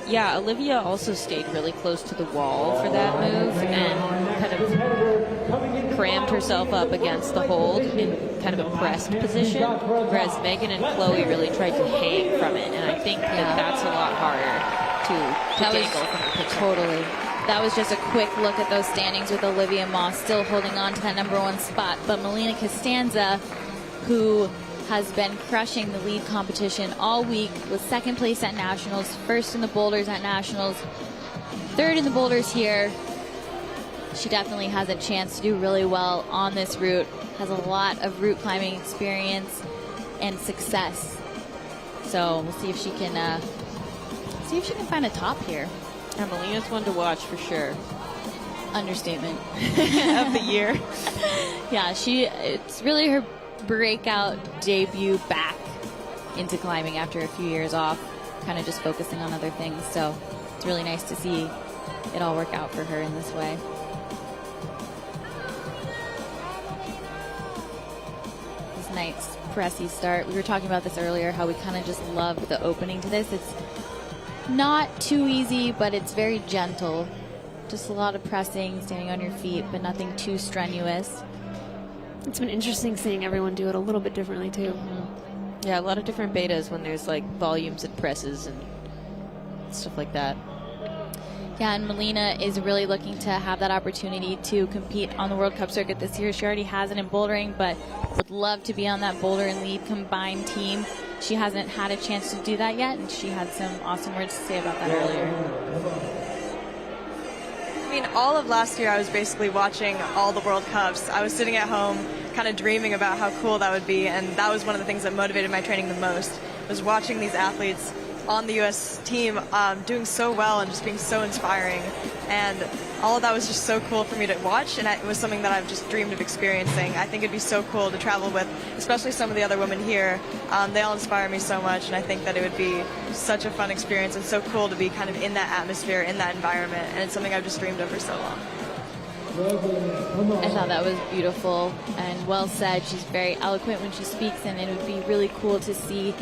Yeah, Olivia also stayed really close to the wall for that move and kind of crammed herself up against the hold in kind of a pressed position, whereas Megan and Chloe really tried to hang from it, and I think that's a lot harder to dangle from the pitch. Totally. That was just a quick look at those standings with Olivia Moss still holding on to that #1 spot, but Molina Costanza, who has been crushing the lead competition all week, with second place at Nationals, first in the boulders at Nationals, third in the boulders here. She definitely has a chance to do really well on this route, has a lot of route climbing experience and success. So we'll see if she can find a top here. And Molina's one to watch for sure. Understatement of the year. Yeah, it's really her breakout debut back into climbing after a few years off, kind of just focusing on other things. So it's really nice to see it all work out for her in this way. This night's pressy start. We were talking about this earlier, how we kind of just love the opening to this. It's not too easy, but it's very gentle. Just a lot of pressing, standing on your feet, but nothing too strenuous. It's been interesting seeing everyone do it a little bit differently too. Yeah, a lot of different betas when there's like volumes and presses and stuff like that. Yeah, and Molina is really looking to have that opportunity to compete on the World Cup circuit this year. She already has it in bouldering, but would love to be on that boulder and lead combined team. She hasn't had a chance to do that yet, and she had some awesome words to say about that earlier. I mean, all of last year I was basically watching all the World Cups. I was sitting at home kind of dreaming about how cool that would be, and that was one of the things that motivated my training the most, was watching these athletes on the U.S. team doing so well and just being so inspiring. And all of that was just so cool for me to watch, and it was something that I've just dreamed of experiencing. I think it'd be so cool to travel with, especially some of the other women here. They all inspire me so much, and I think that it would be such a fun experience and so cool to be kind of in that atmosphere, in that environment, and it's something I've just dreamed of for so long. I thought that was beautiful and well said. She's very eloquent when she speaks, and it would be really cool to see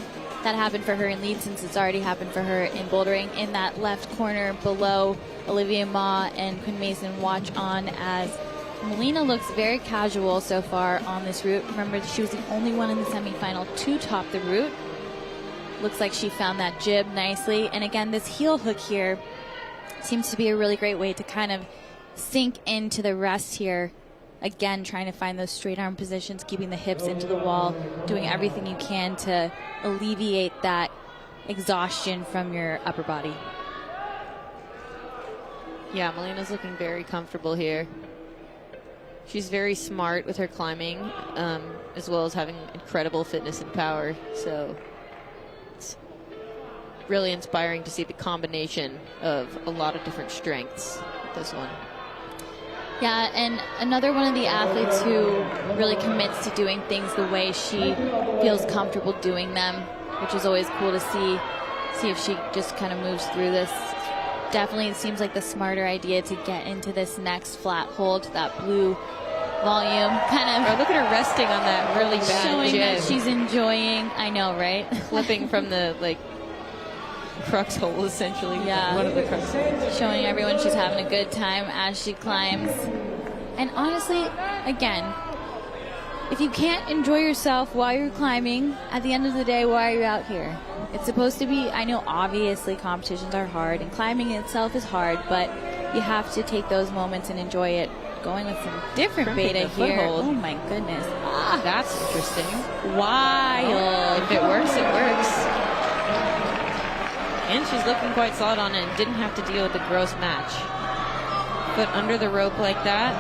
that happen for her in lead, since it's already happened for her in bouldering. In that left corner below, Olivia Ma and Quinn Mason watch on as Molina looks very casual so far on this route. Remember, she was the only one in the semifinal to top the route. Looks like she found that jib nicely. And again, this heel hook here seems to be a really great way to kind of sink into the rest here. Again, trying to find those straight arm positions, keeping the hips into the wall, doing everything you can to alleviate that exhaustion from your upper body. Yeah, Molina's looking very comfortable here. She's very smart with her climbing, as well as having incredible fitness and power. So it's really inspiring to see the combination of a lot of different strengths with this one. Yeah, and another one of the athletes who really commits to doing things the way she feels comfortable doing them, which is always cool to see if she just kind of moves through this. Definitely it seems like the smarter idea to get into this next flat hold, that blue volume. Kind of. Oh, look at her resting on that really bad showing jib. that she's enjoying. I know, right? Clipping from the crux hole, essentially. Yeah. One of the crux holes. Showing everyone she's having a good time as she climbs. And honestly, again, if you can't enjoy yourself while you're climbing, at the end of the day, why are you out here? It's supposed to be, I know obviously competitions are hard and climbing itself is hard, but you have to take those moments and enjoy it. Going with some different beta here. Foothold. Oh my goodness. That's interesting. Wild. If it works, it works. And she's looking quite solid on it and didn't have to deal with the gross match. But under the rope like that.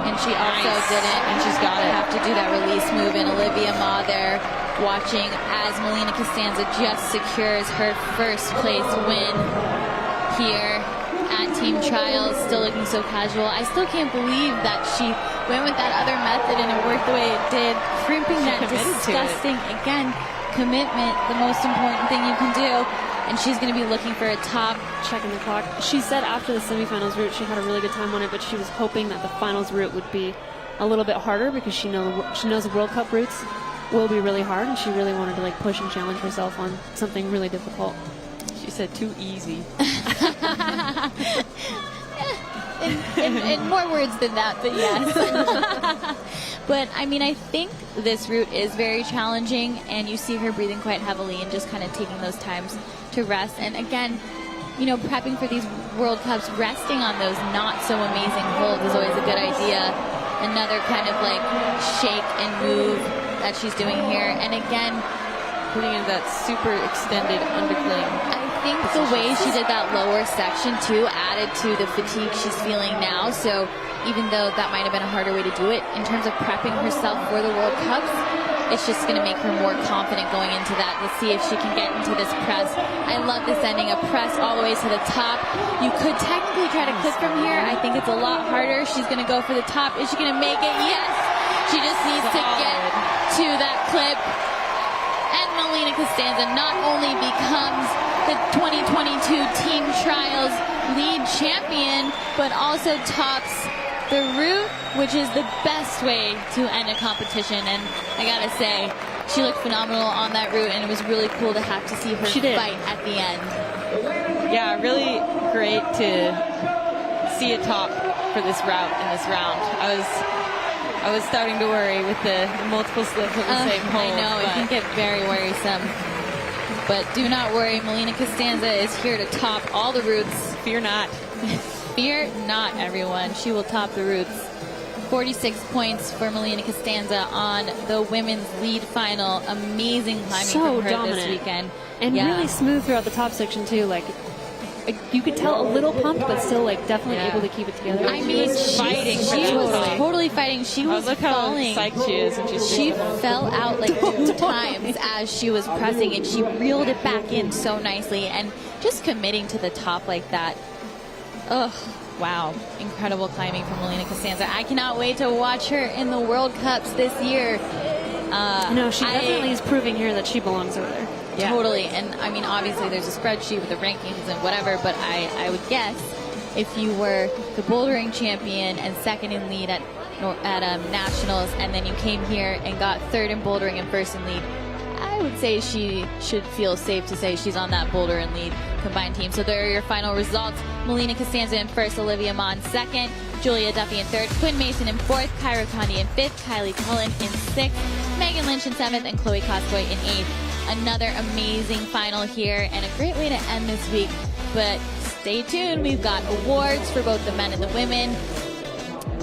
And she also didn't. And she's got it. Have to do that release move. And Olivia Ma there watching as Molina Costanza just secures her first place win here at Team Trials. Still looking so casual. I still can't believe that she went with that other method and it worked the way it did. Crimping that disgusting, again, commitment, the most important thing you can do. And she's going to be looking for a top. Checking the clock. She said after the semifinals route she had a really good time on it, but she was hoping that the finals route would be a little bit harder because she knows the World Cup routes will be really hard, and she really wanted to push and challenge herself on something really difficult. She said too easy. in more words than that, but yes. But I mean, I think this route is very challenging, and you see her breathing quite heavily and just kind of taking those times to rest. And again, you know, prepping for these World Cups, resting on those not so amazing holds is always a good idea. Another kind of shake and move that she's doing here. And again, putting in that super extended undercling. I think the way she did that lower section too added to the fatigue she's feeling now. So even though that might have been a harder way to do it, in terms of prepping herself for the World Cups, it's just going to make her more confident going into that. Let's see if she can get into this press. I love this ending, a press all the way to the top. You could technically try to clip from here. I think it's a lot harder. She's going to go for the top. Is she going to make it? Yes! She just needs to get to that clip. And Molina Costanza not only becomes the 2022 Team Trials lead champion, but also tops the route, which is the best way to end a competition. And I gotta say, she looked phenomenal on that route, and it was really cool to have to see her fight at the end. Yeah, really great to see a top for this route in this round. I was starting to worry with the multiple slips of the same hole. I know, it can get very worrisome. But do not worry, Molina Costanza is here to top all the routes. Fear not. Fear not, everyone. She will top the routes. 46 points for Molina Costanza on the women's lead final. Amazing climbing from her dominant this weekend. And really smooth throughout the top section too. Like you could tell a little pumped, but still like definitely able to keep it together. I mean, she was totally fighting. She was falling. Look how psyched she is. And she fell out like 2 times as she was pressing, and she reeled it back in so nicely. And just committing to the top like that. Ugh, wow. Incredible climbing from Molina Costanza. I cannot wait to watch her in the World Cups this year. No, she definitely is proving here that she belongs over there. Yeah. Totally. And I mean, obviously there's a spreadsheet with the rankings and whatever, but I would guess if you were the bouldering champion and second in lead at nationals, and then you came here and got third in bouldering and first in lead, I would say she should feel safe to say she's on that boulder and lead combined team. So there are your final results. Molina Costanza in first, Olivia Mon second, Julia Duffy in third, Quinn Mason in fourth, Kyra Condi in fifth, Kylie Cullen in sixth, Megan Lynch in seventh, and Chloe Koskoy in eighth. Another amazing final here and a great way to end this week. But stay tuned. We've got awards for both the men and the women.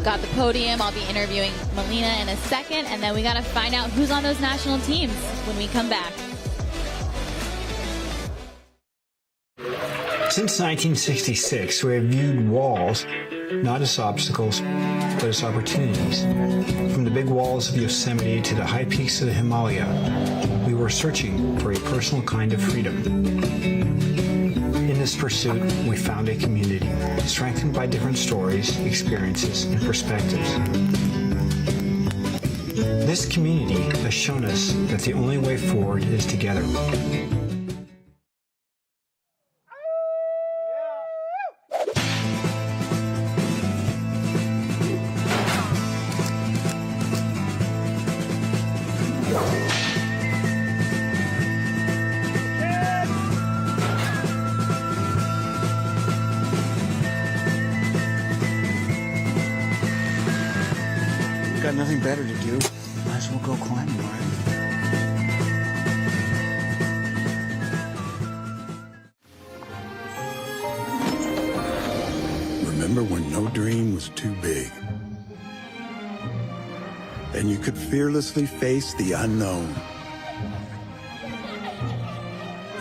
Got the podium. I'll be interviewing Molina in a second, and then we got to find out who's on those national teams when we come back. Since 1966, we have viewed walls not as obstacles, but as opportunities. From the big walls of Yosemite to the high peaks of the Himalaya, we were searching for a personal kind of freedom. In this pursuit, we found a community, strengthened by different stories, experiences, and perspectives. This community has shown us that the only way forward is together. Got nothing better to do. Might as well go climbing, right? Remember when no dream was too big? And you could fearlessly face the unknown.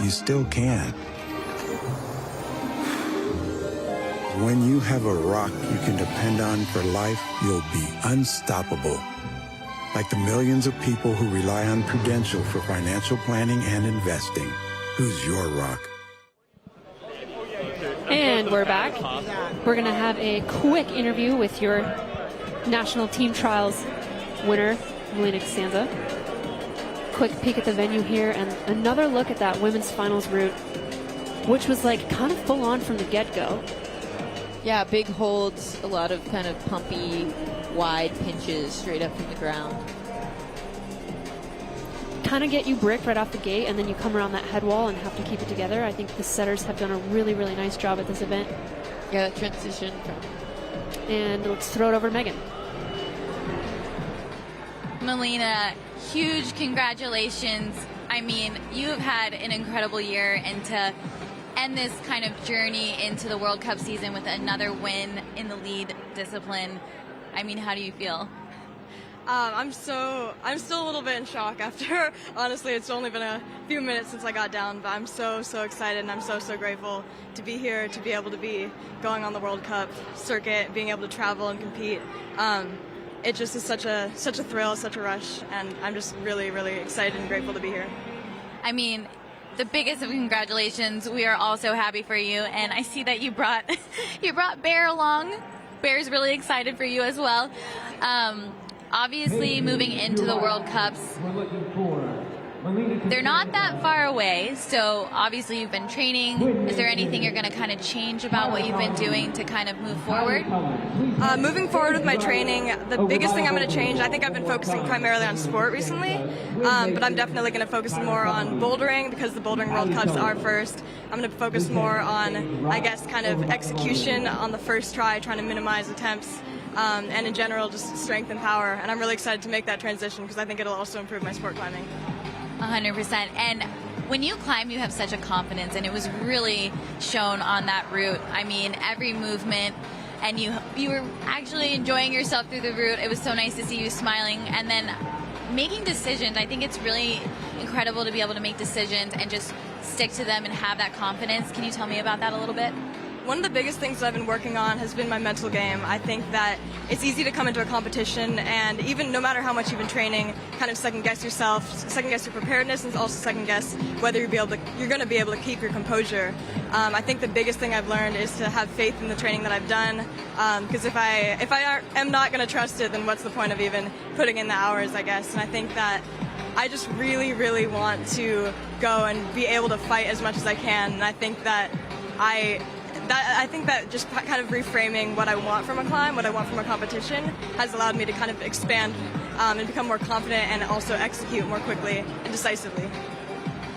You still can. When you have a rock you can depend on for life, you'll be unstoppable. Like the millions of people who rely on Prudential for financial planning and investing. Who's your rock? And we're back. We're going to have a quick interview with your national team trials winner, Molina Costanza. Quick peek at the venue here and another look at that women's finals route, which was like kind of full on from the get-go. Yeah, big holds, a lot of kind of pumpy, wide pinches straight up from the ground. Kind of get you bricked right off the gate, and then you come around that head wall and have to keep it together. I think the setters have done a really, really nice job at this event. Yeah, that transition. And let's throw it over to Megan. Molina, huge congratulations. I mean, you have had an incredible year, and to end this kind of journey into the World Cup season with another win in the lead discipline, I mean, how do you feel? I'm still a little bit in shock after, honestly, it's only been a few minutes since I got down, but I'm so excited, and I'm so grateful to be here, to be able to be going on the World Cup circuit, being able to travel and compete. It just is such a thrill, such a rush, and I'm just really excited and grateful to be here. I mean, the biggest of congratulations. We are all so happy for you, and I see that you brought Bear along. Bear's really excited for you as well. Obviously, moving into the World Cups, they're not that far away, so obviously you've been training. Is there anything you're going to kind of change about what you've been doing to kind of move forward? Moving forward with my training, the biggest thing I'm going to change, I think I've been focusing primarily on sport recently, but I'm definitely going to focus more on bouldering because the Bouldering World Cups are first. I'm going to focus more on, I guess, kind of execution on the first try, trying to minimize attempts. And in general, just strength and power. And I'm really excited to make that transition because I think it'll also improve my sport climbing. 100%. And when you climb, you have such a confidence, and it was really shown on that route. I mean, every movement, and you were actually enjoying yourself through the route. It was so nice to see you smiling. And then making decisions, I think it's really incredible to be able to make decisions and just stick to them and have that confidence. Can you tell me about that a little bit? One of the biggest things that I've been working on has been my mental game. I think that it's easy to come into a competition and even no matter how much you've been training, kind of second guess yourself, second guess your preparedness, and also second guess whether you're going to be able to keep your composure. I think the biggest thing I've learned is to have faith in the training that I've done. Because if I am not going to trust it, then what's the point of even putting in the hours, I guess? And I think that I just really want to go and be able to fight as much as I can. And I think that I think that just kind of reframing what I want from a climb, what I want from a competition, has allowed me to kind of expand and become more confident and also execute more quickly and decisively.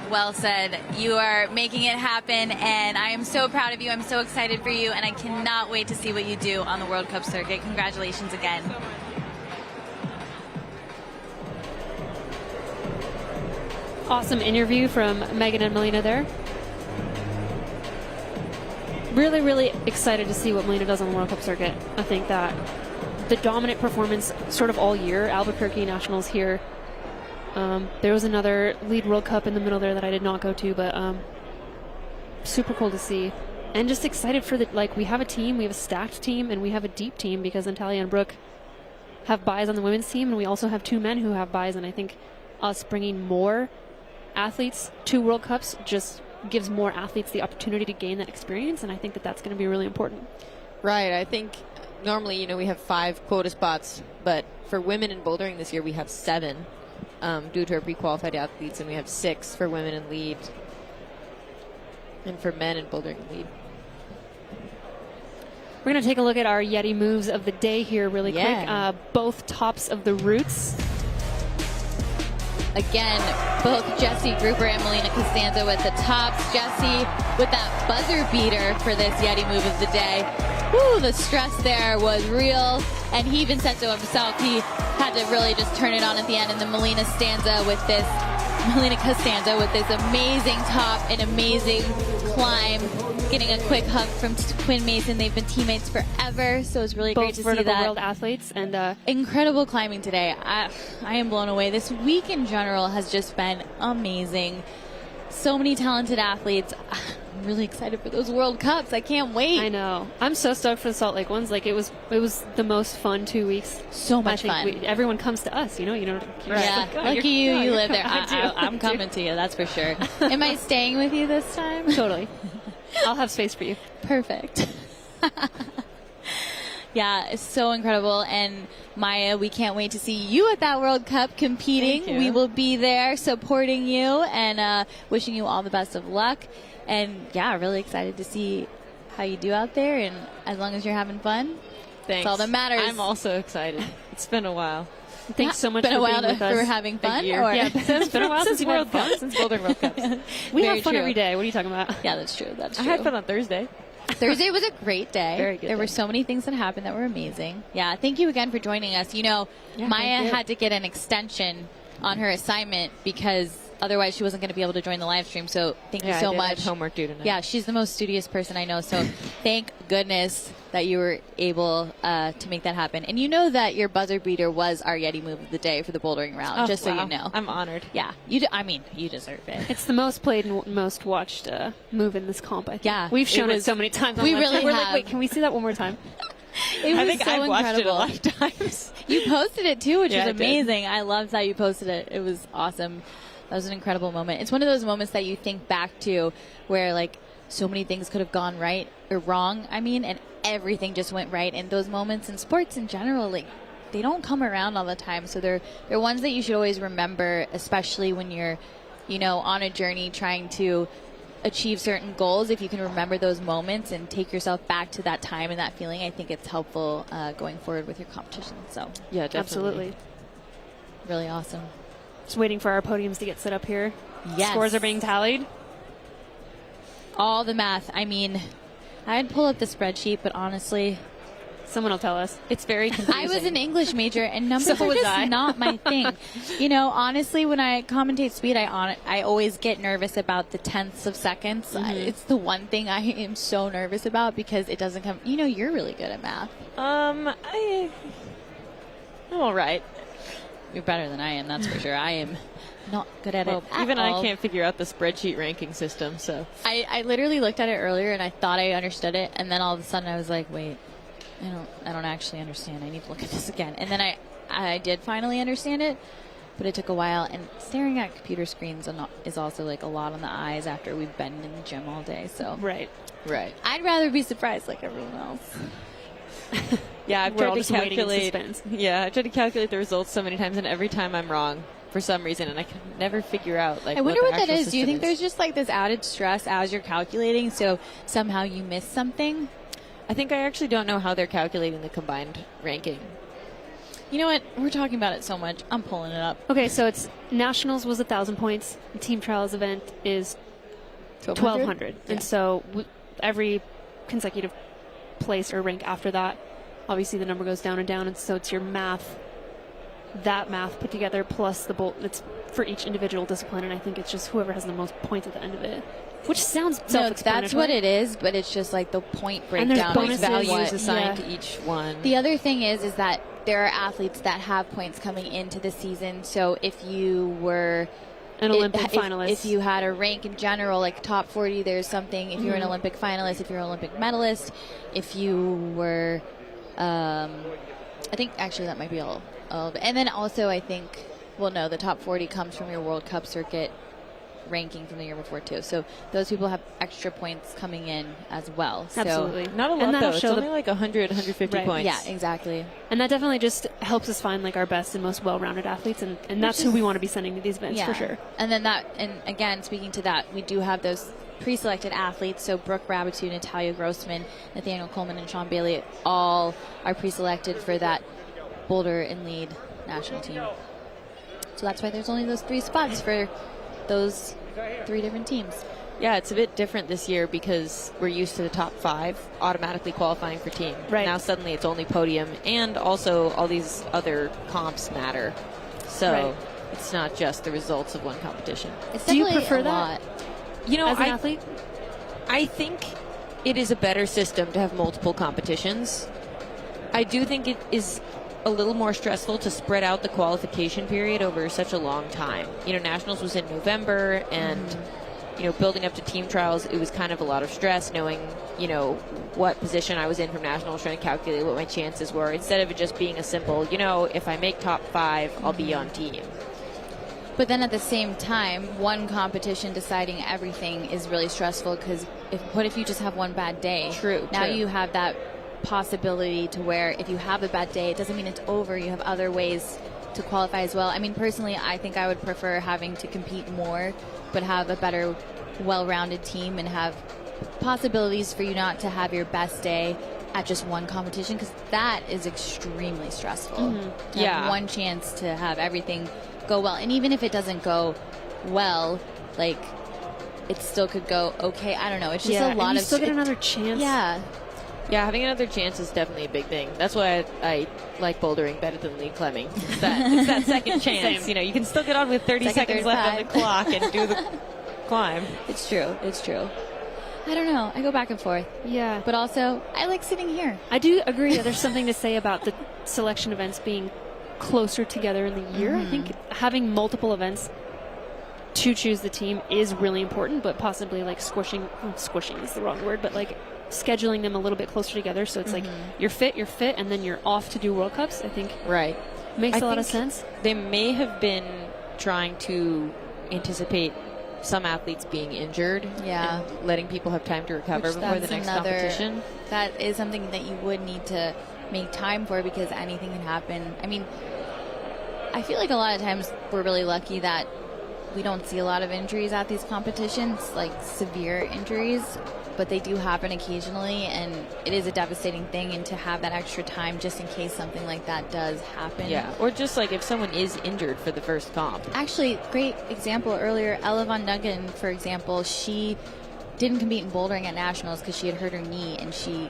Well said. You are making it happen, and I am so proud of you. I'm so excited for you, and I cannot wait to see what you do on the World Cup circuit. Congratulations again. Awesome interview from Megan and Molina there. Really excited to see what Molina does on the World Cup circuit. I think that the dominant performance sort of all year, Albuquerque Nationals here. There was another lead World Cup in the middle there that I did not go to, but super cool to see. And just excited for we have a team, we have a stacked team, and we have a deep team because Natalia and Brooke have buys on the women's team, and we also have two men who have buys, and I think us bringing more athletes to World Cups just gives more athletes the opportunity to gain that experience, and I think that that's going to be really important. Right. I think normally, we have 5 quota spots, but for women in bouldering this year, we have 7 due to our pre-qualified athletes, and we have 6 for women in lead, and for men in bouldering lead. We're going to take a look at our YETI moves of the day here really quick. Both tops of the routes. Again, both Jessie Gruber and Molina Costanza with the tops. Jessie with that buzzer beater for this YETI move of the day. Woo, the stress there was real, and he even said so himself. He had to really just turn it on at the end, and then Molina Costanza with this amazing top and amazing climb, getting a quick hug from Quinn Mason. They've been teammates forever, so it's really great to see that. World athletes and incredible climbing today. I am blown away. This week in general has just been amazing. So many talented athletes. I'm really excited for those World Cups. I can't wait. I know. I'm so stoked for the Salt Lake ones. It was the most fun 2 weeks. So much fun. Everyone comes to us, Yeah, lucky you live there. I'm coming to you, that's for sure. Am I staying with you this time? Totally. I'll have space for you. Perfect. Yeah, it's so incredible. And Maya, we can't wait to see you at that World Cup competing. We will be there supporting you and wishing you all the best of luck. And yeah, really excited to see how you do out there. And as long as you're having fun, that's all that matters. I'm also excited. It's been a while. Thanks so much for being with us. For having fun? Yeah, it's been a while since World Cup. Since Bouldering World Cups. We have fun every day. What are you talking about? Yeah, that's true. I had fun on Thursday. Thursday was a great day. Very good. There were so many things that happened that were amazing. Yeah, thank you again for joining us. Maya had to get an extension on her assignment because otherwise she wasn't going to be able to join the live stream. So thank you so much. I had homework due tonight. Yeah, she's the most studious person I know. So thank goodness that you were able to make that happen. And you know that your buzzer beater was our YETI move of the day for the bouldering round, just so you know. I'm honored. Yeah. You deserve it. It's the most played and most watched move in this comp, I think. Yeah. We've shown it so many times. We really We're have. like, wait, can we see that one more time? It I was think so I've watched it a incredible. lot of times. You posted it too, which Yeah, was I did. amazing. I loved how you posted it. It was awesome. That was an incredible moment. It's one of those moments that you think back to where like so many things could have gone right or wrong, and everything just went right. And those moments in sports in general, like, they don't come around all the time. So they're ones that you should always remember, especially when you're, on a journey trying to achieve certain goals. If you can remember those moments and take yourself back to that time and that feeling, I think it's helpful going forward with your competition. So yeah, definitely. Absolutely. Really awesome. Just waiting for our podiums to get set up here. Yes. Scores are being tallied. All the math. I'd pull up the spreadsheet, but honestly, someone will tell us. It's very confusing. I was an English major, and numbers So are was just I. not my thing. Honestly, when I commentate speed, I always get nervous about the tenths of seconds. It's the one thing I am so nervous about because it doesn't come. You're really good at math. I'm all right. You're better than I am, that's for sure. I am not good at it. Even at all. I can't figure out the spreadsheet ranking system. So I literally looked at it earlier, and I thought I understood it, and then all of a sudden I was like, wait. I don't actually understand. I need to look at this again. And then I did finally understand it, but it took a while. And staring at computer screens is also like a lot on the eyes after we've been in the gym all day. So Right. I'd rather be surprised like everyone else. yeah, I've We're tried all to just waiting in calculate. suspense. Yeah, I tried to calculate the results so many times, and every time I'm wrong for some reason, and I can never figure out like. I wonder the what that actual is. Do you system think there's just like this added stress as you're calculating, so somehow you miss something? I think I actually don't know how they're calculating the combined ranking. You know what? We're talking about it so much. I'm pulling it up. Okay, so it's Nationals was 1,000 points. The team trials event is 1,200. Yeah. And so every consecutive place or rank after that, obviously the number goes down and down. And so it's your math, that math put together plus the it's for each individual discipline. And I think it's just whoever has the most points at the end of it. Which sounds self-explanatory. That's what it is, but it's just like the point And there's breakdown. bonuses, values assigned yeah. to each one. The other thing is that there are athletes that have points coming into the season. So if you were an Olympic finalist, if you had a rank in general, like top 40, there's something. If you're an Olympic finalist, if you're an Olympic medalist, if you were, I think actually that might be all of it. And then also I think, the top 40 comes from your World Cup circuit ranking from the year before too. So those people have extra points coming in as well. Absolutely. So, Not a lot though. It's only like 100, 150 points. Yeah, exactly. And that definitely just helps us find like our best and most well-rounded athletes, and that's who we want to be sending to these events for sure. And then and again, speaking to that, we do have those pre-selected athletes. So Brooke Rabitou, Natalia Grossman, Nathaniel Coleman, and Sean Bailey all are pre-selected for that boulder and lead national team. So that's why there's only those 3 spots for those 3 different teams. Yeah, it's a bit different this year because we're used to the top 5 automatically qualifying for team. Right. Now suddenly it's only podium, and also all these other comps matter. So it's not just the results of one competition. Do you prefer that? You know, as an athlete? I think it is a better system to have multiple competitions. I do think it is a little more stressful to spread out the qualification period over such a long time. Nationals was in November, and building up to team trials, it was kind of a lot of stress knowing, what position I was in from nationals, trying to calculate what my chances were, instead of it just being a simple, if I make top 5, I'll be on team. But then at the same time, one competition deciding everything is really stressful because what if you just have one bad day? True. Now you have that possibility to where if you have a bad day, it doesn't mean it's over. You have other ways to qualify as well. I mean, personally, I think I would prefer having to compete more, but have a better, well-rounded team and have possibilities for you not to have your best day at just one competition, because that is extremely stressful. To have one chance to have everything go well. And even if it doesn't go well, like, it still could go okay. I don't know. It's just a lot and you of... still get another chance. Yeah, having another chance is definitely a big thing. That's why I like bouldering better than lead climbing. It's that second chance. Same. You can still get on with 30 seconds left on the clock and do the climb. It's true. I don't know. I go back and forth. Yeah. But also, I like sitting here. I do agree that there's something to say about the selection events being closer together in the year. I think having multiple events to choose the team is really important, but possibly like squishing is the wrong word, but like scheduling them a little bit closer together so it's like you're fit, and then you're off to do World Cups, I think. Right. Makes a lot of sense. They may have been trying to anticipate some athletes being injured and letting people have time to recover before the next competition. That is something that you would need to make time for because anything can happen. I mean, I feel like a lot of times we're really lucky that we don't see a lot of injuries at these competitions, like severe injuries, but they do happen occasionally, and it is a devastating thing, and to have that extra time just in case something like that does happen. Yeah, or just like if someone is injured for the first comp. Actually, great example earlier, Ella Von Duggan, for example, she didn't compete in bouldering at nationals because she had hurt her knee, and she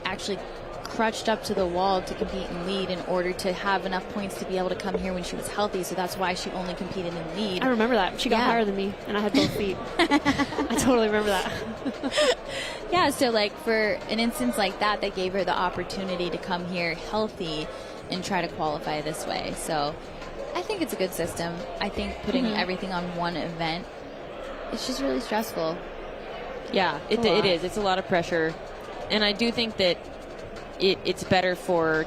actually crutched up to the wall to compete in lead in order to have enough points to be able to come here when she was healthy, so that's why she only competed in lead. I remember that. She got higher than me, and I had both feet. I totally remember that. Yeah, so like for an instance like that, they gave her the opportunity to come here healthy and try to qualify this way. So I think it's a good system. I think putting everything on one event, it's just really stressful. Yeah, it is. It's a lot of pressure. And I do think that it's better for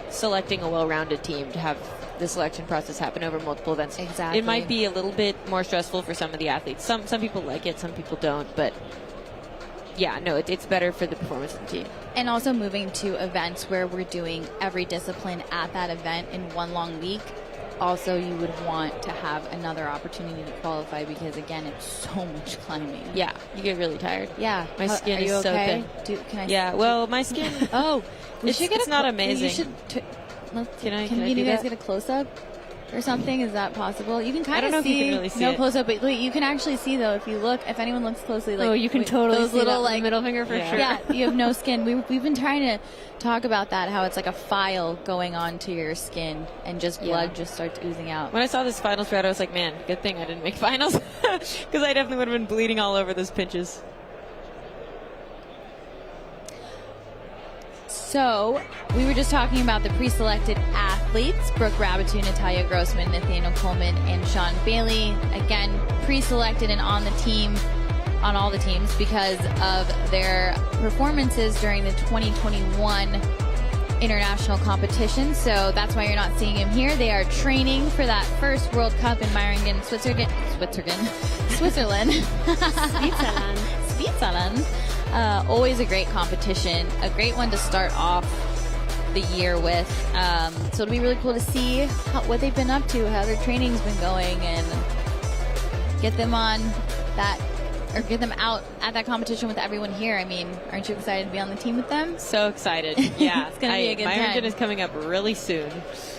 selecting a well-rounded team to have the selection process happen over multiple events. Exactly. It might be a little bit more stressful for some of the athletes. Some people like it, some people don't. But yeah, no, it's better for the performance of the team. And also moving to events where we're doing every discipline at that event in one long week. Also, you would want to have another opportunity to qualify because, again, it's so much climbing. Yeah, you get really tired. Yeah. My skin are you is okay? so thin. Can I? Yeah, well, my skin... it's not amazing. You should... Can you do guys that? get a close-up or something? Is that possible? You can kind I don't know of if see... you can really see no it. close-up, but you can actually see, though, if you look, if anyone looks closely, like... Oh, you can totally those see little, that like, middle finger for sure. Yeah, you have no skin. We've been trying to talk about that, how it's like a file going onto your skin and just blood just starts oozing out. When I saw this finals route, I was like, man, good thing I didn't make finals because I definitely would have been bleeding all over those pinches. So, we were just talking about the pre-selected athletes, Brooke Rabatou, Natalia Grossman, Nathaniel Coleman, and Sean Bailey. Again, pre-selected and on the team, on all the teams because of their performances during the 2021 international competition. So that's why you're not seeing him here. They are training for that first World Cup in Meiringen, Switzerland. Switzerland. Always a great competition, a great one to start off the year with. So it'll be really cool to see what they've been up to, how their training's been going, and get them on that, or get them out at that competition with everyone here. I mean, aren't you excited to be on the team with them? So excited. Yeah. It's going to be a good time. Meiringen is coming up really soon.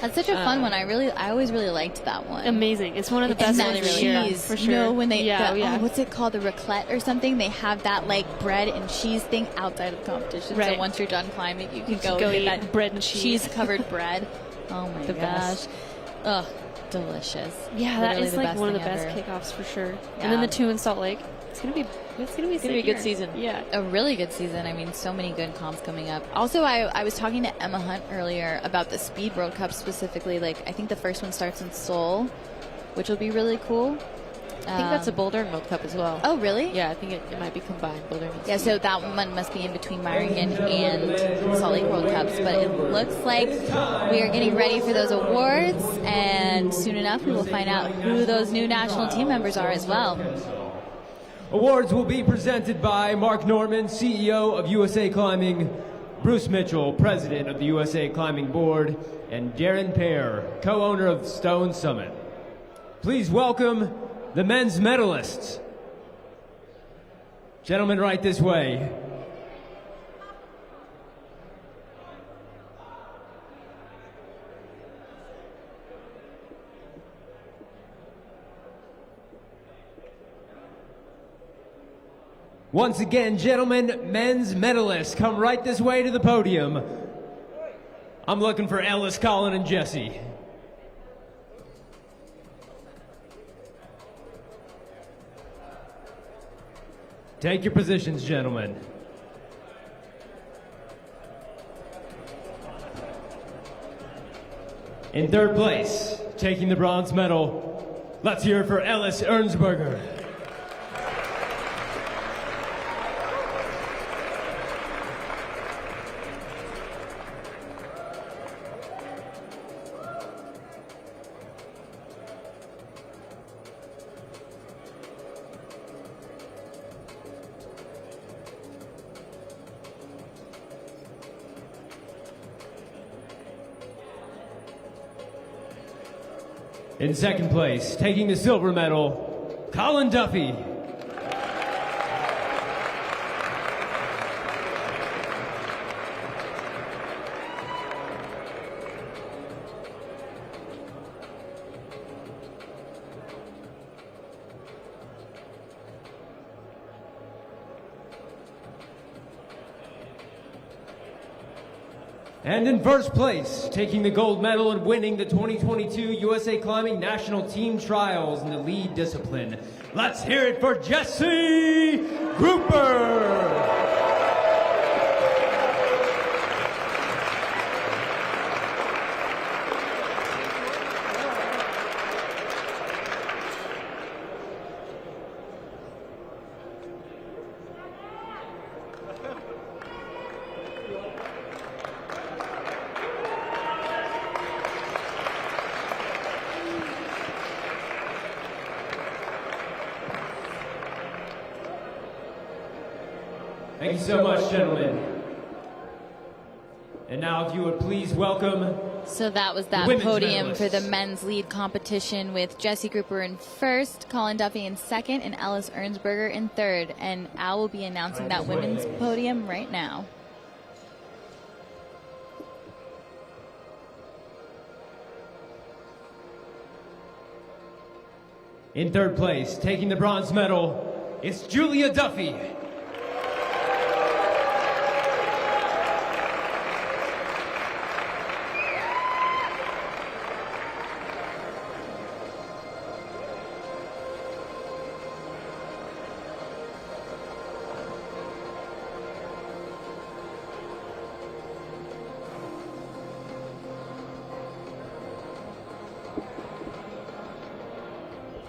That's such a fun one. I always really liked that one. Amazing. It's one of the best ones of the year, for sure. You know, when they, yeah. what's it called, the raclette or something? They have that like bread and cheese thing outside of the competition. Right. So once you're done climbing, you can go eat get that bread and cheese covered bread. Oh my The gosh. best. Ugh, delicious. Yeah, that Literally is the like best one of the thing best ever. kickoffs for sure. Yeah. And then the 2 in Salt Lake. It's gonna be a good season. Yeah, a really good season. I mean, so many good comps coming up. Also, I was talking to Emma Hunt earlier about the Speed World Cup specifically. Like, I think the first one starts in Seoul, which will be really cool. I think that's a Bouldering World Cup as well. Oh, really? Yeah, I think it might be combined. Bouldering. Yeah, so that one must be in between Meiringen and Salt Lake World Cups. But it looks like we are getting ready for those awards, and soon enough we will find out who those new national team members are as well. Awards will be presented by Mark Norman, CEO of USA Climbing, Bruce Mitchell, President of the USA Climbing Board, and Darren Pear, co-owner of Stone Summit. Please welcome the men's medalists. Gentlemen, right this way. Once again, gentlemen, men's medalists, come right this way to the podium. I'm looking for Ellis, Colin, and Jesse. Take your positions, gentlemen. In third place, taking the bronze medal, let's hear it for Ellis Ernsberger. In second place, taking the silver medal, Colin Duffy. And in first place, taking the gold medal and winning the 2022 USA Climbing National Team Trials in the lead discipline, let's hear it for Jesse Grouper. Thank you so much, gentlemen. And now if you would please welcome... So that was that podium for the men's lead competition with Jesse Grouper in first, Colin Duffy in second, and Ellis Ernsberger in third. And Al will be announcing that women's podium right now. In third place, taking the bronze medal, it's Julia Duffy.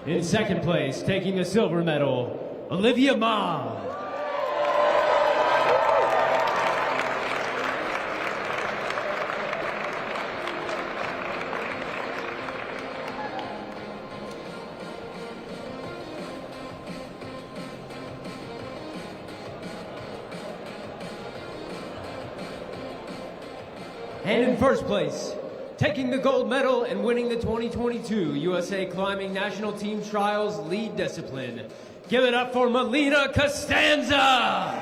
In second place, taking the silver medal, Olivia Ma. And in first place, taking the gold medal and winning the 2022 USA Climbing National Team Trials lead discipline. Give it up for Molina Costanza!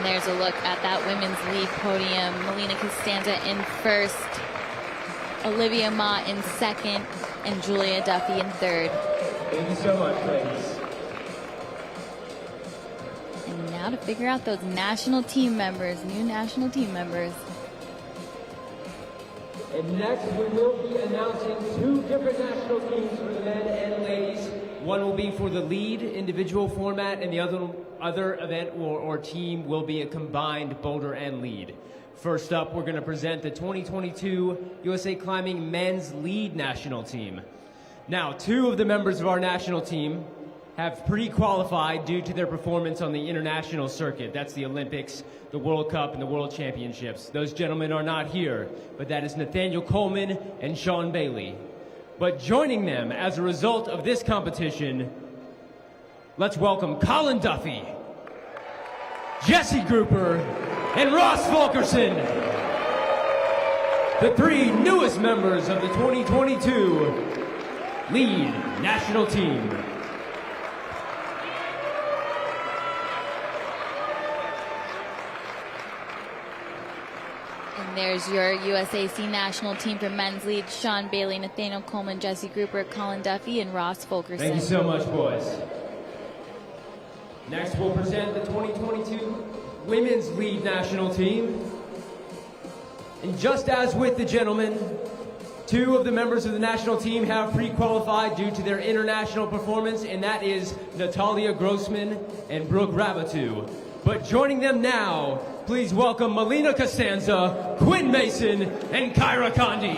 There's a look at that women's lead podium. Molina Costanza in first, Olivia Ma in second, and Julia Duffy in third. Thank you so much, ladies. And now to figure out those national team members, new national team members. And next we will be announcing two different national teams for the men and ladies. One will be for the lead individual format, and the other event or team will be a combined boulder and lead. First up, we're going to present the 2022 USA Climbing Men's Lead National Team. Now, two of the members of our national team have pre-qualified due to their performance on the international circuit. That's the Olympics, the World Cup, and the World Championships. Those gentlemen are not here, but that is Nathaniel Coleman and Sean Bailey. But joining them as a result of this competition, let's welcome Colin Duffy, Jesse Grouper, and Ross Fulkerson, the three newest members of the 2022 lead national team. And And there's your USAC national team for men's lead: Sean Bailey, Nathaniel Coleman, Jesse Grouper, Colin Duffy, and Ross Fulkerson. Thank you so much, boys. Next, we'll present the 2022 women's lead national team. And just as with the gentlemen, 2 of the members of the national team have pre-qualified due to their international performance, and that is Natalia Grossman and Brooke Rabatou. But joining them now, please welcome Molina Costanza, Quinn Mason, and Kyra Condi.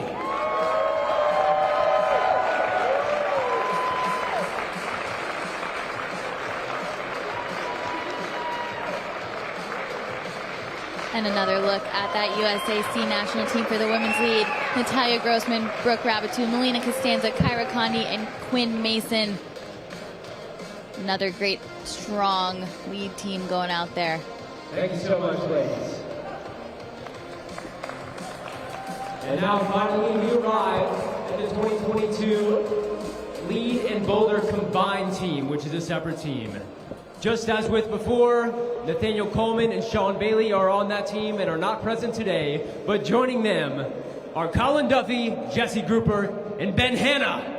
And another look at that USAC national team for the women's lead: Natalia Grossman, Brooke Rabatou, Molina Costanza, Kyra Condi, and Quinn Mason. Another great, strong lead team going out there. Thank you so much, ladies. And now finally we arrive at the 2022 lead and boulder combined team, which is a separate team. Just as with before, Nathaniel Coleman and Sean Bailey are on that team and are not present today, but joining them are Colin Duffy, Jesse Grouper, and Ben Hanna.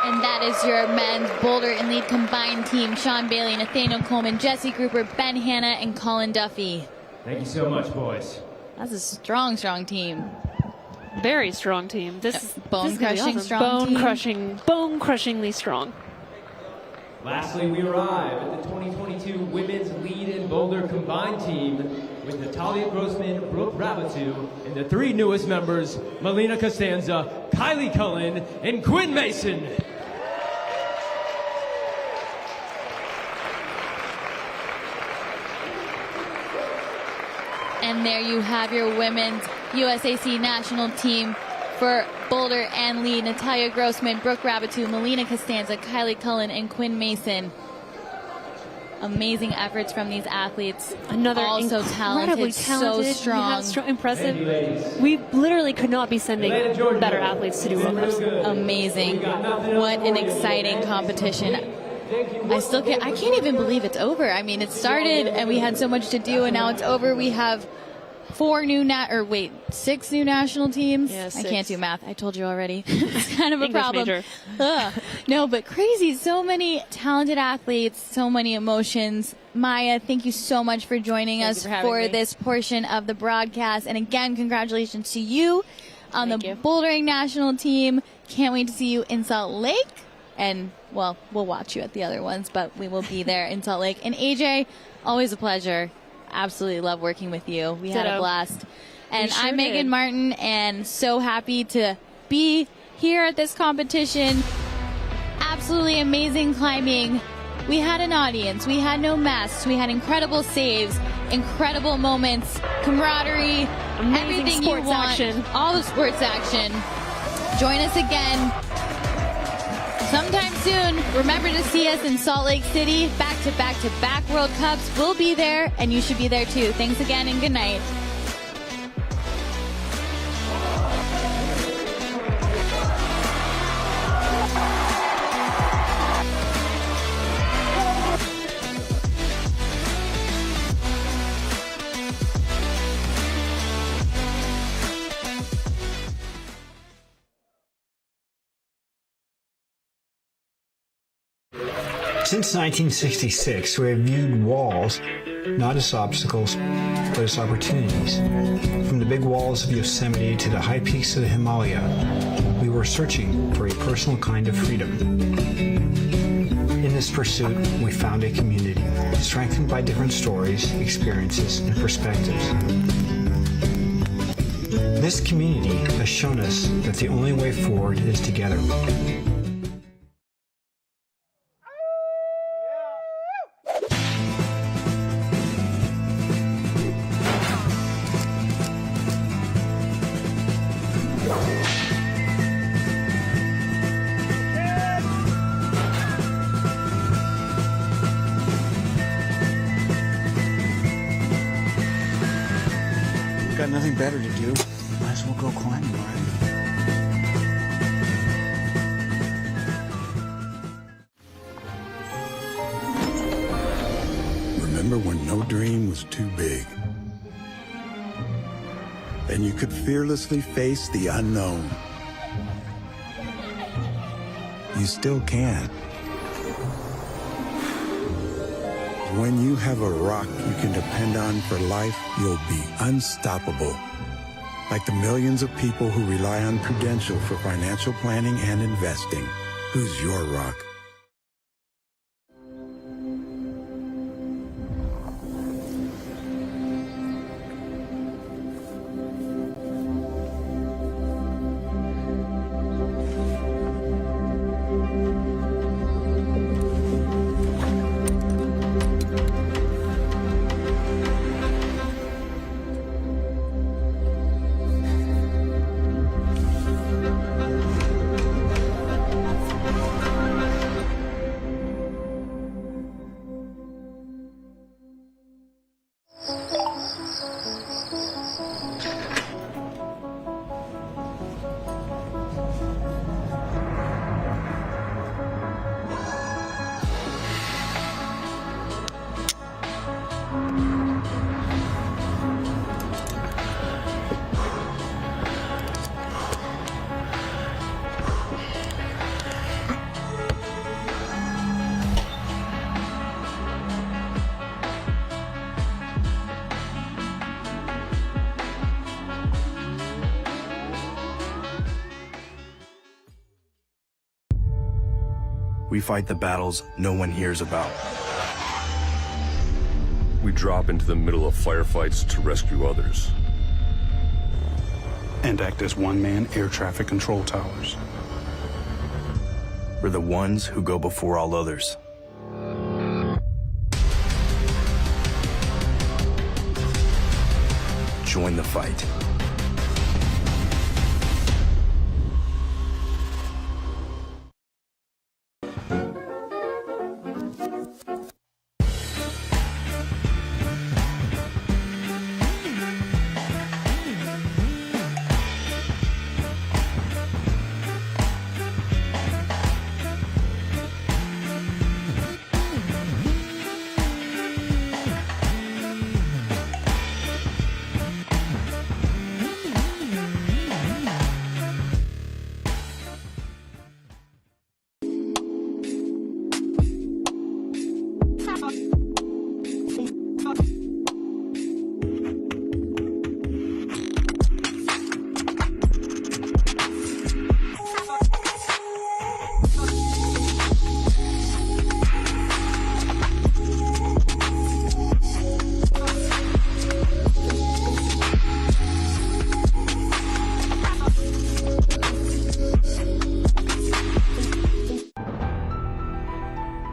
And that is your men's boulder and lead combined team: Sean Bailey, Nathaniel Coleman, Jesse Grouper, Ben Hanna, and Colin Duffy. Thank you so much, boys. That's a strong, strong team. Very strong team. This is bone-crushing awesome. strong team. Bone-crushingly strong. Lastly, we arrive at the 2022 women's lead and boulder combined team with Natalia Grossman, Brooke Rabatou, and the 3 newest members: Molina Costanza, Kylie Cullen, and Quinn Mason. And there you have your women's USAC national team for boulder and lead: Natalia Grossman, Brooke Rabatou, Molina Costanza, Kylie Cullen, and Quinn Mason. Amazing efforts from these athletes. Another also incredibly talented, so strong. Impressive. We literally could not be sending better athletes to do all this. Amazing. What an exciting competition. I can't even believe it's over. I mean, it started and we had so much to do, and now it's over. We have 6 new national teams. Yeah, 6. I can't do math. I told you already. It's kind of a English problem. major. No, but crazy. So many talented athletes, so many emotions. Maya, thank you so much for joining us for this portion of the broadcast. And again, congratulations to you on the bouldering national team. Can't wait to see you in Salt Lake. And, well, we'll watch you at the other ones, but we will be there in Salt Lake. And AJ, always a pleasure. Absolutely love working with you. We had a blast. And I'm Megan Martin, and so happy to be here at this competition. Absolutely amazing climbing. We had an audience. We had no masks. We had incredible saves, incredible moments, camaraderie, everything you want. Action. All the sports action. Join us again sometime soon. Remember to see us in Salt Lake City. Back-to-back-to-back World Cups. We'll be there, and you should be there too. Thanks again, and good night. Since 1966, we have viewed walls not as obstacles, but as opportunities. From the big walls of Yosemite to the high peaks of the Himalaya, we were searching for a personal kind of freedom. In this pursuit, we found a community, strengthened by different stories, experiences, and perspectives. This community has shown us that the only way forward is together. Got nothing better to do. Might as well go climbing, right? Remember when no dream was too big? And you could fearlessly face the unknown. You still can. When you have a rock you can depend on for life, you'll be unstoppable. Like the millions of people who rely on Prudential for financial planning and investing. Who's your rock? We fight the battles no one hears about. We drop into the middle of firefights to rescue others. And act as one-man air traffic control towers. We're the ones who go before all others. Join the fight.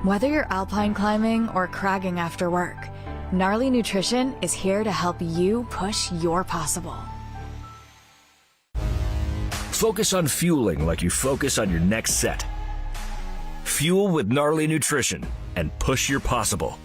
Whether you're alpine climbing or cragging after work, Gnarly Nutrition is here to help you push your possible. Focus on fueling like you focus on your next set. Fuel with Gnarly Nutrition and push your possible.